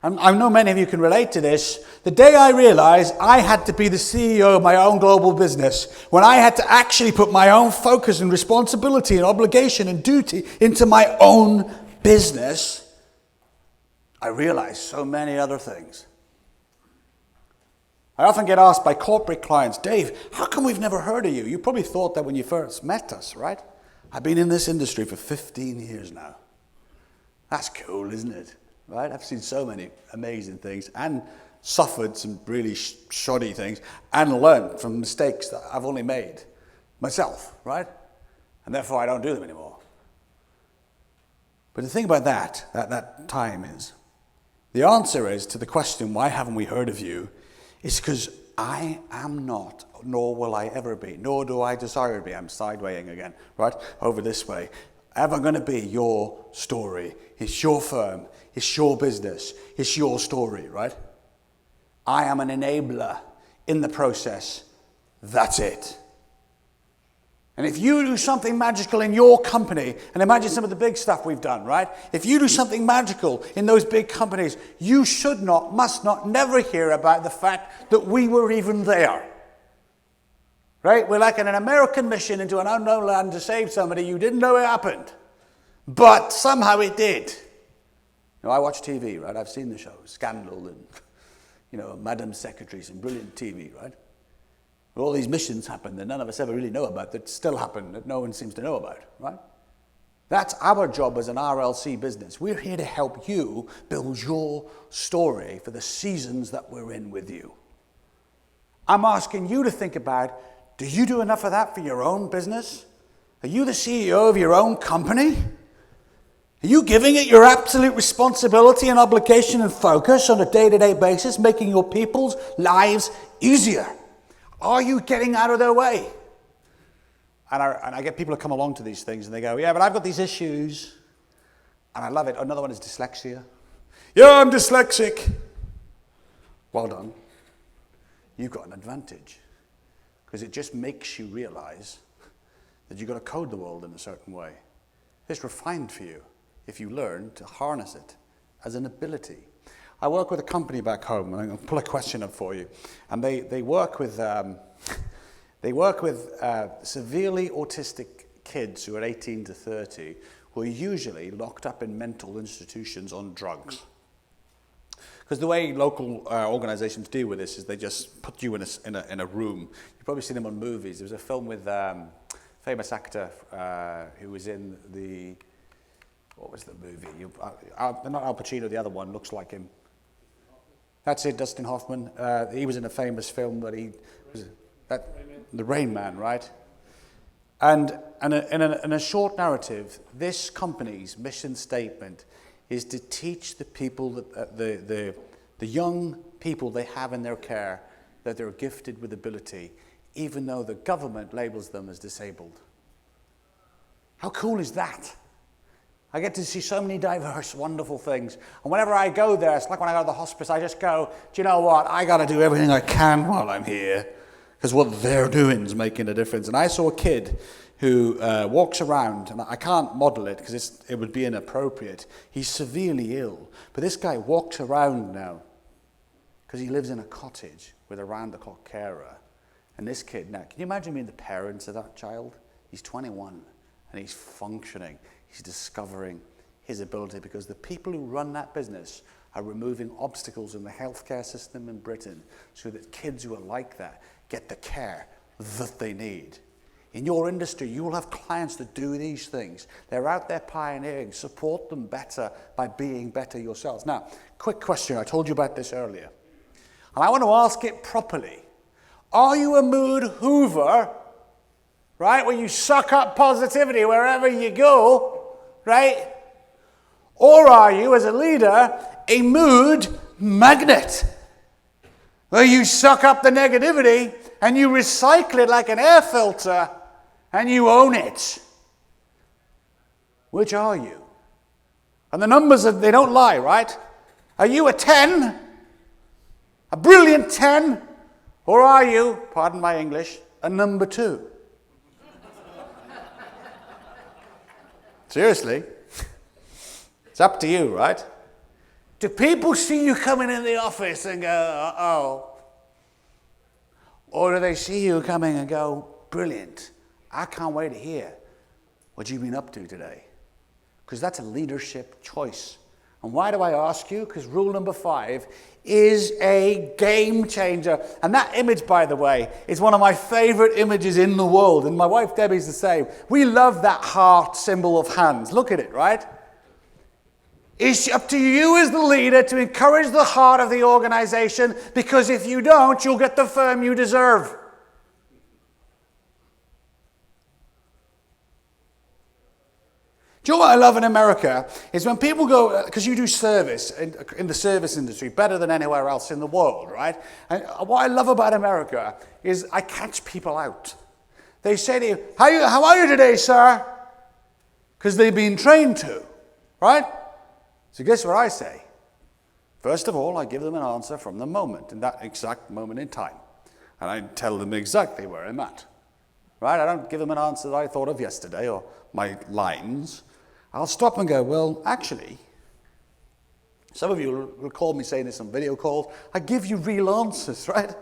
I know many of you can relate to this, the day I realized I had to be the CEO of my own global business, when I had to actually put my own focus and responsibility and obligation and duty into my own business, I realized so many other things. I often get asked by corporate clients, Dave, how come we've never heard of you? You probably thought that when you first met us, right? I've been in this industry for 15 years now. That's cool, isn't it? Right? I've seen so many amazing things and suffered some really shoddy things and learned from mistakes that I've only made myself, right? And therefore I don't do them anymore. But the thing about that time is, the answer is to the question, why haven't we heard of you, is because I am not, nor will I ever be, nor do I desire to be, I'm sidewaying again, right, over this way, ever going to be your story. It's your firm, it's your business, it's your story, right? I am an enabler in the process. That's it. And if you do something magical in your company, and imagine some of the big stuff we've done, right? If you do something magical in those big companies, you should not, must not, never hear about the fact that we were even there. Right? We're like an American mission into an unknown land to save somebody. You didn't know it happened. But somehow it did. You know, I watch TV, right? I've seen the shows, Scandal and, Madam Secretary, some brilliant TV, right? All these missions happen that none of us ever really know about, that still happen, that no one seems to know about, right? That's our job as an RLC business. We're here to help you build your story for the seasons that we're in with you. I'm asking you to think about, do you do enough of that for your own business? Are you the CEO of your own company? Are you giving it your absolute responsibility and obligation and focus on a day-to-day basis, making your people's lives easier? Are you getting out of their way? And I get people who come along to these things and they go, yeah, but I've got these issues. And I love it. Another one is dyslexia. Yeah, I'm dyslexic. Well done. You've got an advantage. Because it just makes you realize that you've got to code the world in a certain way. It's refined for you if you learn to harness it as an ability. I work with a company back home, and I'm going to pull a question up for you. And they work with severely autistic kids who are 18 to 30, who are usually locked up in mental institutions on drugs. Because the way local organizations deal with this is they just put you in a room. You've probably seen them on movies. There was a film with famous actor who was in the, what was the movie? Not Al Pacino, the other one looks like him. That's it, Dustin Hoffman. He was in a famous film that The Rain Man, right? And in a short narrative, this company's mission statement is to teach the people, the young people they have in their care, that they're gifted with ability, even though the government labels them as disabled. How cool is that? I get to see so many diverse, wonderful things. And whenever I go there, it's like when I go to the hospice, I just go, do you know what? I got to do everything I can while I'm here, because what they're doing is making a difference. And I saw a kid who walks around, and I can't model it because it would be inappropriate. He's severely ill. But this guy walks around now because he lives in a cottage with a round-the-clock carer. And this kid, now, can you imagine being the parents of that child? He's 21, and he's functioning. He's discovering his ability because the people who run that business are removing obstacles in the healthcare system in Britain so that kids who are like that get the care that they need. In your industry, you will have clients that do these things. They're out there pioneering. Support them better by being better yourselves. Now, quick question. I told you about this earlier. And I want to ask it properly. Are you a mood hoover, right, where you suck up positivity wherever you go, right? Or are you, as a leader, a mood magnet, where you suck up the negativity and you recycle it like an air filter and you own it? Which are you? And the numbers, they don't lie, right? Are you a 10? A brilliant 10? Or are you, pardon my English, a number 2? Seriously. It's up to you, right? Do people see you coming in the office and go, uh-oh? Or do they see you coming and go, brilliant, I can't wait to hear what you've been up to today? Because that's a leadership choice. And why do I ask you? Because rule number 5 is a game changer. And that image, by the way, is one of my favorite images in the world. And my wife Debbie's the same. We love that heart symbol of hands. Look at it, right? It's up to you as the leader to encourage the heart of the organization, because if you don't, you'll get the firm you deserve. Do you know what I love in America is when people go, because you do service in the service industry better than anywhere else in the world, right? And what I love about America is I catch people out. They say to you, how are you today, sir? Because they've been trained to, right? So guess what I say? First of all, I give them an answer from the moment, in that exact moment in time. And I tell them exactly where I'm at. Right? I don't give them an answer that I thought of yesterday or my lines. I'll stop and go, well, actually, some of you will recall me saying this on video calls. I give you real answers, right?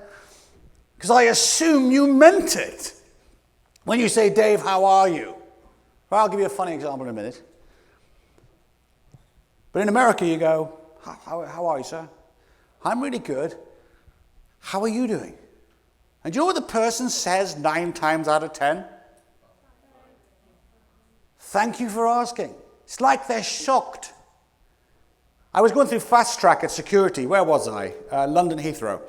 Because I assume you meant it. When you say, Dave, how are you? Well, I'll give you a funny example in a minute. But in America, you go, how are you, sir? I'm really good. How are you doing? And do you know what the person says 9 times out of 10? Thank you for asking. It's like they're shocked. I was going through fast track at security. Where was I? London Heathrow.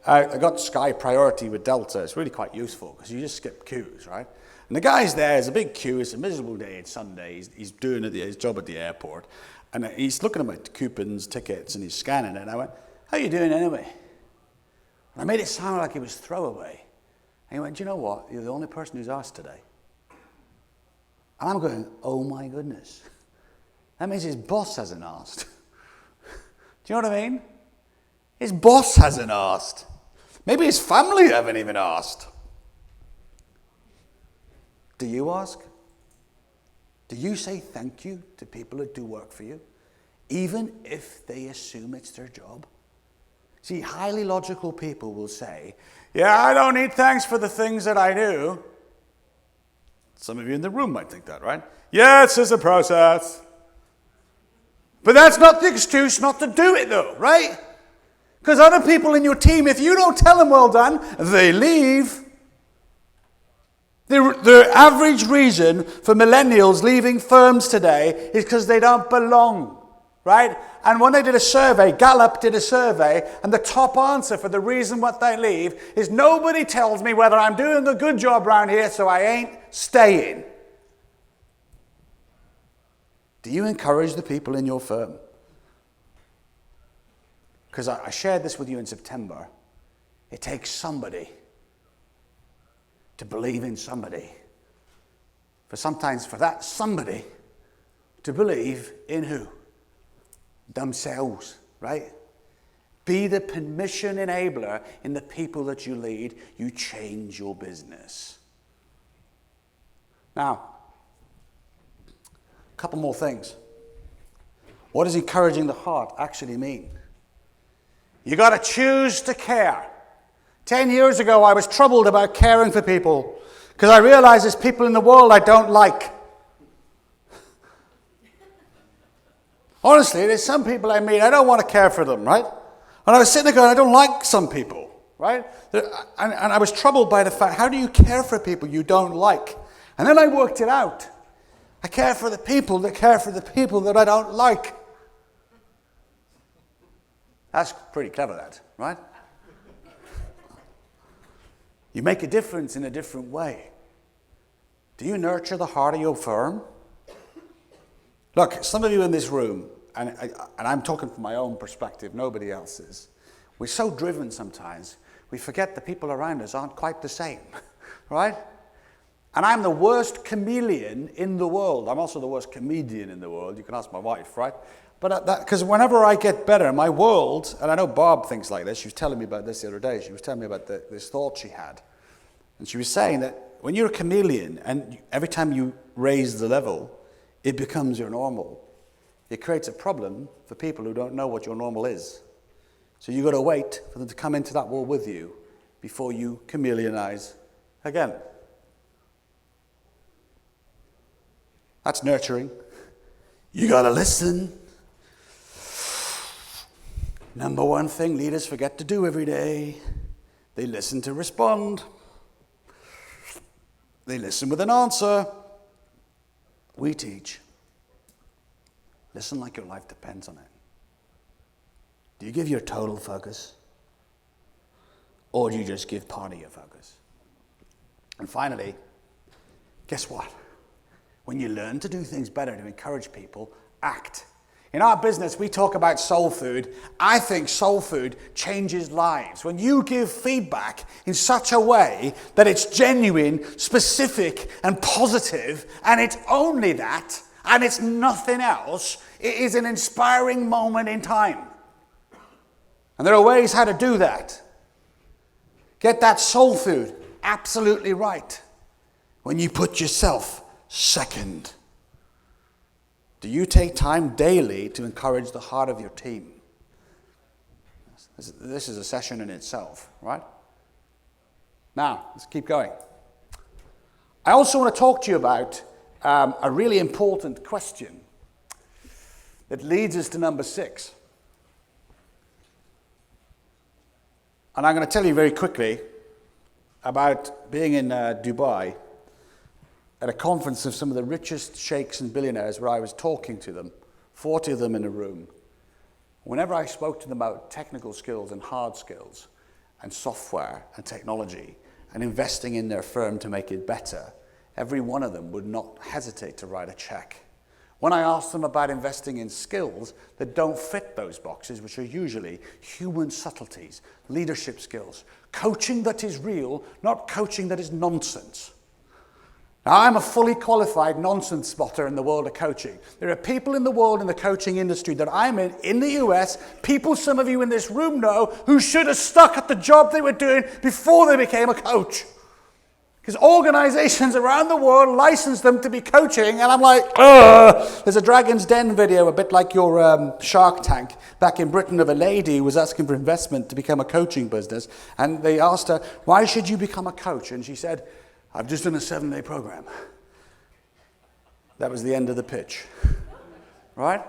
I got Sky Priority with Delta. It's really quite useful because you just skip queues, right? And the guy's there. There's a big queue. It's a miserable day. It's Sunday. He's doing his job at the airport. And he's looking at my coupons, tickets, and he's scanning it. And I went, how are you doing anyway? And I made it sound like it was throwaway. And he went, do you know what? You're the only person who's asked today. And I'm going, oh my goodness. That means his boss hasn't asked. Do you know what I mean? His boss hasn't asked. Maybe his family haven't even asked. Do you ask? Do you say thank you to people that do work for you, even if they assume it's their job? See, highly logical people will say, yeah, I don't need thanks for the things that I do. Some of you in the room might think that, right? Yeah, it's just a process. But that's not the excuse not to do it, though, right? Because other people in your team, if you don't tell them well done, they leave. The average reason for millennials leaving firms today is because they don't belong, right? And when they did a survey, Gallup did a survey, and the top answer for the reason what they leave is nobody tells me whether I'm doing a good job around here, so I ain't staying. Do you encourage the people in your firm? Because I shared this with you in September. It takes somebody to believe in somebody. Sometimes for that somebody to believe in who? Themselves, right? Be the permission enabler in the people that you lead. You change your business. Now, a couple more things. What does encouraging the heart actually mean? You got to choose to care. 10 years ago, I was troubled about caring for people because I realized there's people in the world I don't like. Honestly, there's some people I meet, I don't want to care for them, right? And I was sitting there going, I don't like some people. right? And I was troubled by the fact, how do you care for people you don't like? And then I worked it out. I care for the people that care for the people that I don't like. That's pretty clever, that, right? You make a difference in a different way. Do you nurture the heart of your firm? Look, some of you in this room, and I'm talking from my own perspective, nobody else's, we're so driven sometimes, we forget the people around us aren't quite the same, right? And I'm the worst chameleon in the world. I'm also the worst comedian in the world. You can ask my wife, right? But because whenever I get better, my world, and I know Barb thinks like this, she was telling me about this the other day, she was telling me about this thought she had. And she was saying that when you're a chameleon, and every time you raise the level, it becomes your normal. It creates a problem for people who don't know what your normal is. So you've got to wait for them to come into that world with you before you chameleonize again. That's nurturing. You got to listen. Number one thing leaders forget to do every day. They listen to respond. They listen with an answer. We teach. Listen like your life depends on it. Do you give your total focus? Or do you just give part of your focus? And finally, guess what? When you learn to do things better, to encourage people, act. In our business, we talk about soul food. I think soul food changes lives. When you give feedback in such a way that it's genuine, specific, and positive, and it's only that, and it's nothing else, it is an inspiring moment in time. And there are ways how to do that. Get that soul food absolutely right when you put yourself second. Do you take time daily to encourage the heart of your team? This is a session in itself, right? Now, let's keep going. I also want to talk to you about a really important question that leads us to number 6. And I'm going to tell you very quickly about being in Dubai at a conference of some of the richest sheikhs and billionaires where I was talking to them, 40 of them in a room. Whenever I spoke to them about technical skills and hard skills and software and technology and investing in their firm to make it better, every one of them would not hesitate to write a check. When I asked them about investing in skills that don't fit those boxes, which are usually human subtleties, leadership skills, coaching that is real, not coaching that is nonsense. Now, I'm a fully qualified nonsense spotter in the world of coaching. There are people in the world in the coaching industry that I'm in the US, people some of you in this room know, who should have stuck at the job they were doing before they became a coach. Because organizations around the world license them to be coaching, and I'm like, ugh. There's a Dragon's Den video, a bit like your Shark Tank, back in Britain, of a lady who was asking for investment to become a coaching business, and they asked her, why should you become a coach? And she said, I've just done a 7-day program. That was the end of the pitch, right?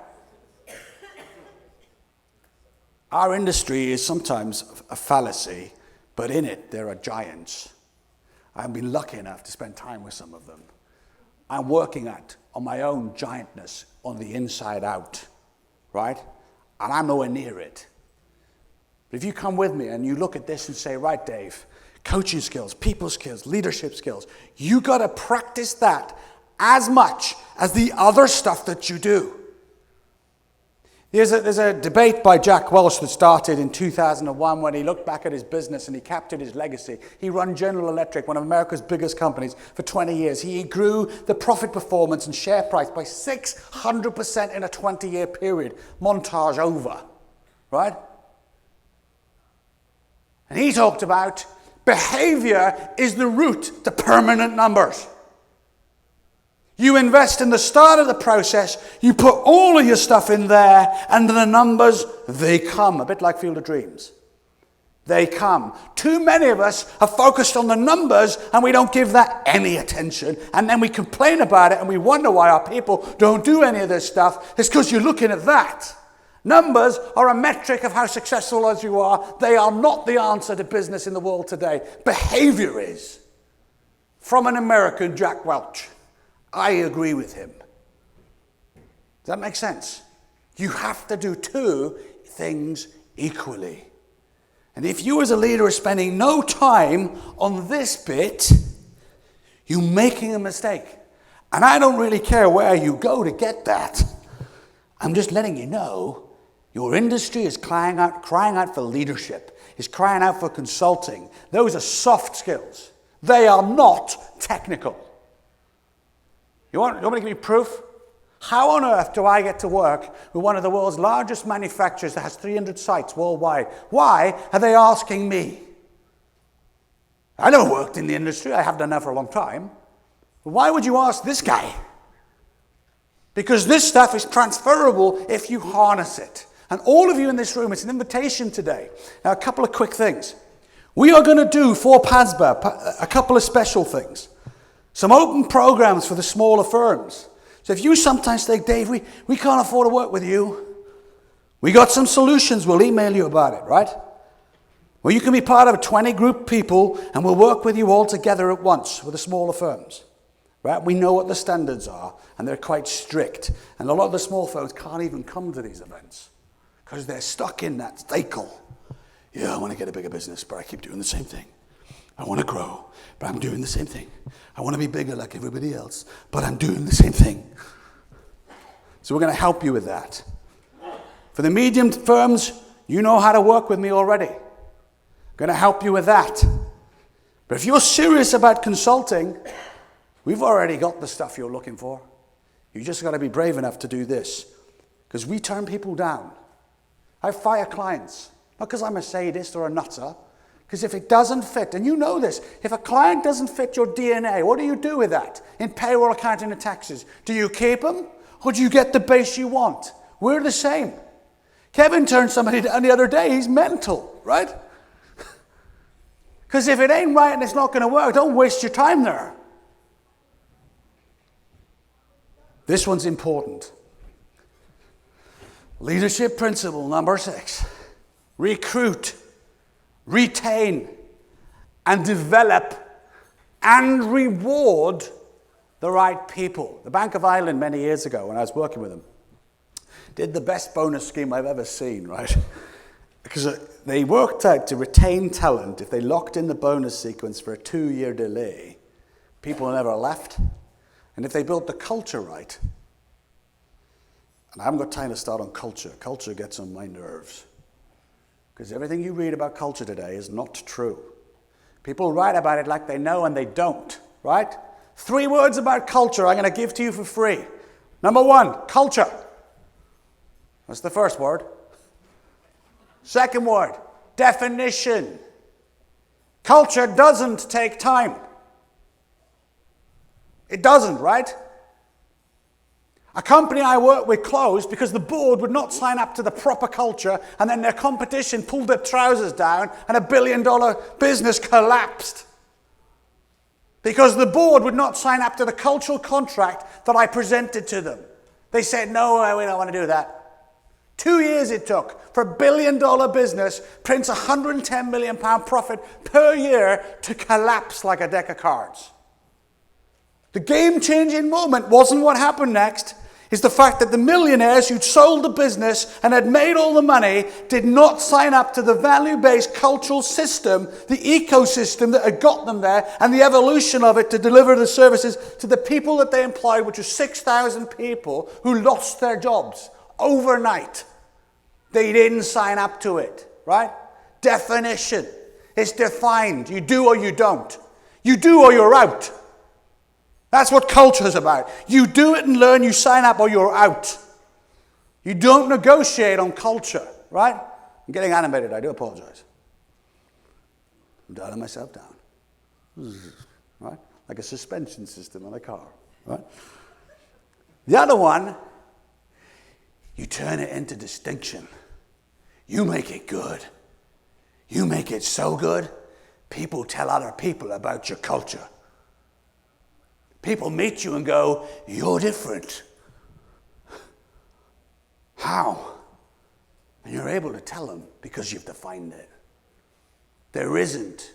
Our industry is sometimes a fallacy, but in it there are giants. I've been lucky enough to spend time with some of them. I'm working on my own giantness on the inside out, right? And I'm nowhere near it. But if you come with me and you look at this and say, right, Dave, coaching skills, people skills, leadership skills, you got to practice that as much as the other stuff that you do. There's a debate by Jack Welch that started in 2001 when he looked back at his business and he captured his legacy. He ran General Electric, one of America's biggest companies, for 20 years. He grew the profit performance and share price by 600% in a 20-year period. Montage over, right? And he talked about behavior is the route to permanent numbers. You invest in the start of the process, you put all of your stuff in there, and the numbers, they come. A bit like Field of Dreams. They come. Too many of us are focused on the numbers, and we don't give that any attention. And then we complain about it, and we wonder why our people don't do any of this stuff. It's because you're looking at that. Numbers are a metric of how successful as you are. They are not the answer to business in the world today. Behavior is. From an American, Jack Welch. I agree with him. Does that make sense? You have to do two things equally. And if you as a leader are spending no time on this bit, you're making a mistake. And I don't really care where you go to get that. I'm just letting you know your industry is crying out for leadership, is crying out for consulting. Those are soft skills. They are not technical. You want me to give you proof? How on earth do I get to work with one of the world's largest manufacturers that has 300 sites worldwide? Why are they asking me? I never worked in the industry. I have done that for a long time. But why would you ask this guy? Because this stuff is transferable if you harness it. And all of you in this room, it's an invitation today. Now, a couple of quick things. We are going to do for PASBA a couple of special things. Some open programs for the smaller firms. So if you sometimes think, Dave, we can't afford to work with you, we got some solutions. We'll email you about it, right? Well, you can be part of a 20 group people and we'll work with you all together at once with the smaller firms. Right? We know what the standards are and they're quite strict. And a lot of the small firms can't even come to these events because they're stuck in that cycle. Yeah, I want to get a bigger business, but I keep doing the same thing. I want to grow, but I'm doing the same thing. I want to be bigger like everybody else, but I'm doing the same thing. So we're going to help you with that. For the medium firms, you know how to work with me already. I'm going to help you with that. But if you're serious about consulting, we've already got the stuff you're looking for. You just got to be brave enough to do this. Because we turn people down. I fire clients. Not because I'm a sadist or a nutter. Because if it doesn't fit, and you know this, if a client doesn't fit your DNA, what do you do with that in payroll, accounting, and taxes? Do you keep them, or do you get the base you want? We're the same. Kevin turned somebody down the other day. He's mental, right? Because if it ain't right and it's not going to work, don't waste your time there. This one's important. Leadership principle number 6. Recruit, retain, and develop and reward the right people. The Bank of Ireland many years ago when I was working with them did the best bonus scheme I've ever seen, right? Because they worked out to retain talent, if they locked in the bonus sequence for a 2-year delay, people never left. And if they built the culture right, and I haven't got time to start on culture. Culture gets on my nerves. Because everything you read about culture today is not true. People write about it like they know and they don't, right? 3 words about culture I'm going to give to you for free. Number 1, culture. That's the first word. Second word, definition. Culture doesn't take time. It doesn't, right? A company I worked with closed because the board would not sign up to the proper culture, and then their competition pulled their trousers down and a $1 billion business collapsed. Because the board would not sign up to the cultural contract that I presented to them. They said, no, we don't want to do that. 2 years it took for a $1 billion business, prints £110 million profit per year to collapse like a deck of cards. The game-changing moment wasn't what happened next. Is the fact that the millionaires who'd sold the business and had made all the money did not sign up to the value-based cultural system, the ecosystem that had got them there, and the evolution of it to deliver the services to the people that they employed, which was 6,000 people who lost their jobs overnight. They didn't sign up to it, right? Definition. It's defined. You do or you don't. You do or you're out. That's what culture is about. You do it and learn, you sign up or you're out. You don't negotiate on culture, right? I'm getting animated, I do apologize. I'm dialing myself down. Right? Like a suspension system on a car, right? The other one, you turn it into distinction. You make it good. You make it so good, people tell other people about your culture. People meet you and go, you're different. How? And you're able to tell them because you've defined it. There isn't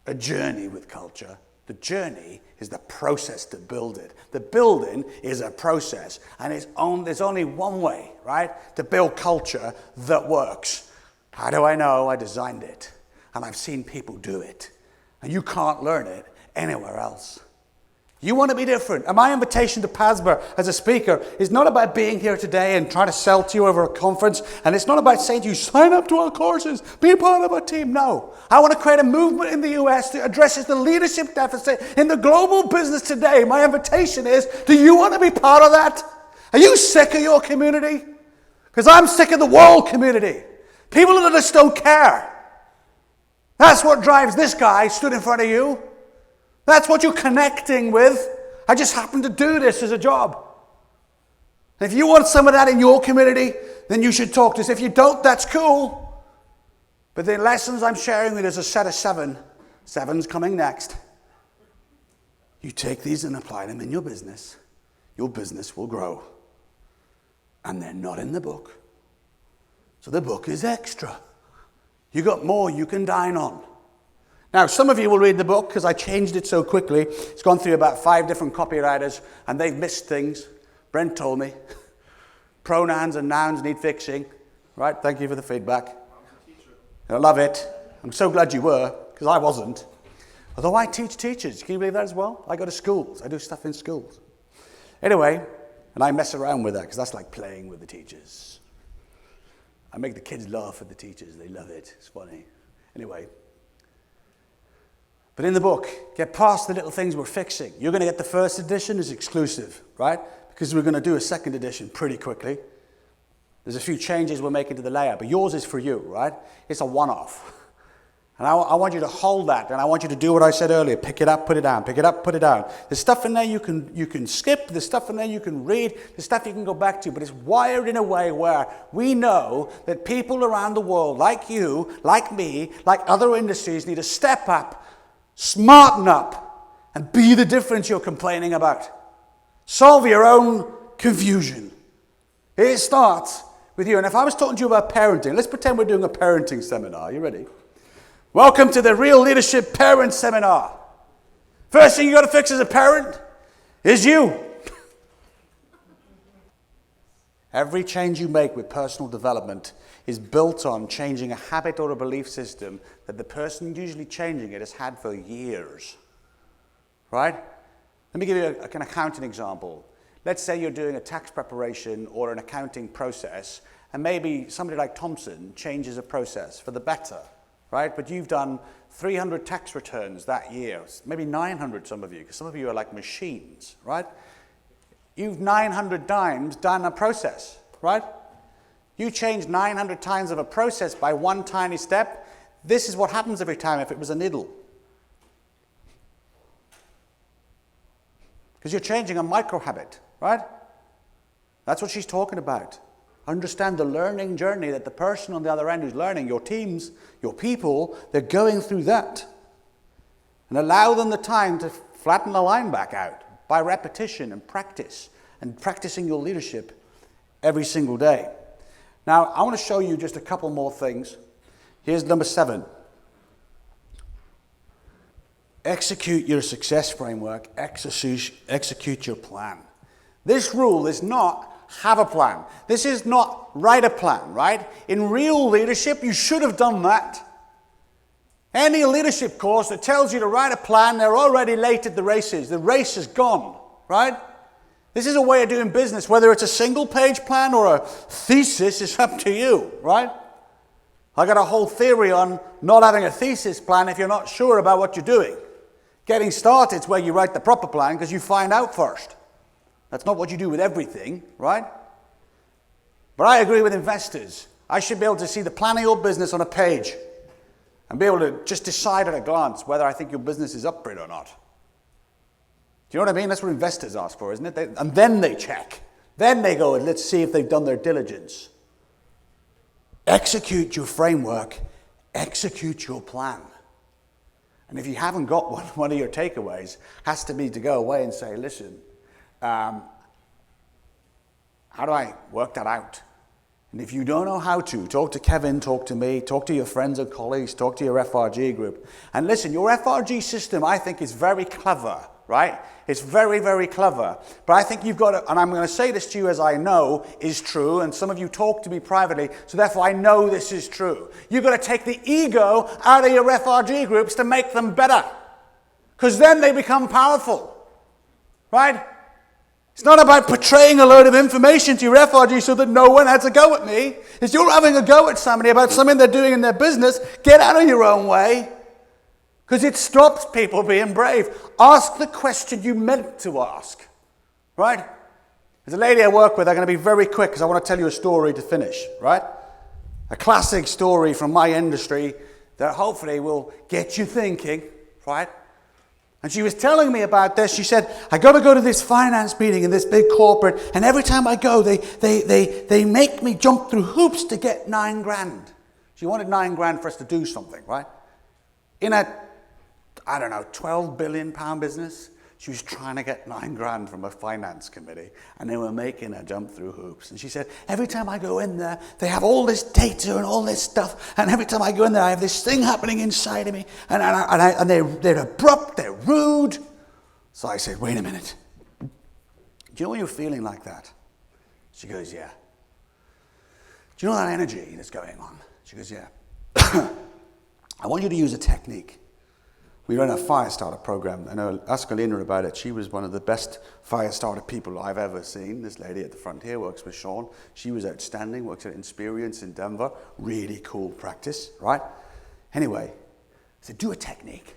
a journey with culture. The journey is the process to build it. The building is a process. And there's only one way, right, to build culture that works. How do I know? I designed it. And I've seen people do it. And you can't learn it anywhere else. You want to be different. And my invitation to PASBA as a speaker is not about being here today and trying to sell to you over a conference. And it's not about saying to you, sign up to our courses, be part of our team. No. I want to create a movement in the US that addresses the leadership deficit in the global business today. My invitation is, do you want to be part of that? Are you sick of your community? Because I'm sick of the world community. People that just don't care. That's what drives this guy stood in front of you. That's what you're connecting with. I just happen to do this as a job. And if you want some of that in your community, then you should talk to us. If you don't, that's cool. But the lessons I'm sharing with you is a set of 7. 7's coming next. You take these and apply them in your business will grow. And they're not in the book. So the book is extra. You got more you can dine on. Now, some of you will read the book because I changed it so quickly. It's gone through about 5 different copywriters, and they've missed things. Brent told me. Pronouns and nouns need fixing. Right? Thank you for the feedback. I'm a teacher. I love it. I'm so glad you were, because I wasn't. Although I teach teachers. Can you believe that as well? I go to schools. I do stuff in schools. Anyway, and I mess around with that because that's like playing with the teachers. I make the kids laugh at the teachers. They love it. It's funny. Anyway. But in the book, get past the little things we're fixing. You're going to get the first edition as exclusive, right? Because we're going to do a second edition pretty quickly. There's a few changes we're making to the layout, but yours is for you, right? It's a one-off. And I want you to hold that, and I want you to do what I said earlier. Pick it up, put it down. Pick it up, put it down. There's stuff in there you can skip. There's stuff in there you can read. There's stuff you can go back to. But it's wired in a way where we know that people around the world, like you, like me, like other industries, need to step up, smarten up, and be the difference you're complaining about. Solve your own confusion. It starts with you. And if I was talking to you about parenting, let's pretend we're doing a parenting seminar. Are you ready? Welcome to the Real Leadership Parent Seminar. First thing you got to fix as a parent is you. Every change you make with personal development is built on changing a habit or a belief system that the person usually changing it has had for years. Right? Let me give you an accounting example. Let's say you're doing a tax preparation or an accounting process, and maybe somebody like Thompson changes a process for the better, right? But you've done 300 tax returns that year, maybe 900 some of you, because some of you are like machines, right? You've 900 times done a process, right? You change 900 times of a process by one tiny step. This is what happens every time if it was a needle. Because you're changing a micro habit, right? That's what she's talking about. Understand the learning journey that the person on the other end who's learning, your teams, your people, they're going through that. And allow them the time to flatten the line back out by repetition and practicing your leadership every single day. Now, I want to show you just a couple more things. Here's number 7. Execute your success framework. Execute your plan. This rule is not have a plan. This is not write a plan, right? In real leadership, you should have done that. Any leadership course that tells you to write a plan, they're already late at the races. The race is gone, right? This is a way of doing business. Whether it's a single-page plan or a thesis, it's up to you, right? I got a whole theory on not having a thesis plan if you're not sure about what you're doing. Getting started is where you write the proper plan because you find out first. That's not what you do with everything, right? But I agree with investors. I should be able to see the plan of your business on a page and be able to just decide at a glance whether I think your business is up for it or not. Do you know what I mean? That's what investors ask for, isn't it? And then they check. Then they go and let's see if they've done their diligence. Execute your framework. Execute your plan. And if you haven't got one of your takeaways has to be to go away and say, listen, how do I work that out? And if you don't know how to, talk to Kevin, talk to me, talk to your friends and colleagues, talk to your FRG group. And listen, your FRG system, I think, is very clever, right? It's very, very clever. But I think you've got to, and I'm going to say this to you as I know is true, and some of you talk to me privately, so therefore I know this is true. You've got to take the ego out of your FRG groups to make them better. Because then they become powerful, right? It's not about portraying a load of information to your FRG so that no one has a go at me. If you're having a go at somebody about something they're doing in their business, get out of your own way. Because it stops people being brave. Ask the question you meant to ask. Right? There's a lady I work with. I'm going to be very quick because I want to tell you a story to finish. Right? A classic story from my industry that hopefully will get you thinking. Right? And she was telling me about this. She said, I got to go to this finance meeting in this big corporate, and every time I go, they make me jump through hoops to get $9,000. She wanted $9,000 for us to do something, right? In a, I don't know, £12 billion business, she was trying to get $9,000 from a finance committee, and they were making her jump through hoops. And she said, every time I go in there, they have all this data and all this stuff, and every time I go in there, I have this thing happening inside of me, and they're abrupt, they're rude. So I said, wait a minute. Do you know when you're feeling like that? She goes, yeah. Do you know that energy that's going on? She goes, yeah. I want you to use a technique. We run a fire starter program. I know, ask Alina about it. She was one of the best fire starter people I've ever seen. This lady at the front here works with Sean. She was outstanding, works at Experience in Denver. Really cool practice, right? Anyway, I said, do a technique.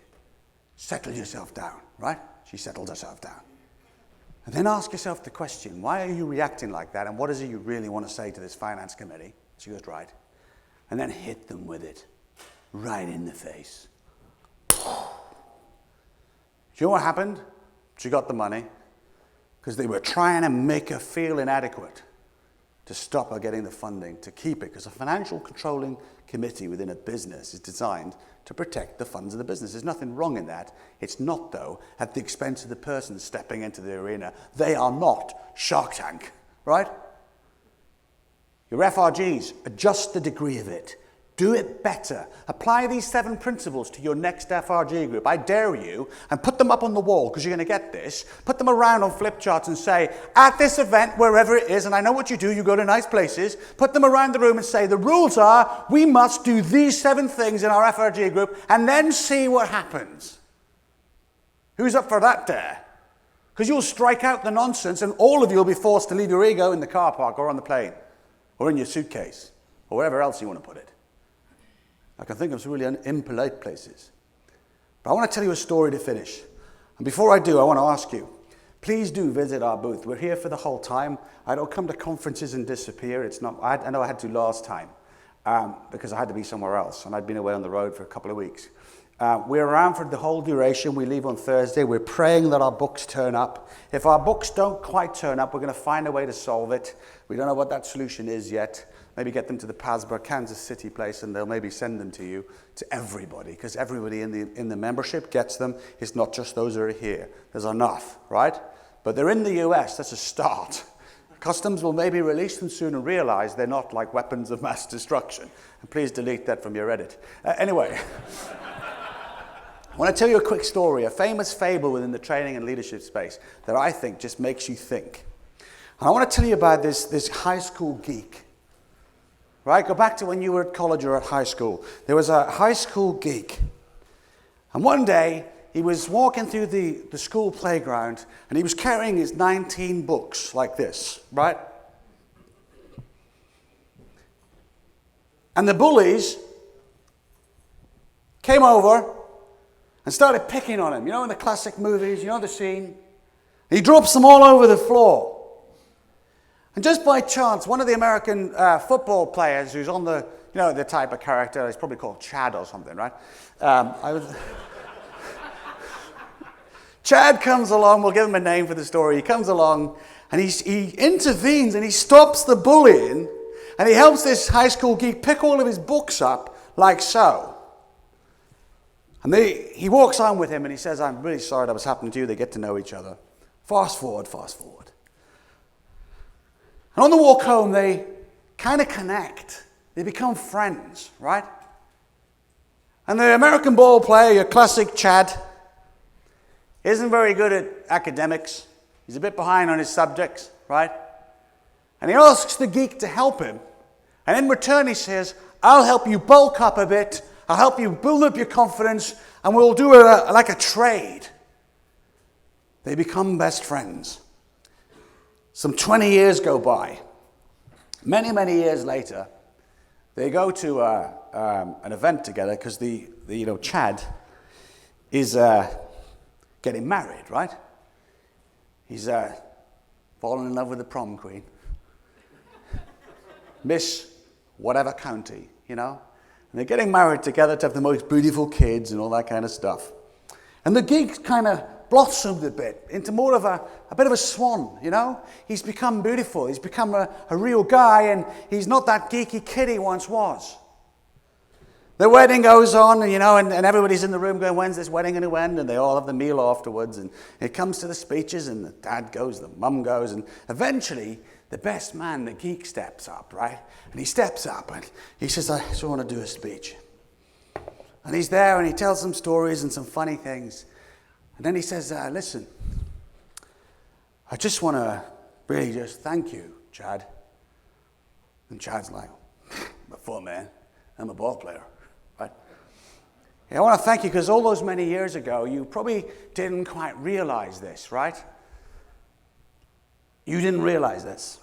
Settle yourself down, right? She settled herself down. And then ask yourself the question, why are you reacting like that? And what is it you really want to say to this finance committee? She goes, right. And then hit them with it, right in the face. Do you know what happened? She got the money because they were trying to make her feel inadequate to stop her getting the funding to keep it, because a financial controlling committee within a business is designed to protect the funds of the business. There's nothing wrong in that. It's not, though, at the expense of the person stepping into the arena. They are not Shark Tank, right? Your FRGs, adjust the degree of it. Do it better. Apply these 7 principles to your next FRG group. I dare you, and put them up on the wall, because you're going to get this. Put them around on flip charts and say, at this event, wherever it is, and I know what you do, you go to nice places, put them around the room and say, the rules are, we must do these 7 things in our FRG group, and then see what happens. Who's up for that dare? Because you'll strike out the nonsense, and all of you will be forced to leave your ego in the car park, or on the plane, or in your suitcase, or wherever else you want to put it. I can think of some really impolite places. But I want to tell you a story to finish. And before I do, I want to ask you, please do visit our booth. We're here for the whole time. I don't come to conferences and disappear. It's not. I know I had to last time because I had to be somewhere else, and I'd been away on the road for a couple of weeks. We're around for the whole duration. We leave on Thursday. We're praying that our books turn up. If our books don't quite turn up, we're going to find a way to solve it. We don't know what that solution is yet. Maybe get them to the Pasborough, Kansas City place, and they'll maybe send them to you, to everybody, because everybody in the membership gets them. It's not just those who are here. There's enough, right? But they're in the US. That's a start. Customs will maybe release them soon and realize they're not like weapons of mass destruction. And please delete that from your edit. Anyway, I want to tell you a quick story, a famous fable within the training and leadership space that I think just makes you think. And I want to tell you about this high school geek. Right? Go back to when you were at college or at high school. There was a high school geek. And one day, he was walking through the school playground, and he was carrying his 19 books like this, right? And the bullies came over and started picking on him. You know in the classic movies, you know the scene? He drops them all over the floor. And just by chance, one of the American football players who's on the, you know, the type of character, he's probably called Chad or something, right? Chad comes along, we'll give him a name for the story. He comes along and he intervenes and he stops the bullying and he helps this high school geek pick all of his books up like so. And he walks on with him and he says, I'm really sorry that was happening to you. They get to know each other. Fast forward. And on the walk home, they kind of connect. They become friends, right? And the American ball player, your classic Chad, isn't very good at academics. He's a bit behind on his subjects, right? And he asks the geek to help him. And in return he says, I'll help you bulk up a bit. I'll help you build up your confidence. And we'll do it like a trade. They become best friends. Some 20 years go by. Many, many years later, they go to an event together because the Chad is getting married, right? He's fallen in love with the prom queen. Miss whatever county, And they're getting married together to have the most beautiful kids and all that kind of stuff. And the geek kind of blossomed a bit into more of a bit of a swan, He's become beautiful. He's become a real guy, and he's not that geeky kid he once was. The wedding goes on, and everybody's in the room going, when's this wedding going to end? And they all have the meal afterwards, and it comes to the speeches, and the dad goes, the mum goes, and eventually the best man, the geek, steps up, right? And he steps up, and he says, I just want to do a speech. And he's there, and he tells some stories and some funny things. And then he says, listen, I just want to really just thank you, Chad. And Chad's like, I'm a full man. I'm a ball player. Right? I want to thank you because all those many years ago, you probably didn't quite realize this, right? You didn't realize this.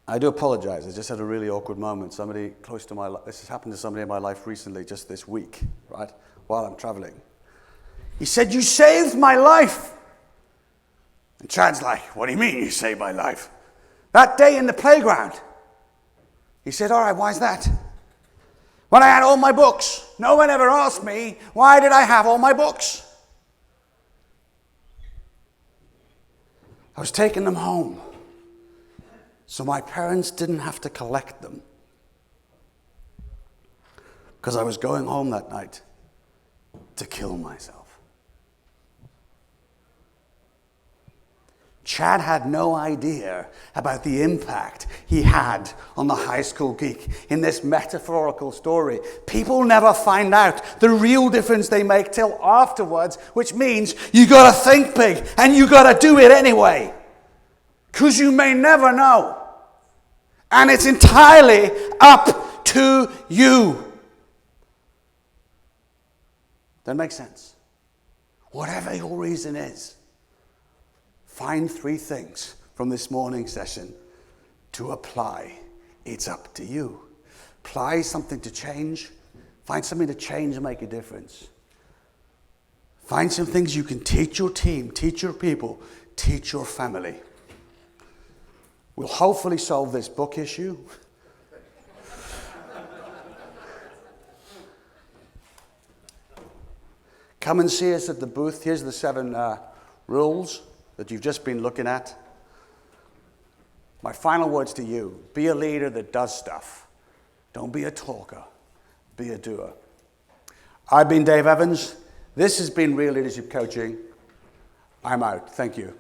I do apologize. I just had a really awkward moment. Somebody close to my life, this has happened to somebody in my life recently, just this week, right? While I'm traveling. He said, you saved my life. And Chad's like, what do you mean you saved my life? That day in the playground. He said, all right, why is that? When I had all my books, no one ever asked me, why did I have all my books? I was taking them home, so my parents didn't have to collect them. Because I was going home that night to kill myself. Chad had no idea about the impact he had on the high school geek in this metaphorical story. People never find out the real difference they make till afterwards, which means you got to think big and you got to do it anyway. Because you may never know. And it's entirely up to you. That makes sense. Whatever your reason is. Find 3 things from this morning's session to apply. It's up to you. Apply something to change. Find something to change and make a difference. Find some things you can teach your team, teach your people, teach your family. We'll hopefully solve this book issue. Come and see us at the booth. Here's the 7 rules that you've just been looking at. My final words to you: be a leader that does stuff. Don't be a talker, be a doer. I've been Dave Evans. This has been Real Leadership Coaching. I'm out. Thank you.